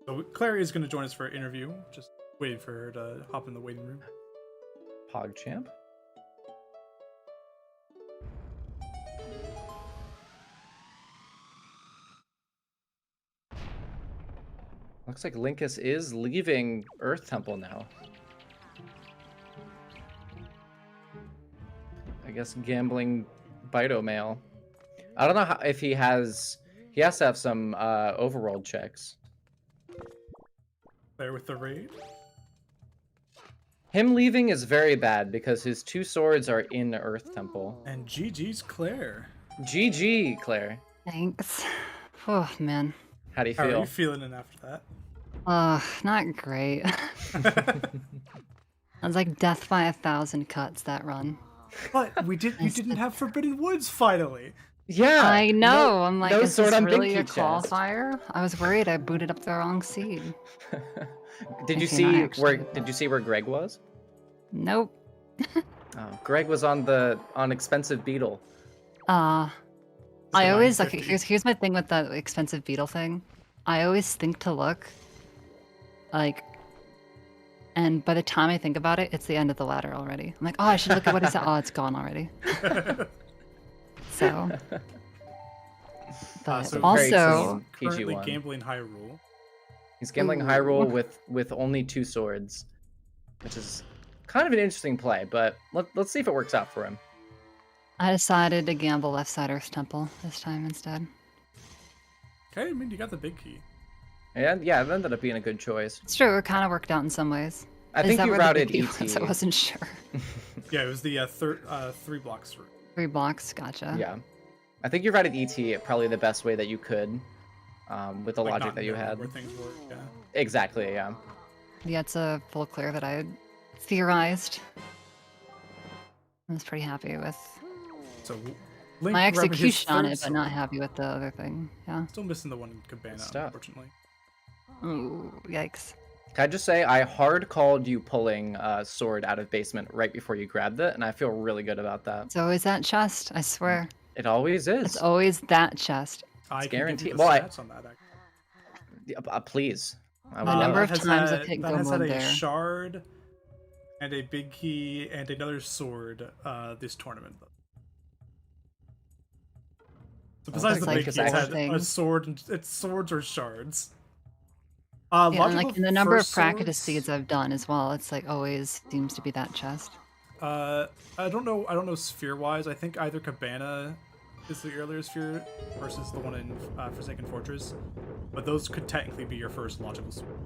Speaker 1: So Claire is going to join us for an interview. Just waiting for her to hop in the waiting room.
Speaker 2: PogChamp. Looks like Linkus is leaving Earth Temple now. I guess gambling Bito mail. I don't know how, if he has to have some overworld checks.
Speaker 1: There with the raid.
Speaker 2: Him leaving is very bad because his 2 swords are in the Earth Temple.
Speaker 1: And GG's Claire.
Speaker 2: GG, Claire.
Speaker 3: Thanks. Oh, man.
Speaker 2: How do you
Speaker 1: How
Speaker 2: feel?
Speaker 1: are you feeling in after that?
Speaker 3: Not great. It was like death by 1,000 cuts, that run.
Speaker 1: But you didn't have Forbidden Woods finally.
Speaker 2: Yeah.
Speaker 3: I know. I'm like,
Speaker 2: no
Speaker 3: is
Speaker 2: sword
Speaker 3: this
Speaker 2: on
Speaker 3: really a
Speaker 2: Big Key chest.
Speaker 3: qualifier? I was worried I booted up the wrong seed.
Speaker 2: Did you
Speaker 3: Okay, not
Speaker 2: see
Speaker 3: actually,
Speaker 2: did you see where Greg was?
Speaker 3: Nope.
Speaker 2: Oh, Greg was on expensive beetle.
Speaker 3: I
Speaker 1: the
Speaker 3: always like
Speaker 1: 950.
Speaker 3: here's my thing with the expensive beetle thing. I always think to look like, and by the time I think about it, it's the end of the ladder already. I'm like, oh, I should look at what is it. Oh, it's gone already. So, but
Speaker 1: So
Speaker 2: very
Speaker 3: also,
Speaker 2: clean.
Speaker 1: currently
Speaker 2: PG1.
Speaker 1: gambling Hyrule.
Speaker 2: He's gambling
Speaker 3: Ooh.
Speaker 2: Hyrule with only 2 swords, which is kind of an interesting play, but let's see if it works out for him.
Speaker 3: I decided to gamble left side Earth Temple this time instead.
Speaker 1: Okay, I mean, you got the big key.
Speaker 2: And yeah, it ended up being a good choice.
Speaker 3: It's true. It kind of worked out in some ways.
Speaker 2: I
Speaker 3: Is
Speaker 2: think
Speaker 3: that
Speaker 2: you
Speaker 3: where the
Speaker 2: routed
Speaker 3: big
Speaker 2: ET.
Speaker 3: key was? I wasn't sure.
Speaker 1: Yeah, it was the 3 blocks through.
Speaker 3: 3 blocks. Gotcha.
Speaker 2: Yeah. I think you routed ET probably the best way that you could, with the
Speaker 1: Like,
Speaker 2: logic
Speaker 1: not
Speaker 2: that you
Speaker 1: knowing
Speaker 2: had.
Speaker 1: where things work, yeah.
Speaker 2: Exactly, yeah.
Speaker 3: Yeah, it's a full clear that I had theorized. I was pretty happy with
Speaker 1: So Link
Speaker 3: my
Speaker 1: grabbing his
Speaker 3: execution on
Speaker 1: third
Speaker 3: it, but not happy with the other thing. Yeah.
Speaker 1: Still missing the one in Cabana,
Speaker 2: Stuff.
Speaker 1: unfortunately.
Speaker 3: Ooh, yikes.
Speaker 2: Can I just say, I hard called you pulling sword out of basement right before you grabbed it, and I feel really good about that.
Speaker 3: It's always that chest, I swear.
Speaker 2: It always
Speaker 3: It's
Speaker 2: is.
Speaker 3: always that chest.
Speaker 1: I can
Speaker 2: guaranteed.
Speaker 1: give you the
Speaker 2: Well,
Speaker 1: stats on that. Actually.
Speaker 2: Please. I
Speaker 3: The
Speaker 2: would
Speaker 3: number
Speaker 2: love
Speaker 3: of
Speaker 1: That has
Speaker 3: times
Speaker 1: a-
Speaker 3: I've hit
Speaker 1: that has had
Speaker 3: Gomod
Speaker 1: a
Speaker 3: there.
Speaker 1: shard and a big key and another sword this tournament. So besides the
Speaker 2: like
Speaker 1: big
Speaker 2: it's
Speaker 1: key, it's had
Speaker 3: thing.
Speaker 1: a sword and it's swords or shards.
Speaker 3: Yeah, and
Speaker 1: Logical
Speaker 3: like in the number of
Speaker 1: first
Speaker 3: practice
Speaker 1: swords,
Speaker 3: seeds I've done as well, it's like always seems to be that chest.
Speaker 1: I don't know sphere wise. I think either Cabana is the earlier sphere versus the one in Forsaken Fortress, but those could technically be your first logical sword.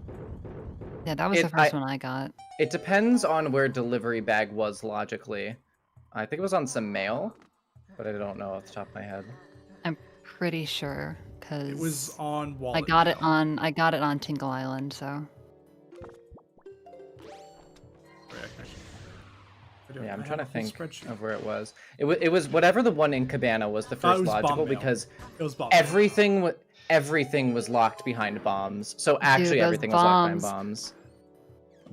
Speaker 3: Yeah, that was the first one I got.
Speaker 2: It depends on where delivery bag was logically. I think it was on some mail, but I don't know off the top of my head.
Speaker 3: I'm pretty sure because
Speaker 1: It was on Wallet.
Speaker 3: I got it
Speaker 1: Mail.
Speaker 3: on Tingle Island, so
Speaker 1: Sorry, I can actually-
Speaker 2: Yeah, I'm
Speaker 1: I
Speaker 2: trying to
Speaker 1: have a whole
Speaker 2: think
Speaker 1: spreadsheet.
Speaker 2: of where it was. It was whatever the one in Cabana was the
Speaker 1: it
Speaker 2: first
Speaker 1: was
Speaker 2: logical
Speaker 1: bomb mail.
Speaker 2: because
Speaker 1: It was bomb mail.
Speaker 2: everything was locked behind bombs. So actually
Speaker 3: those
Speaker 2: everything was locked behind
Speaker 3: bombs.
Speaker 2: bombs.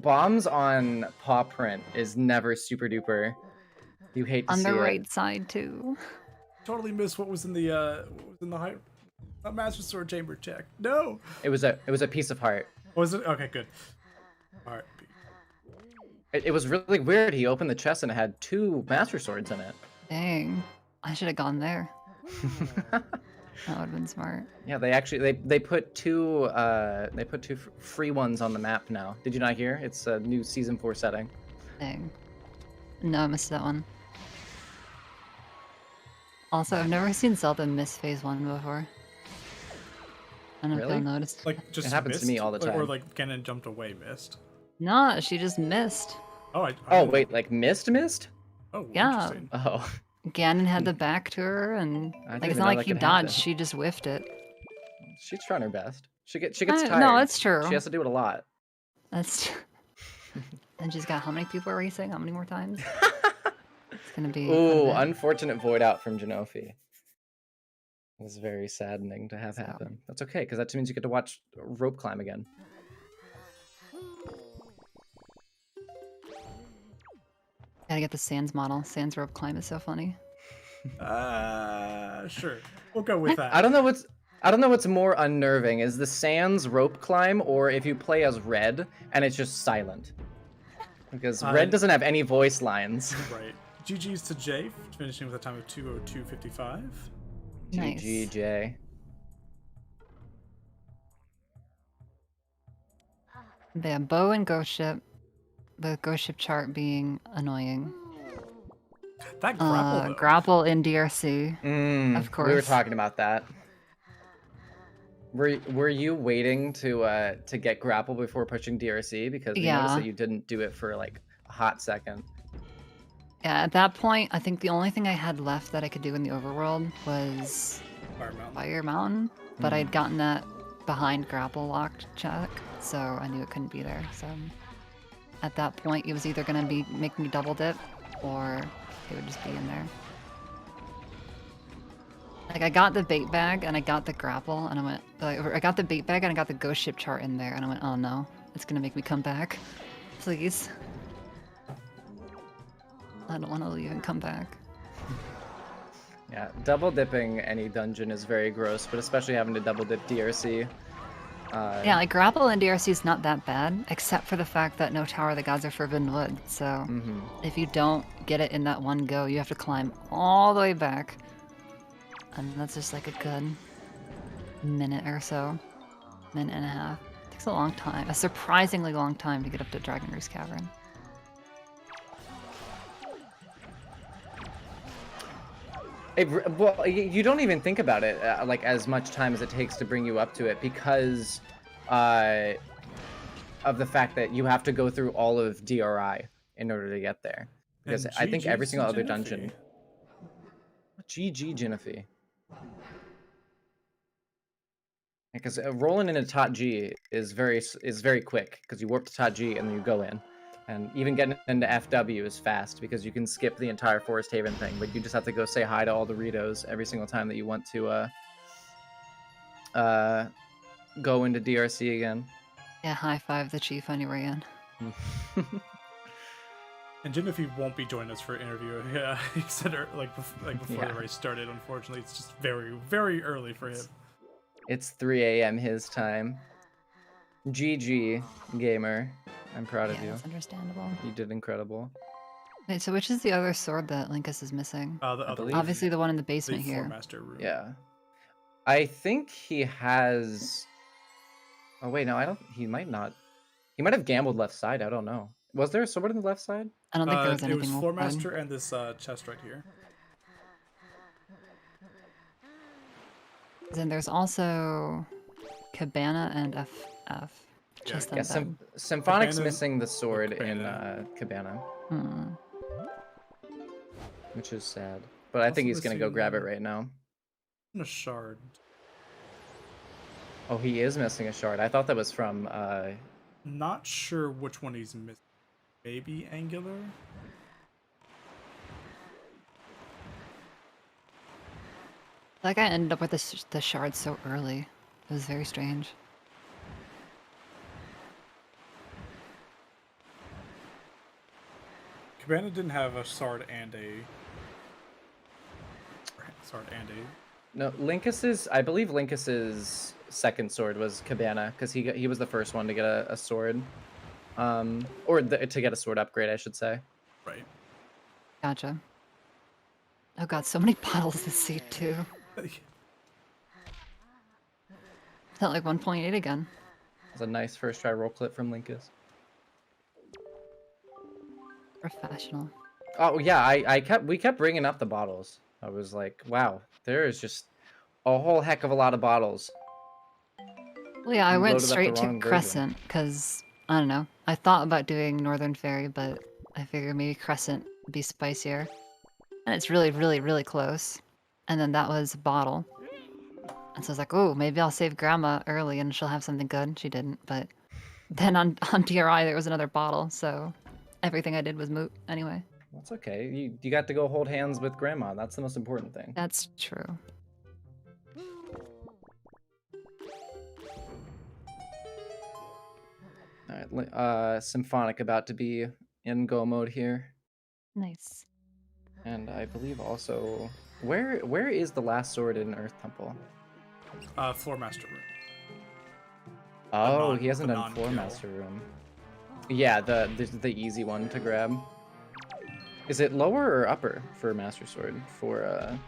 Speaker 2: Bombs on paw print is never super duper. You hate to
Speaker 3: On
Speaker 2: see
Speaker 3: the
Speaker 2: it.
Speaker 3: right side too.
Speaker 1: Totally missed what was in the high Master Sword Chamber check. No.
Speaker 2: It was a piece of heart.
Speaker 1: Was it? Okay, good. All right.
Speaker 2: It was really weird. He opened the chest and it had 2 Master Swords in it.
Speaker 3: Dang. I should have gone there. That would have been smart.
Speaker 2: Yeah, they actually they put 2 free ones on the map now. Did you not hear? It's a new season 4 setting.
Speaker 3: Dang. No, I missed that one. Also, I've never seen Zelda miss phase 1 before. I don't know if
Speaker 2: Really?
Speaker 3: y'all noticed.
Speaker 1: Like just
Speaker 2: It happens to me
Speaker 1: missed?
Speaker 2: all the
Speaker 1: Or
Speaker 2: time.
Speaker 1: like Ganon jumped away, missed.
Speaker 3: No, she just missed.
Speaker 1: Oh, I
Speaker 2: Oh
Speaker 1: didn't-
Speaker 2: wait, like missed?
Speaker 1: Oh,
Speaker 3: Yeah.
Speaker 1: interesting.
Speaker 2: Oh,
Speaker 3: Ganon had the back to her, and
Speaker 2: I
Speaker 3: like
Speaker 2: didn't
Speaker 3: it's
Speaker 2: even
Speaker 3: not
Speaker 2: know
Speaker 3: like
Speaker 2: that
Speaker 3: he
Speaker 2: could
Speaker 3: dodged;
Speaker 2: happen.
Speaker 3: she just whiffed it.
Speaker 2: she's trying her best. She gets tired.
Speaker 3: No, it's true.
Speaker 2: She has to do it a lot.
Speaker 3: That's. And she's got how many people racing? How many more times? It's gonna be.
Speaker 2: Ooh,
Speaker 3: quite a bit.
Speaker 2: unfortunate void out from Genofi. It was very saddening to have
Speaker 3: So.
Speaker 2: happen. That's okay, because that means you get to watch rope climb again.
Speaker 3: Gotta get the Sans model. Sans rope climb is so funny.
Speaker 1: Sure. We'll go with that.
Speaker 2: I don't know what's more unnerving is the Sans rope climb or if you play as Red and it's just silent. Because Red doesn't have any voice lines.
Speaker 1: Right. GG's to Jay, finishing with a time of 2:02:55.
Speaker 3: Nice.
Speaker 2: GGJ.
Speaker 3: They have bow and ghost ship. The ghost ship chart being annoying.
Speaker 1: That grapple, though.
Speaker 3: Grapple in DRC. Of
Speaker 2: We were
Speaker 3: course.
Speaker 2: talking about that. Were you waiting to get grapple before pushing DRC? Because we noticed
Speaker 3: Yeah.
Speaker 2: that you didn't do it for like a hot second.
Speaker 3: Yeah, at that point, I think the only thing I had left that I could do in the overworld was
Speaker 1: Fire Mountain.
Speaker 3: Fire Mountain, but I'd gotten that behind grapple locked check, so I knew it couldn't be there. So at that point, it was either gonna be make me double dip, or it would just be in there. Like I got the bait bag and I got the grapple, and I went. I got the bait bag and I got the ghost ship chart in there, and I went, oh no, it's gonna make me come back, please. I don't want to leave and come back.
Speaker 2: Yeah, double dipping any dungeon is very gross, but especially having to double dip DRC.
Speaker 3: Yeah, like grapple in DRC is not that bad, except for the fact that no Tower of the Gods are Forbidden Wood. So if you don't get it in that one go, you have to climb all the way back, and that's just like a good minute or so, minute and a half. It takes a long time, a surprisingly long time to get up to Dragon Roost Cavern.
Speaker 2: Well, you don't even think about it like as much time as it takes to bring you up to it because of the fact that you have to go through all of DRI in order to get there. Because
Speaker 1: And
Speaker 2: I think every
Speaker 1: GG's
Speaker 2: single other
Speaker 1: Genevieve.
Speaker 2: dungeon. GG Genevieve. Because rolling into Tot G is very quick because you warp to Tot G and then you go in. And even getting into FW is fast because you can skip the entire Forest Haven thing, but you just have to go say hi to all the Ritos every single time that you want to go into DRC again.
Speaker 3: Yeah, high five the chief on your way in.
Speaker 1: And Genevieve won't be joining us for an interview. Yeah, he said before
Speaker 2: Yeah.
Speaker 1: the race started. Unfortunately, it's just very, very early for him.
Speaker 2: It's 3 a.m. his time. GG, gamer. I'm proud of
Speaker 3: Yeah,
Speaker 2: you.
Speaker 3: that's understandable.
Speaker 2: You did incredible.
Speaker 3: Wait, so which is the other sword that Linkus is missing?
Speaker 1: The other
Speaker 2: believe-
Speaker 1: one,
Speaker 3: Obviously the one in the
Speaker 1: the
Speaker 3: basement here.
Speaker 1: Master room.
Speaker 2: Yeah. I think he has... Oh, wait, no, I don't... He might not... He might have gambled left side, I don't know. Was there a sword on the left side?
Speaker 3: I don't think there was
Speaker 1: It
Speaker 3: anything
Speaker 1: was
Speaker 3: else
Speaker 1: Floor
Speaker 3: good.
Speaker 1: Master and this chest right here.
Speaker 3: Then there's also Cabana and FF. Just
Speaker 2: Yeah,
Speaker 3: them.
Speaker 2: Symphonic's
Speaker 1: Cabana's-
Speaker 2: missing the sword in
Speaker 1: Cabana.
Speaker 2: Cabana,
Speaker 3: Hmm.
Speaker 2: which is sad. But I think
Speaker 1: Also
Speaker 2: he's gonna go grab it
Speaker 1: missing-
Speaker 2: right now.
Speaker 1: And a shard.
Speaker 2: Oh, he is missing a shard. I thought that was from...
Speaker 1: Not sure which one he's missing. Maybe Angular?
Speaker 3: Like I ended up with the shard so early. It was very strange.
Speaker 1: Cabana didn't have a sword and a
Speaker 2: No, Linkus's. I believe Linkus's second sword was Cabana because he was the first one to get a sword, to get a sword upgrade, I should say.
Speaker 1: right.
Speaker 3: Gotcha. Oh god, so many bottles this seat too. Felt like 1.8 again.
Speaker 2: It was a nice first try roll clip from Linkus.
Speaker 3: Professional.
Speaker 2: Oh yeah, we kept bringing up the bottles. I was like, wow, there is just a whole heck of a lot of bottles.
Speaker 3: Well, yeah, I
Speaker 2: You
Speaker 3: went
Speaker 2: loaded up the
Speaker 3: straight to
Speaker 2: wrong version.
Speaker 3: Crescent because I don't know. I thought about doing Northern Fairy, but I figured maybe Crescent would be spicier, and it's really, really, really close. And then that was a bottle, and so I was like, oh, maybe I'll save Grandma early and she'll have something good. She didn't, but then on DRI there was another bottle, so everything I did was moot anyway.
Speaker 2: That's okay. You got to go hold hands with Grandma. That's the most important thing.
Speaker 3: That's true.
Speaker 2: All right, Symphonic about to be in go mode here,
Speaker 3: Nice.
Speaker 2: and I believe also where is the last sword in Earth Temple?
Speaker 1: Floor Master Room.
Speaker 2: Oh, he hasn't
Speaker 1: the
Speaker 2: done Floor
Speaker 1: non-kill.
Speaker 2: Master Room. Yeah, the easy one to grab. Is it lower or upper for Master Sword for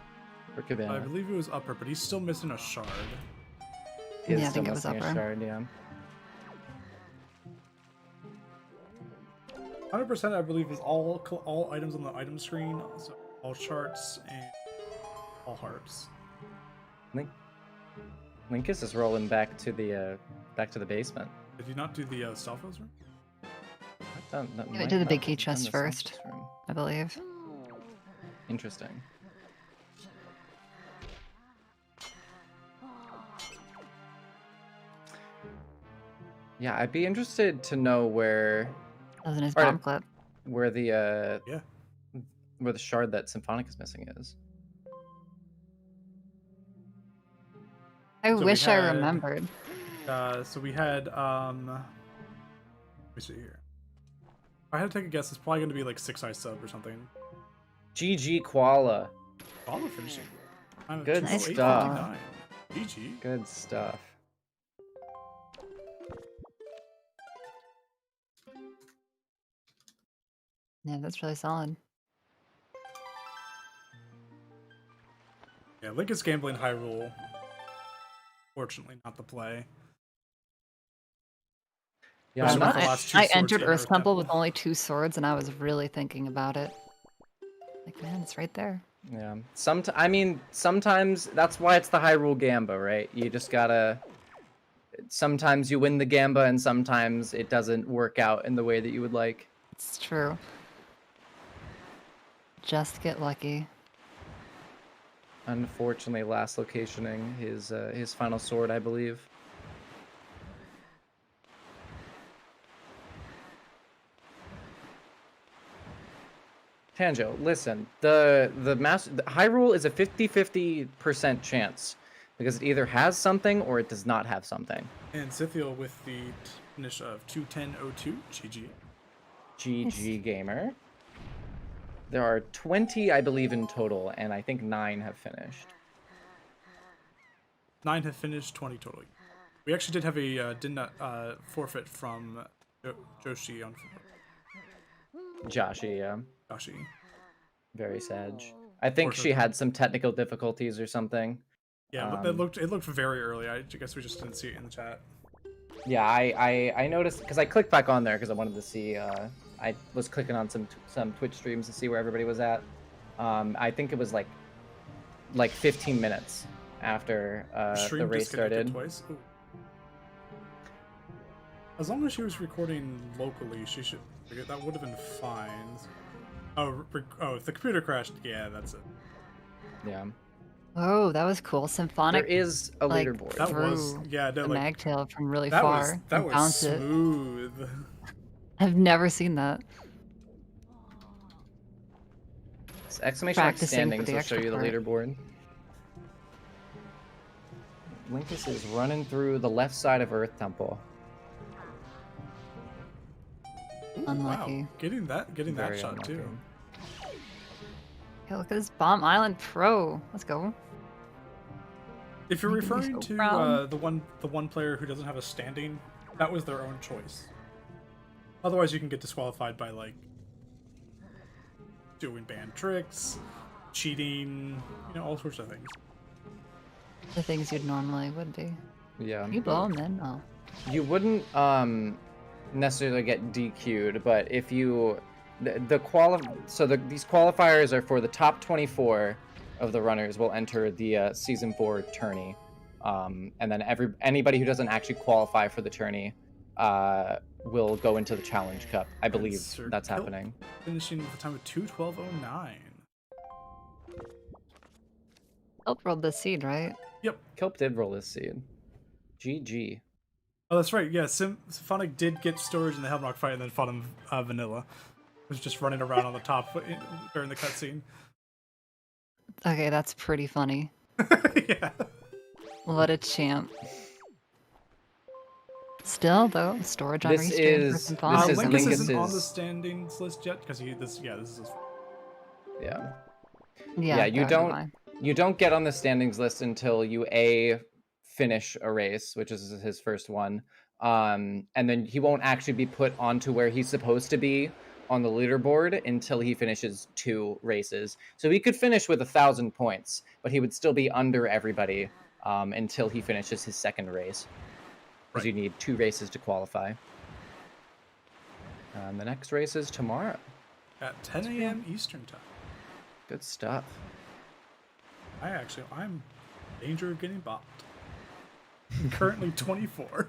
Speaker 2: Cabana?
Speaker 1: I believe it was upper, but he's still missing a shard.
Speaker 2: He is
Speaker 3: Yeah, I
Speaker 2: still
Speaker 3: think it was
Speaker 2: missing a
Speaker 3: upper.
Speaker 2: shard, yeah.
Speaker 1: 100%, I believe, is all items on the item screen, so all charts and all hearts.
Speaker 2: Linkus is rolling back to the basement.
Speaker 1: Did you not do the Stalfos room?
Speaker 3: I did the big key chest first, I believe.
Speaker 2: Interesting. Yeah, I'd be interested to know where
Speaker 3: That was in his
Speaker 2: Alright.
Speaker 3: bomb clip.
Speaker 2: where the
Speaker 1: Yeah.
Speaker 2: where the shard that Symphonic is missing is.
Speaker 3: I
Speaker 1: we
Speaker 3: wish I
Speaker 1: had-
Speaker 3: remembered.
Speaker 1: So we had, let me see here. If I had to take a guess, it's probably going to be like 6 eye sub or something.
Speaker 2: GG Koala.
Speaker 1: All the finishing.
Speaker 2: Good
Speaker 1: 208.59.
Speaker 2: stuff.
Speaker 1: GG.
Speaker 2: Good stuff.
Speaker 3: Yeah, that's really solid.
Speaker 1: Yeah, Link is gambling Hyrule. Fortunately, not the play.
Speaker 2: Yeah,
Speaker 1: Those
Speaker 2: I'm
Speaker 1: were
Speaker 2: not
Speaker 1: the last two
Speaker 3: I
Speaker 1: swords
Speaker 3: entered
Speaker 1: in
Speaker 3: Earth
Speaker 1: Earth
Speaker 3: Temple with
Speaker 1: Temple.
Speaker 3: only 2 swords, and I was really thinking about it. Like, man, it's right there.
Speaker 2: Yeah. Sometimes that's why it's the Hyrule Gamba, right? You just gotta. Sometimes you win the Gamba, and sometimes it doesn't work out in the way that you would like.
Speaker 3: It's true. Just get lucky.
Speaker 2: Unfortunately, last locationing his final sword, I believe. Tanjo, listen. The Hyrule is a 50-50% chance because it either has something or it does not have something.
Speaker 1: And Zithiel with the finish of 2:10.02. GG.
Speaker 2: GG gamer. There are 20, I believe, in total, and I think 9 have finished.
Speaker 1: 9 have finished, 20 total. We actually did have a forfeit from Joshi on
Speaker 2: Joshi, yeah.
Speaker 1: Joshi.
Speaker 2: Very sad. I think she
Speaker 1: Forfeit.
Speaker 2: had some technical difficulties or something.
Speaker 1: Yeah, it looked very early. I guess we just didn't see it in the chat.
Speaker 2: Yeah, I noticed because I clicked back on there because I wanted to see. I was clicking on some Twitch streams to see where everybody was at. I think it was like 15 minutes after the race
Speaker 1: disconnected
Speaker 2: started.
Speaker 1: Twice. Ooh. As long as she was recording locally, she should. That would have been fine. Oh, if the computer crashed, yeah, that's it.
Speaker 2: Yeah,
Speaker 3: Oh, that was cool.
Speaker 2: there
Speaker 3: Symphonic
Speaker 2: is a
Speaker 3: like,
Speaker 2: leaderboard.
Speaker 1: That was
Speaker 3: Through
Speaker 1: yeah, no,
Speaker 3: the
Speaker 1: like
Speaker 3: magtail from really
Speaker 1: that
Speaker 3: far.
Speaker 1: was that
Speaker 3: and
Speaker 1: was
Speaker 3: bounced it.
Speaker 1: smooth.
Speaker 3: I've never seen that.
Speaker 2: Exclamation mark
Speaker 3: Practicing for
Speaker 2: standings
Speaker 3: the
Speaker 2: will show
Speaker 3: extra
Speaker 2: you the
Speaker 3: part.
Speaker 2: leaderboard. Linkus is running through the left side of Earth Temple.
Speaker 3: Unlucky.
Speaker 1: Wow, getting that
Speaker 2: Very
Speaker 1: shot
Speaker 2: unlucky.
Speaker 1: too.
Speaker 3: Hey, look at this Bomb Island Pro. Let's go.
Speaker 1: If you're
Speaker 3: Making me
Speaker 1: referring
Speaker 3: so
Speaker 1: to
Speaker 3: proud.
Speaker 1: the one player who doesn't have a standing, that was their own choice. Otherwise, you can get disqualified by like doing banned tricks, cheating, all sorts of things.
Speaker 3: The things you'd normally would be.
Speaker 2: Yeah.
Speaker 3: You blow them in? Oh.
Speaker 2: You wouldn't necessarily get DQ'd, but if you these qualifiers are for the top 24 of the runners will enter the season 4 tourney, and then anybody who doesn't actually qualify for the tourney will go into the Challenge Cup. I believe
Speaker 1: Sir
Speaker 2: that's
Speaker 1: Kilt
Speaker 2: happening.
Speaker 1: Finishing with a time of 2:12:09.
Speaker 3: Help rolled the seed, right?
Speaker 1: Yep.
Speaker 2: Kelp did roll his seed. GG.
Speaker 1: Oh, that's right. Yeah, Symphonic did get storage in the Hellrock fight and then fought him vanilla. Was just running around on the top during the cutscene.
Speaker 3: Okay, that's pretty funny.
Speaker 1: Yeah.
Speaker 3: What a champ. Still, though, storage on
Speaker 2: This
Speaker 3: restream for
Speaker 2: is-
Speaker 3: Symphonic.
Speaker 2: this is
Speaker 1: Linkus
Speaker 2: Linkus
Speaker 1: isn't on
Speaker 2: is-
Speaker 1: the standings list yet because this is his.
Speaker 2: Yeah.
Speaker 3: Yeah,
Speaker 2: you
Speaker 3: that would be
Speaker 2: don't-
Speaker 3: why.
Speaker 2: You don't get on the standings list until you finish a race, which is his first one, and then he won't actually be put onto where he's supposed to be on the leaderboard until he finishes 2 races. So he could finish with 1,000 points, but he would still be under everybody until he finishes his second race, because you need 2 races to qualify. The next race is tomorrow.
Speaker 1: At 10 a.m. Eastern time.
Speaker 2: Good stuff.
Speaker 1: I'm in danger of getting bopped. I'm currently 24.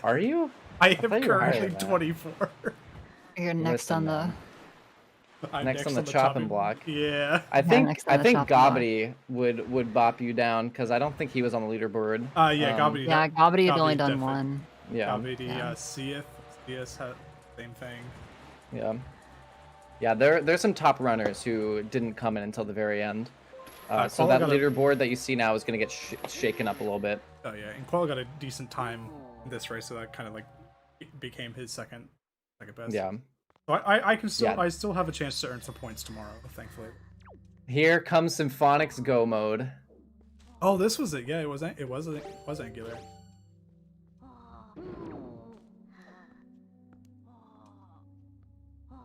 Speaker 2: Are you?
Speaker 1: I am
Speaker 2: thought you were higher
Speaker 1: currently
Speaker 2: than that.
Speaker 1: 24.
Speaker 3: You're next
Speaker 2: Listen,
Speaker 3: on the.
Speaker 2: man.
Speaker 1: I'm
Speaker 2: Next on the chopping block.
Speaker 1: Yeah.
Speaker 2: I think
Speaker 3: next on the chopping block.
Speaker 2: Gobbity would bop you down, because I don't think he was on the leaderboard.
Speaker 1: Yeah, Gobbity.
Speaker 3: Yeah, Gobbity had only
Speaker 1: Gobbity's
Speaker 3: done
Speaker 1: definitely-
Speaker 3: one.
Speaker 2: Yeah,
Speaker 1: Gobbity,
Speaker 3: Yeah.
Speaker 1: CS had the same thing.
Speaker 2: yeah, yeah. There's some top runners who didn't come in until the very end. So
Speaker 1: Qual
Speaker 2: that
Speaker 1: got a-
Speaker 2: leaderboard that you see now is going to get shaken up a little bit.
Speaker 1: Oh yeah, and Qual got a decent time in this race, so that kind of like became his second best.
Speaker 2: Yeah.
Speaker 1: So I can still
Speaker 2: Yeah.
Speaker 1: I still have a chance to earn some points tomorrow, thankfully.
Speaker 2: Here comes Symphonic's Go mode.
Speaker 1: Oh, this was it. Yeah, it was Angular.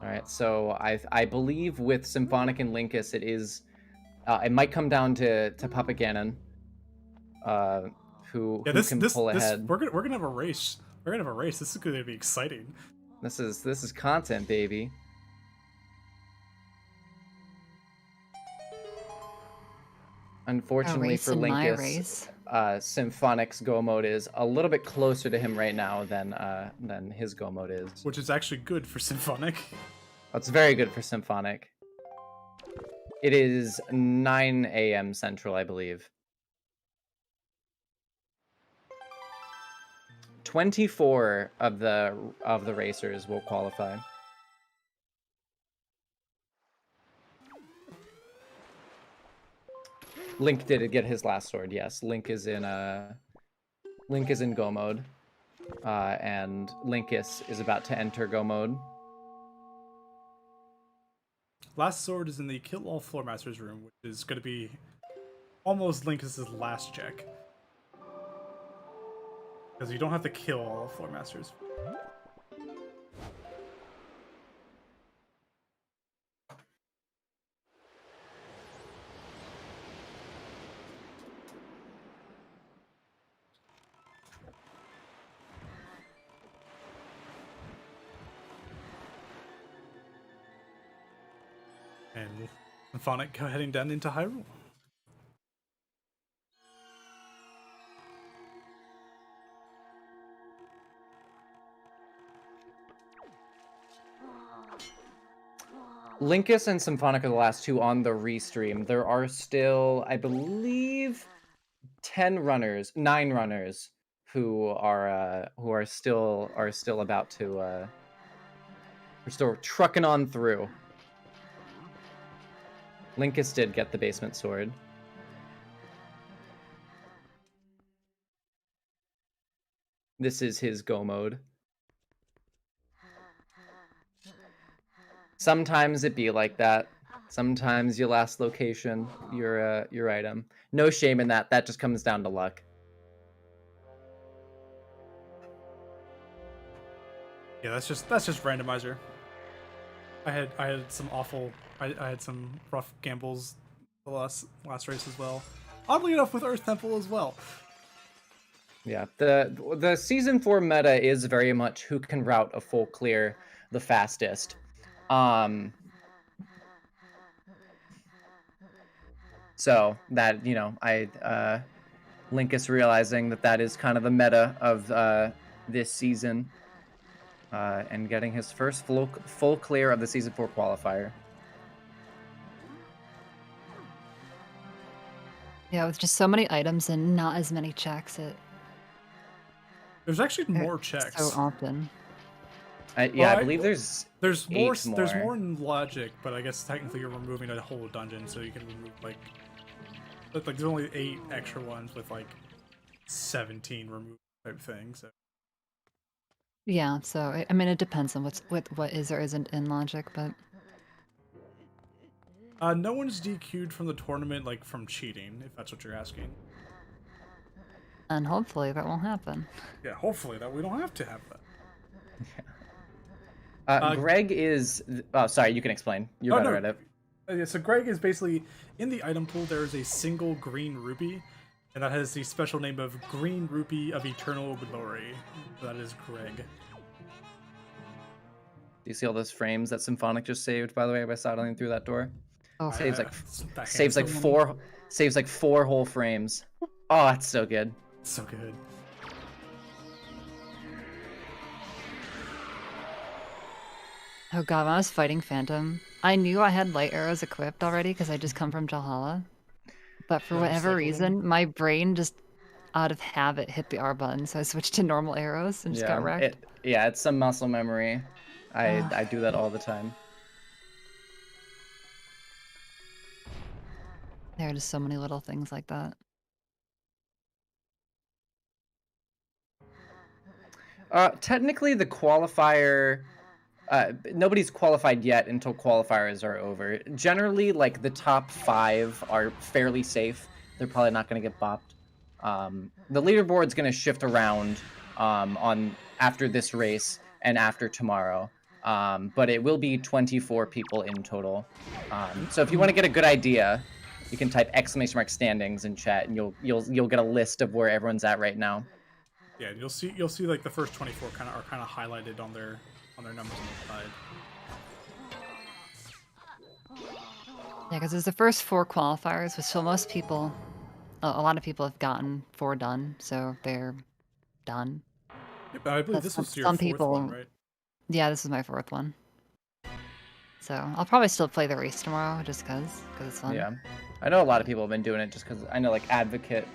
Speaker 2: All right, so I believe with Symphonic and Linkus, it might come down to Papa Ganon, who can pull ahead.
Speaker 1: We're gonna have a race. We're gonna have a race. This is gonna be exciting.
Speaker 2: This is content, baby. Unfortunately
Speaker 3: race
Speaker 2: for
Speaker 3: in my
Speaker 2: Linkus,
Speaker 3: race.
Speaker 2: Symphonic's Go mode is a little bit closer to him right now than his Go mode is.
Speaker 1: Which is actually good for Symphonic.
Speaker 2: That's very good for Symphonic. It is 9 a.m. Central, I believe. 24 of the racers will qualify. Link did get his last sword. Yes, Link is in Go mode, and Linkus is about to enter Go mode.
Speaker 1: Last sword is in the Kill All Floor Masters room, which is going to be almost Linkus' last check. Because you don't have to kill all Floor Masters. And Symphonic heading down into Hyrule.
Speaker 2: Linkus and Symphonic are the last two on the restream. There are still, I believe, 9 runners who are still about to are still trucking on through. Linkus did get the basement sword. This is his go mode. Sometimes it be like that. Sometimes your last location, your item. No shame in that. That just comes down to luck.
Speaker 1: Yeah, that's just randomizer. I had some awful I had some rough gambles the last race as well. Oddly enough, with Earth Temple as well.
Speaker 2: Yeah, the season 4 meta is very much who can route a full clear the fastest. So that, you know, Linkus realizing that is kind of the meta of this season, and getting his first full clear of the season 4 qualifier.
Speaker 3: Yeah, with just so many items and not as many checks,
Speaker 1: There's actually more checks.
Speaker 3: so often.
Speaker 2: I believe there's
Speaker 1: more.
Speaker 2: 8 more.
Speaker 1: There's more in logic, but I guess technically you're removing a whole dungeon, so you can remove like there's only 8 extra ones with like 17 removed type thing. So
Speaker 3: Yeah, so I mean it depends on what is or isn't in logic, but
Speaker 1: no one's DQ'd from the tournament like from cheating, if that's what you're asking.
Speaker 3: and hopefully that won't happen.
Speaker 1: Yeah, hopefully that we don't have to have that.
Speaker 2: Greg is. Oh, sorry. You can explain. You're better at it.
Speaker 1: Yeah, so Greg is basically in the item pool. There is a single green rupee, and that has the special name of Green Rupee of Eternal Glory. That is Greg.
Speaker 2: Do you see all those frames that Symphonic just saved, by the way, by sidling through that door?
Speaker 3: Oh,
Speaker 2: Saves like 4 whole frames. Oh, that's so good.
Speaker 1: So good.
Speaker 3: Oh god, when I was fighting Phantom, I knew I had light arrows equipped already because I just come from Valhalla. But for whatever reason, my brain just out of habit hit the R button, so I switched to normal arrows and just got wrecked.
Speaker 2: It's some muscle memory. I do that all the time.
Speaker 3: There are just so many little things like that.
Speaker 2: Technically, the qualifier... nobody's qualified yet until qualifiers are over. Generally, like, the top 5 are fairly safe. They're probably not going to get bopped. The leaderboard's going to shift around on after this race and after tomorrow. But it will be 24 people in total. So if you want to get a good idea, you can type !standings in chat, and you'll get a list of where everyone's at right now.
Speaker 1: Yeah, you'll see like the first 24 are kind of highlighted on their numbers on the side.
Speaker 3: Yeah, because there's the first 4 qualifiers, which so most people, a lot of people have gotten 4 done, so they're done.
Speaker 1: Yeah, but I believe this was your
Speaker 3: some
Speaker 1: 4th
Speaker 3: people,
Speaker 1: one, right?
Speaker 3: Yeah, this is my 4th one. So I'll probably still play the race tomorrow, just because it's fun.
Speaker 2: Yeah, I know a lot of people have been doing it just because I know like Advocate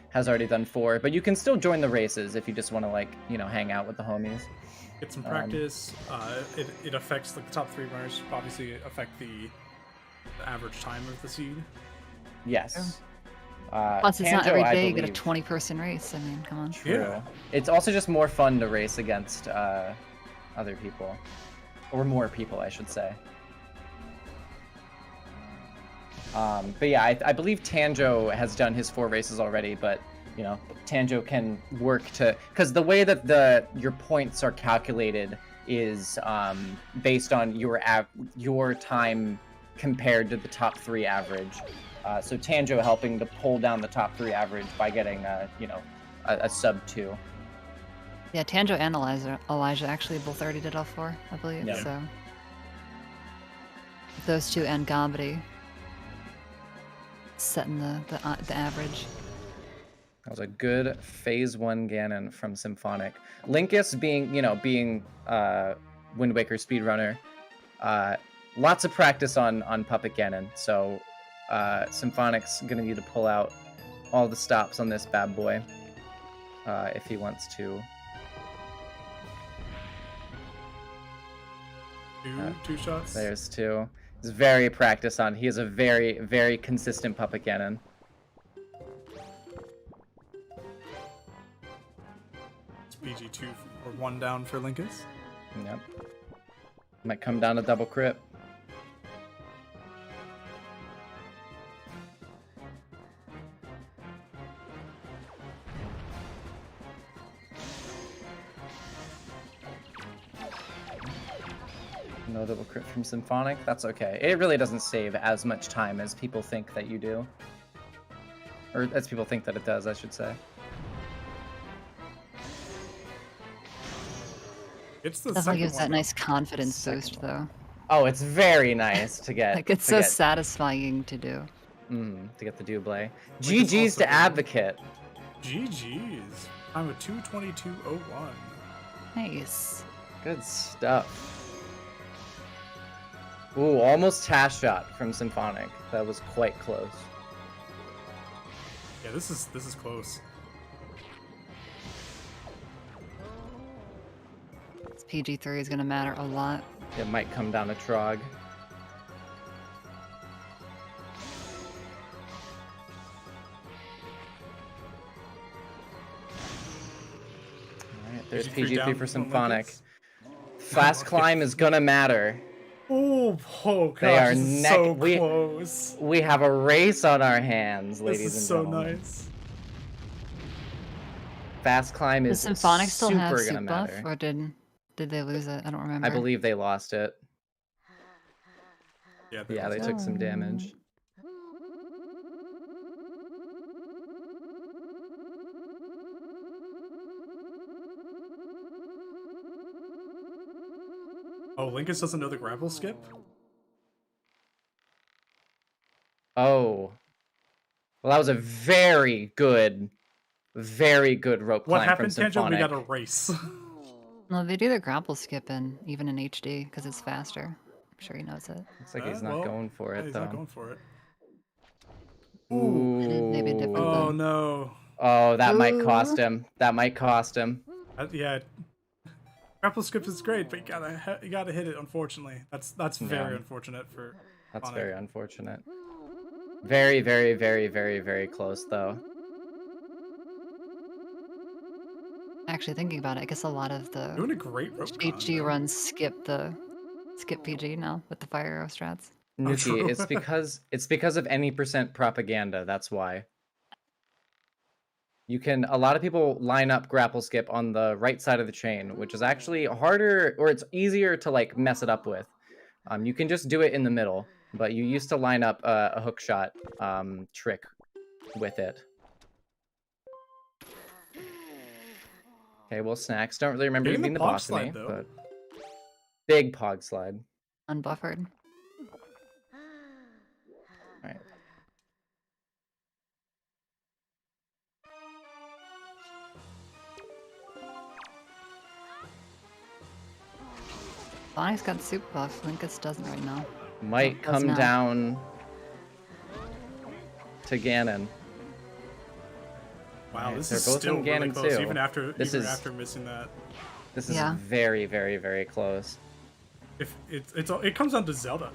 Speaker 2: has already done 4, but you can still join the races if you just want to like hang out with the homies.
Speaker 1: Get some practice. It affects like the top 3 runners. Obviously, affect the average time of the seed.
Speaker 2: Yes.
Speaker 3: Plus, it's not every day you get a
Speaker 2: believe.
Speaker 3: 20-person race. I mean, come on.
Speaker 2: True.
Speaker 1: Yeah.
Speaker 2: It's also just more fun to race against other people, or more people, I should say. But yeah, I believe Tanjo has done his 4 races already, but Tanjo can work to, because the way that your points are calculated is based on your time compared to the top 3 average. So Tanjo helping to pull down the top 3 average by getting a sub 2.
Speaker 3: Yeah, Tanjo and Elijah actually both already did all 4, I believe.
Speaker 2: Yeah.
Speaker 3: So those 2 and Gomedy setting the average.
Speaker 2: That was a good phase 1 Ganon from Symphonic. Linkus being Wind Waker speedrunner, lots of practice on Puppet Ganon. So Symphonic's gonna need to pull out all the stops on this bad boy if he wants to.
Speaker 1: Two shots.
Speaker 2: There's 2. He's very practiced on. He is a very, very consistent Puppet Ganon.
Speaker 1: PG2 or 1 down for Linkus.
Speaker 2: Yep. Might come down to double crit. No double crit from Symphonic. That's okay. It really doesn't save as much time as people think that you do. Or as people think that it does, I should say.
Speaker 1: It's the
Speaker 3: Definitely
Speaker 1: second
Speaker 3: gives
Speaker 1: one,
Speaker 3: that
Speaker 1: though.
Speaker 3: nice confidence
Speaker 2: Second
Speaker 3: boost,
Speaker 2: one.
Speaker 3: though.
Speaker 2: Oh, it's very nice to get.
Speaker 3: Like, it's so satisfying to do.
Speaker 2: To get the double.
Speaker 1: Linkus
Speaker 2: GG's
Speaker 1: also
Speaker 2: to
Speaker 1: good.
Speaker 2: Advocate.
Speaker 1: GG's. I'm a 222.01.
Speaker 3: Nice.
Speaker 2: Good stuff. Ooh, almost Tash shot from Symphonic. That was quite close.
Speaker 1: Yeah, this is close.
Speaker 3: This PG3 is gonna matter a lot.
Speaker 2: It might come down to Trog. Alright, there's
Speaker 1: PG3
Speaker 2: PG3
Speaker 1: down
Speaker 2: for
Speaker 1: from
Speaker 2: Symphonic.
Speaker 1: Linkus.
Speaker 2: Fast climb is gonna matter.
Speaker 1: Oh gosh,
Speaker 2: They are
Speaker 1: this is
Speaker 2: neck-
Speaker 1: so
Speaker 2: we-
Speaker 1: close.
Speaker 2: We have a race on our hands,
Speaker 1: This
Speaker 2: ladies
Speaker 1: is
Speaker 2: and
Speaker 1: so
Speaker 2: gentlemen.
Speaker 1: nice.
Speaker 2: Fast climb
Speaker 3: Does
Speaker 2: is
Speaker 3: Symphonic still
Speaker 2: super
Speaker 3: have
Speaker 2: gonna
Speaker 3: soup buff,
Speaker 2: matter.
Speaker 3: or did they lose it? I don't remember.
Speaker 2: I believe they lost it.
Speaker 1: Yeah,
Speaker 2: Yeah, they took some damage.
Speaker 1: Oh, Linkus doesn't know the grapple skip?
Speaker 2: Oh. Well, that was a very good rope
Speaker 1: What
Speaker 2: climb
Speaker 1: happened,
Speaker 2: from
Speaker 1: Kenjo? We
Speaker 2: Symphonic.
Speaker 1: got a race.
Speaker 3: No, they do the grapple skip even in HD because it's faster. I'm sure he knows it.
Speaker 2: Looks like he's not
Speaker 1: Well,
Speaker 2: going for
Speaker 1: yeah,
Speaker 2: it,
Speaker 1: he's
Speaker 2: though.
Speaker 1: not going for it.
Speaker 3: Maybe different
Speaker 1: Oh
Speaker 3: then.
Speaker 1: no.
Speaker 2: Oh, that might cost
Speaker 3: Ooh.
Speaker 2: him. That might cost him.
Speaker 1: Yeah. Grapple skip is great, but you gotta hit it. Unfortunately, that's very
Speaker 2: Yeah.
Speaker 1: unfortunate for.
Speaker 2: That's
Speaker 1: Sonic.
Speaker 2: very unfortunate. Very, very, very, very, very close, though.
Speaker 3: Actually, thinking about it, I guess a lot of the
Speaker 1: Doing a great rope con,
Speaker 3: HG
Speaker 1: though.
Speaker 3: runs skip PG now with the fire arrow strats.
Speaker 2: Nuki,
Speaker 1: true.
Speaker 2: it's because of any percent propaganda. That's why. A lot of people line up grapple skip on the right side of the chain, which is actually harder, or it's easier to like mess it up with. You can just do it in the middle, but you used to line up a hook shot trick with it. Okay, well, Snacks don't really remember you
Speaker 1: Getting
Speaker 2: being
Speaker 1: the
Speaker 2: the
Speaker 1: pog
Speaker 2: boss to me,
Speaker 1: slide, though.
Speaker 2: but big pog slide.
Speaker 3: Unbuffered.
Speaker 2: All right.
Speaker 3: Sonic's got soup buff. Linkus doesn't right now.
Speaker 2: Might
Speaker 3: does
Speaker 2: come
Speaker 3: not.
Speaker 2: down to Ganon.
Speaker 1: Wow,
Speaker 2: Alright,
Speaker 1: this
Speaker 2: they're
Speaker 1: is
Speaker 2: both
Speaker 1: still
Speaker 2: in
Speaker 1: really
Speaker 2: Ganon
Speaker 1: close,
Speaker 2: too.
Speaker 1: even after
Speaker 2: This is-
Speaker 1: after missing that.
Speaker 2: This is
Speaker 3: Yeah.
Speaker 2: very, very, very close.
Speaker 1: If it comes down to Zelda.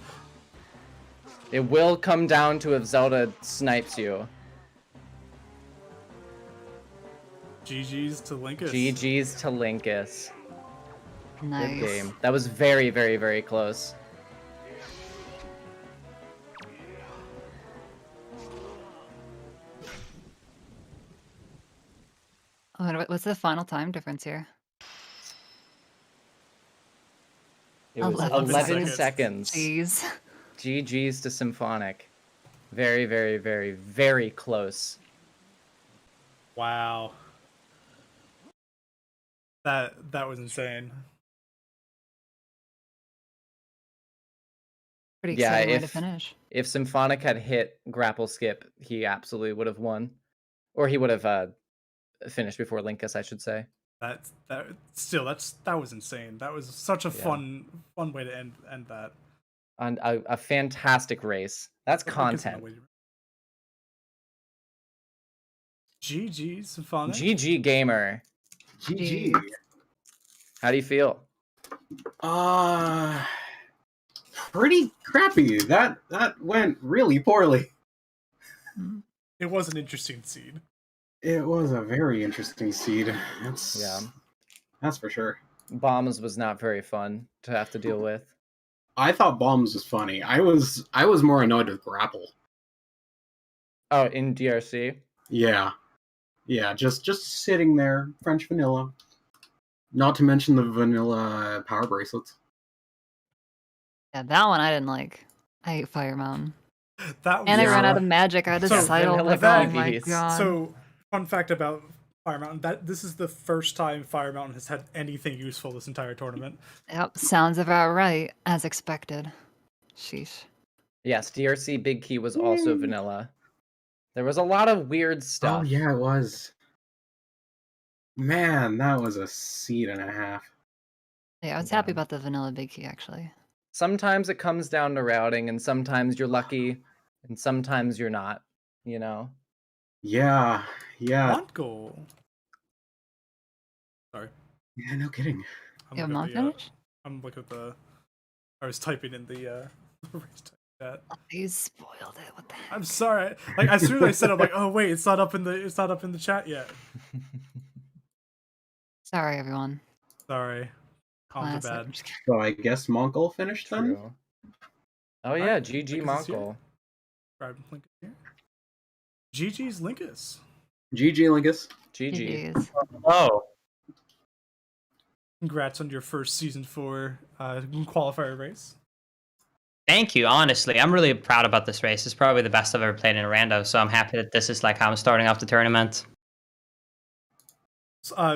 Speaker 2: It will come down to if Zelda snipes you.
Speaker 1: GG's to Linkus.
Speaker 2: GG's to Linkus.
Speaker 3: Nice.
Speaker 2: Good game. That was very, very, very close.
Speaker 3: Oh, what's the final time difference here?
Speaker 2: It was
Speaker 3: 11
Speaker 2: 11
Speaker 1: seconds.
Speaker 2: seconds.
Speaker 3: Jeez.
Speaker 2: GG's to Symphonic. Very, very, very, very close.
Speaker 1: Wow. That was insane.
Speaker 3: Pretty
Speaker 2: Yeah,
Speaker 3: exciting way to
Speaker 2: if-
Speaker 3: finish.
Speaker 2: If Symphonic had hit grapple skip, he absolutely would have won. Or he would have finished before Linkus, I should say.
Speaker 1: That was insane. That was such a fun way to end that.
Speaker 2: And a fantastic race. That's
Speaker 1: Linkus
Speaker 2: content.
Speaker 1: went away. GG, Symphonic.
Speaker 2: GG Gamer.
Speaker 4: GG.
Speaker 2: How do you feel?
Speaker 4: Pretty crappy. That went really poorly.
Speaker 1: It was an interesting scene.
Speaker 4: It was a very interesting seed.
Speaker 2: Yeah.
Speaker 4: That's for sure.
Speaker 2: Bombs was not very fun to have to deal with.
Speaker 4: I thought bombs was funny. I was more annoyed with grapple.
Speaker 2: Oh, in DRC?
Speaker 4: Yeah. Yeah, just sitting there, French vanilla. Not to mention the vanilla power bracelets.
Speaker 3: Yeah, that one I didn't like. I hate Fire Mountain.
Speaker 1: That was,
Speaker 3: And I
Speaker 4: Yeah.
Speaker 3: ran out of magic. I had to
Speaker 1: So,
Speaker 3: sidle.
Speaker 2: vanilla
Speaker 3: Like, oh my
Speaker 2: baggies.
Speaker 3: god.
Speaker 1: So, fun fact about Fire Mountain: that this is the first time Fire Mountain has had anything useful this entire tournament.
Speaker 3: Yep, sounds about right, as expected. Sheesh.
Speaker 2: Yes, DRC Big Key was also vanilla. There was a lot of weird stuff.
Speaker 4: Oh yeah, it was. Man, that was a seed and a half.
Speaker 3: Yeah, I was happy about the vanilla big key actually.
Speaker 2: Sometimes it comes down to routing, and sometimes you're lucky, and sometimes you're not, you know?
Speaker 4: Yeah, yeah.
Speaker 1: Mont goal. Sorry.
Speaker 4: Yeah, no kidding.
Speaker 3: You have
Speaker 1: looking
Speaker 3: not
Speaker 1: at the,
Speaker 3: finished?
Speaker 1: I'm looking at the. I was typing in the race chat.
Speaker 3: You spoiled it. What the heck?
Speaker 1: I'm sorry. Like as soon as I said, it, I'm like, oh wait, it's not up in the chat yet.
Speaker 3: Sorry, everyone.
Speaker 1: Sorry. On the
Speaker 3: Classic.
Speaker 1: bad.
Speaker 3: I'm just kidding.
Speaker 4: So I guess Mongol finished then?
Speaker 2: True. Oh yeah,
Speaker 1: Alright,
Speaker 2: GG
Speaker 1: Linkus is here.
Speaker 2: Mongol.
Speaker 1: Grab Linkus here. GG's Linkus.
Speaker 4: GG, Lingus.
Speaker 2: GG.
Speaker 3: GGs.
Speaker 5: Oh,
Speaker 1: Congrats on your first season 4 qualifier race.
Speaker 5: thank you. Honestly, I'm really proud about this race. It's probably the best I've ever played in a rando, so I'm happy that this is like how I'm starting off the tournament.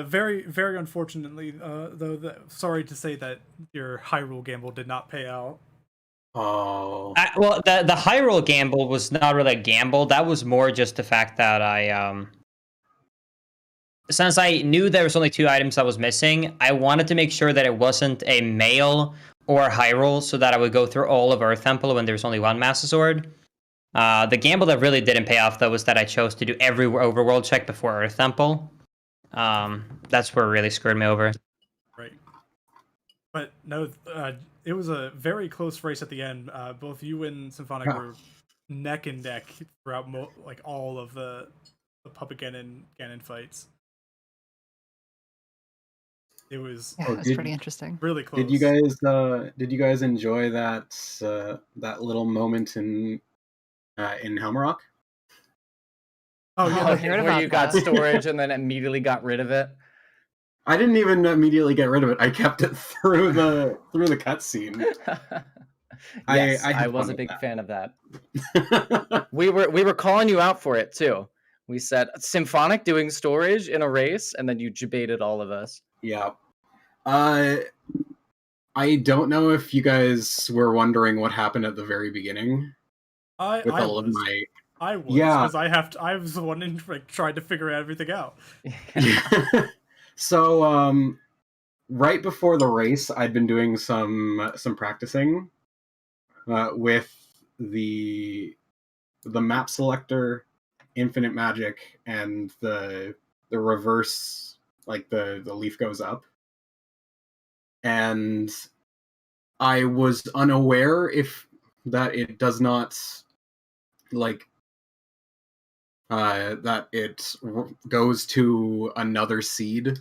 Speaker 1: Very, very unfortunately, though, sorry to say that your Hyrule gamble did not pay out.
Speaker 4: Oh.
Speaker 5: Well, the Hyrule gamble was not really a gamble. That was more just the fact that I since I knew there was only 2 items I was missing, I wanted to make sure that it wasn't a male or Hyrule, so that I would go through all of Earth Temple when there was only one Master Sword. The gamble that really didn't pay off, though, was that I chose to do every overworld check before Earth Temple. That's where it really screwed me over.
Speaker 1: Right. But no, it was a very close race at the end. Both you and Symphonic were neck and neck throughout like all of the Puppet Ganon fights. It was
Speaker 3: Yeah,
Speaker 4: Oh,
Speaker 3: it was
Speaker 4: did-
Speaker 3: pretty interesting.
Speaker 1: really close.
Speaker 4: Did you guys enjoy that little moment in Helmarock?
Speaker 1: Oh yeah,
Speaker 3: I
Speaker 1: like,
Speaker 3: heard
Speaker 2: Where
Speaker 3: about
Speaker 2: you got
Speaker 3: that.
Speaker 2: storage and then immediately got rid of it.
Speaker 4: I didn't even immediately get rid of it. I kept it through the cutscene.
Speaker 2: Yes,
Speaker 4: I had
Speaker 2: I was
Speaker 4: fun
Speaker 2: a
Speaker 4: with
Speaker 2: big
Speaker 4: that.
Speaker 2: fan of that. We were calling you out for it too. We said Symphonic doing storage in a race, and then you debated all of us.
Speaker 4: Yeah. I don't know if you guys were wondering what happened at the very beginning
Speaker 1: I
Speaker 4: with all of
Speaker 1: was.
Speaker 4: my.
Speaker 1: I was
Speaker 4: Yeah.
Speaker 1: because I was the one in, like, trying to figure everything out.
Speaker 4: So right before the race, I'd been doing some practicing with the map selector, infinite magic, and the reverse, like the leaf goes up. And I was unaware if that it does not like that it goes to another seed,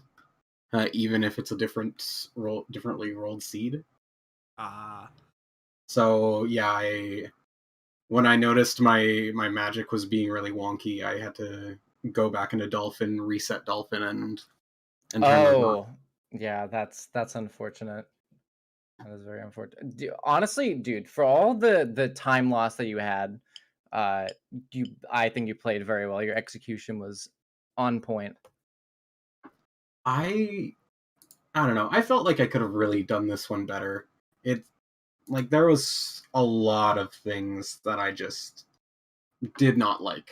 Speaker 4: even if it's a differently rolled seed. So yeah, when I noticed my magic was being really wonky, I had to go back into Dolphin, reset Dolphin, and turn those on.
Speaker 2: Oh, yeah, that's unfortunate. That is very unfortunate. Honestly, dude, for all the time loss that you had, I think you played very well. Your execution was on point.
Speaker 4: I don't know. I felt like I could have really done this one better. There was a lot of things that I just did not like,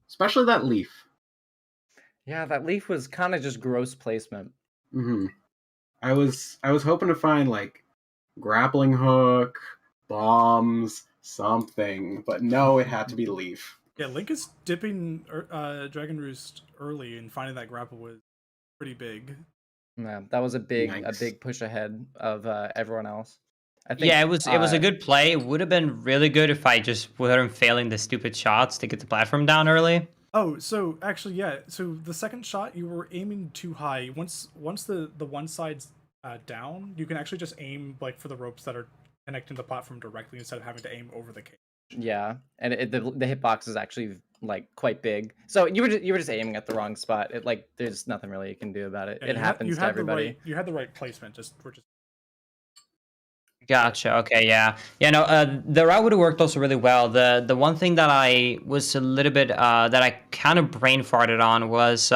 Speaker 4: especially that leaf.
Speaker 2: Yeah, that leaf was kind of just gross placement.
Speaker 4: Mm-hmm. I was hoping to find like grappling hook, bombs, something, but no, it had to be leaf.
Speaker 1: Yeah, Link is dipping Dragon Roost early and finding that grapple was pretty big.
Speaker 2: Yeah, that was a big
Speaker 4: Nice.
Speaker 2: push ahead of everyone else. I think,
Speaker 5: Yeah, it was a good play. It would have been really good if I just weren't failing the stupid shots to get the platform down early.
Speaker 1: Oh, so actually, yeah. So the second shot, you were aiming too high. Once the one side's down, you can actually just aim like for the ropes that are connecting the platform directly instead of having to aim over the cage.
Speaker 2: Yeah, and the hitbox is actually like quite big. So you were just aiming at the wrong spot. It like there's nothing really you can do about it.
Speaker 1: Yeah,
Speaker 2: It happens to everybody.
Speaker 1: you had the right placement. We're just
Speaker 5: Gotcha. Okay. Yeah. Yeah. No. The route would have worked also really well. The one thing that I was a little bit that I kind of brain farted on was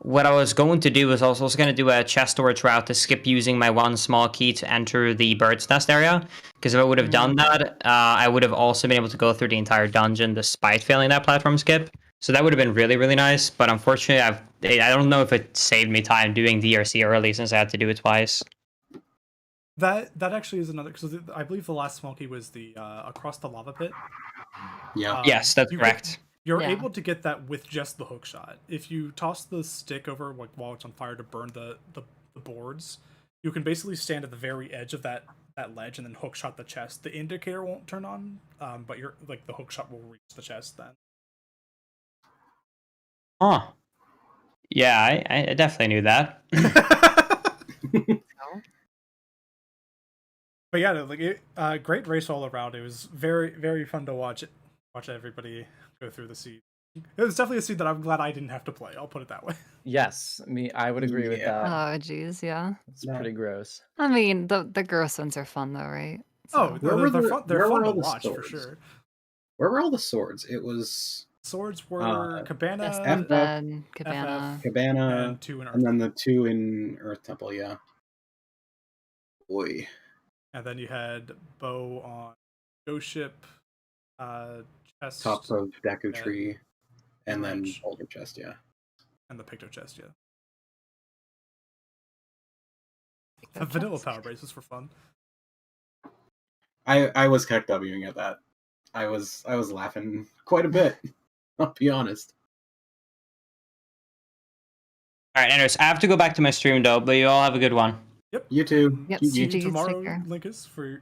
Speaker 5: what I was going to do was also going to do a chest storage route to skip using my one small key to enter the bird's nest area. Because if I would have done that, I would have also been able to go through the entire dungeon despite failing that platform skip. So that would have been really, really nice. But unfortunately, I don't know if it saved me time doing DRC early since I had to do it twice.
Speaker 1: that actually is another because I believe the last small key was the across the lava pit.
Speaker 4: Yeah.
Speaker 5: Yes, that's correct.
Speaker 1: You're
Speaker 3: Yeah.
Speaker 1: able to get that with just the hook shot. If you toss the stick over like while it's on fire to burn the boards, you can basically stand at the very edge of that ledge and then hook shot the chest. The indicator won't turn on, but you're like the hook shot will reach the chest then.
Speaker 5: Huh. Yeah, I definitely knew that.
Speaker 1: But yeah, like great race all around. It was very fun to watch everybody go through the seed. It was definitely a seed that I'm glad I didn't have to play. I'll put it that way.
Speaker 2: Yes, I would agree with
Speaker 4: Yeah.
Speaker 2: that.
Speaker 3: Oh, geez, yeah.
Speaker 2: It's pretty gross.
Speaker 3: I mean, the gross ones are fun though, right?
Speaker 1: Oh,
Speaker 4: Where were
Speaker 1: they're
Speaker 4: the-
Speaker 1: fun.
Speaker 4: where
Speaker 1: They're
Speaker 4: were
Speaker 1: fun to
Speaker 4: all the
Speaker 1: watch for
Speaker 4: swords?
Speaker 1: sure.
Speaker 4: Where were all the swords? It was
Speaker 1: Swords were Cabana,
Speaker 3: Destin,
Speaker 4: F-
Speaker 3: Ben, Cabana.
Speaker 4: Cabana,
Speaker 1: and 2 in Earth.
Speaker 4: and then the 2 in Earth Temple. Yeah. Boy.
Speaker 1: And then you had Bow on Ghost Ship, chest,
Speaker 4: Top of Deku
Speaker 1: Yeah.
Speaker 4: Tree, and then
Speaker 1: Wrench.
Speaker 4: Boulder Chest. Yeah.
Speaker 1: and the Picto Chest. Yeah, the vanilla power braces for fun.
Speaker 4: I was Keck Wing at that. I was laughing quite a bit. I'll be honest.
Speaker 5: All right, anyways, I have to go back to my stream though, but you all have a good one.
Speaker 1: Yep.
Speaker 4: You too.
Speaker 3: Yep,
Speaker 1: See
Speaker 4: GG.
Speaker 1: you
Speaker 3: GG,
Speaker 1: tomorrow,
Speaker 3: take care.
Speaker 1: Linkus, for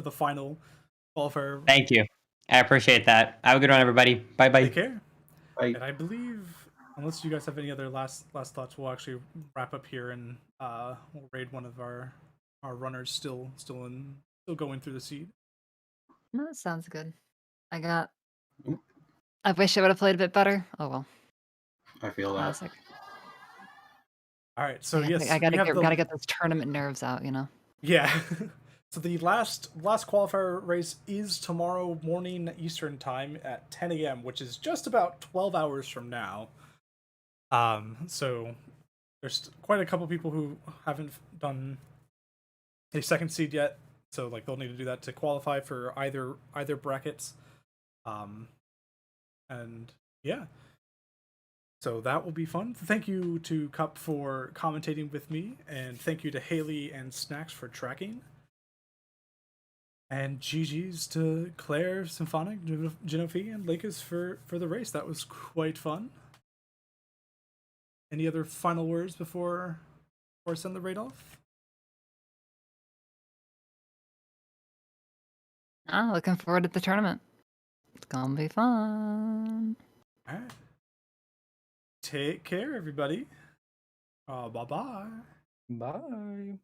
Speaker 1: the final qualifier.
Speaker 5: Thank you. I appreciate that. Have a good one, everybody. Bye bye.
Speaker 1: Take care.
Speaker 4: Bye.
Speaker 1: And I believe, unless you guys have any other last thoughts, we'll actually wrap up here and we'll raid one of our runners still going through the seed.
Speaker 3: No, that sounds good. I
Speaker 4: Mm.
Speaker 3: wish I would have played a bit better. Oh well.
Speaker 4: I feel that.
Speaker 3: Classic.
Speaker 1: All right, so
Speaker 3: I
Speaker 1: yes,
Speaker 3: gotta
Speaker 1: we have
Speaker 3: get
Speaker 1: the-
Speaker 3: gotta get those tournament nerves out, you know.
Speaker 1: Yeah. So the last qualifier race is tomorrow morning Eastern time at 10 a.m., which is just about 12 hours from now. So there's quite a couple people who haven't done a second seed yet, so like they'll need to do that to qualify for either brackets. And yeah. So that will be fun. Thank you to Cup for commentating with me, and thank you to Haley and Snacks for tracking. And GG's to Claire, Symphonic, Genofi, and Lakers for the race. That was quite fun. Any other final words before I send the raid off?
Speaker 3: Looking forward to the tournament. It's gonna be fun.
Speaker 1: All right. Take care, everybody. Bye-bye.
Speaker 2: Bye.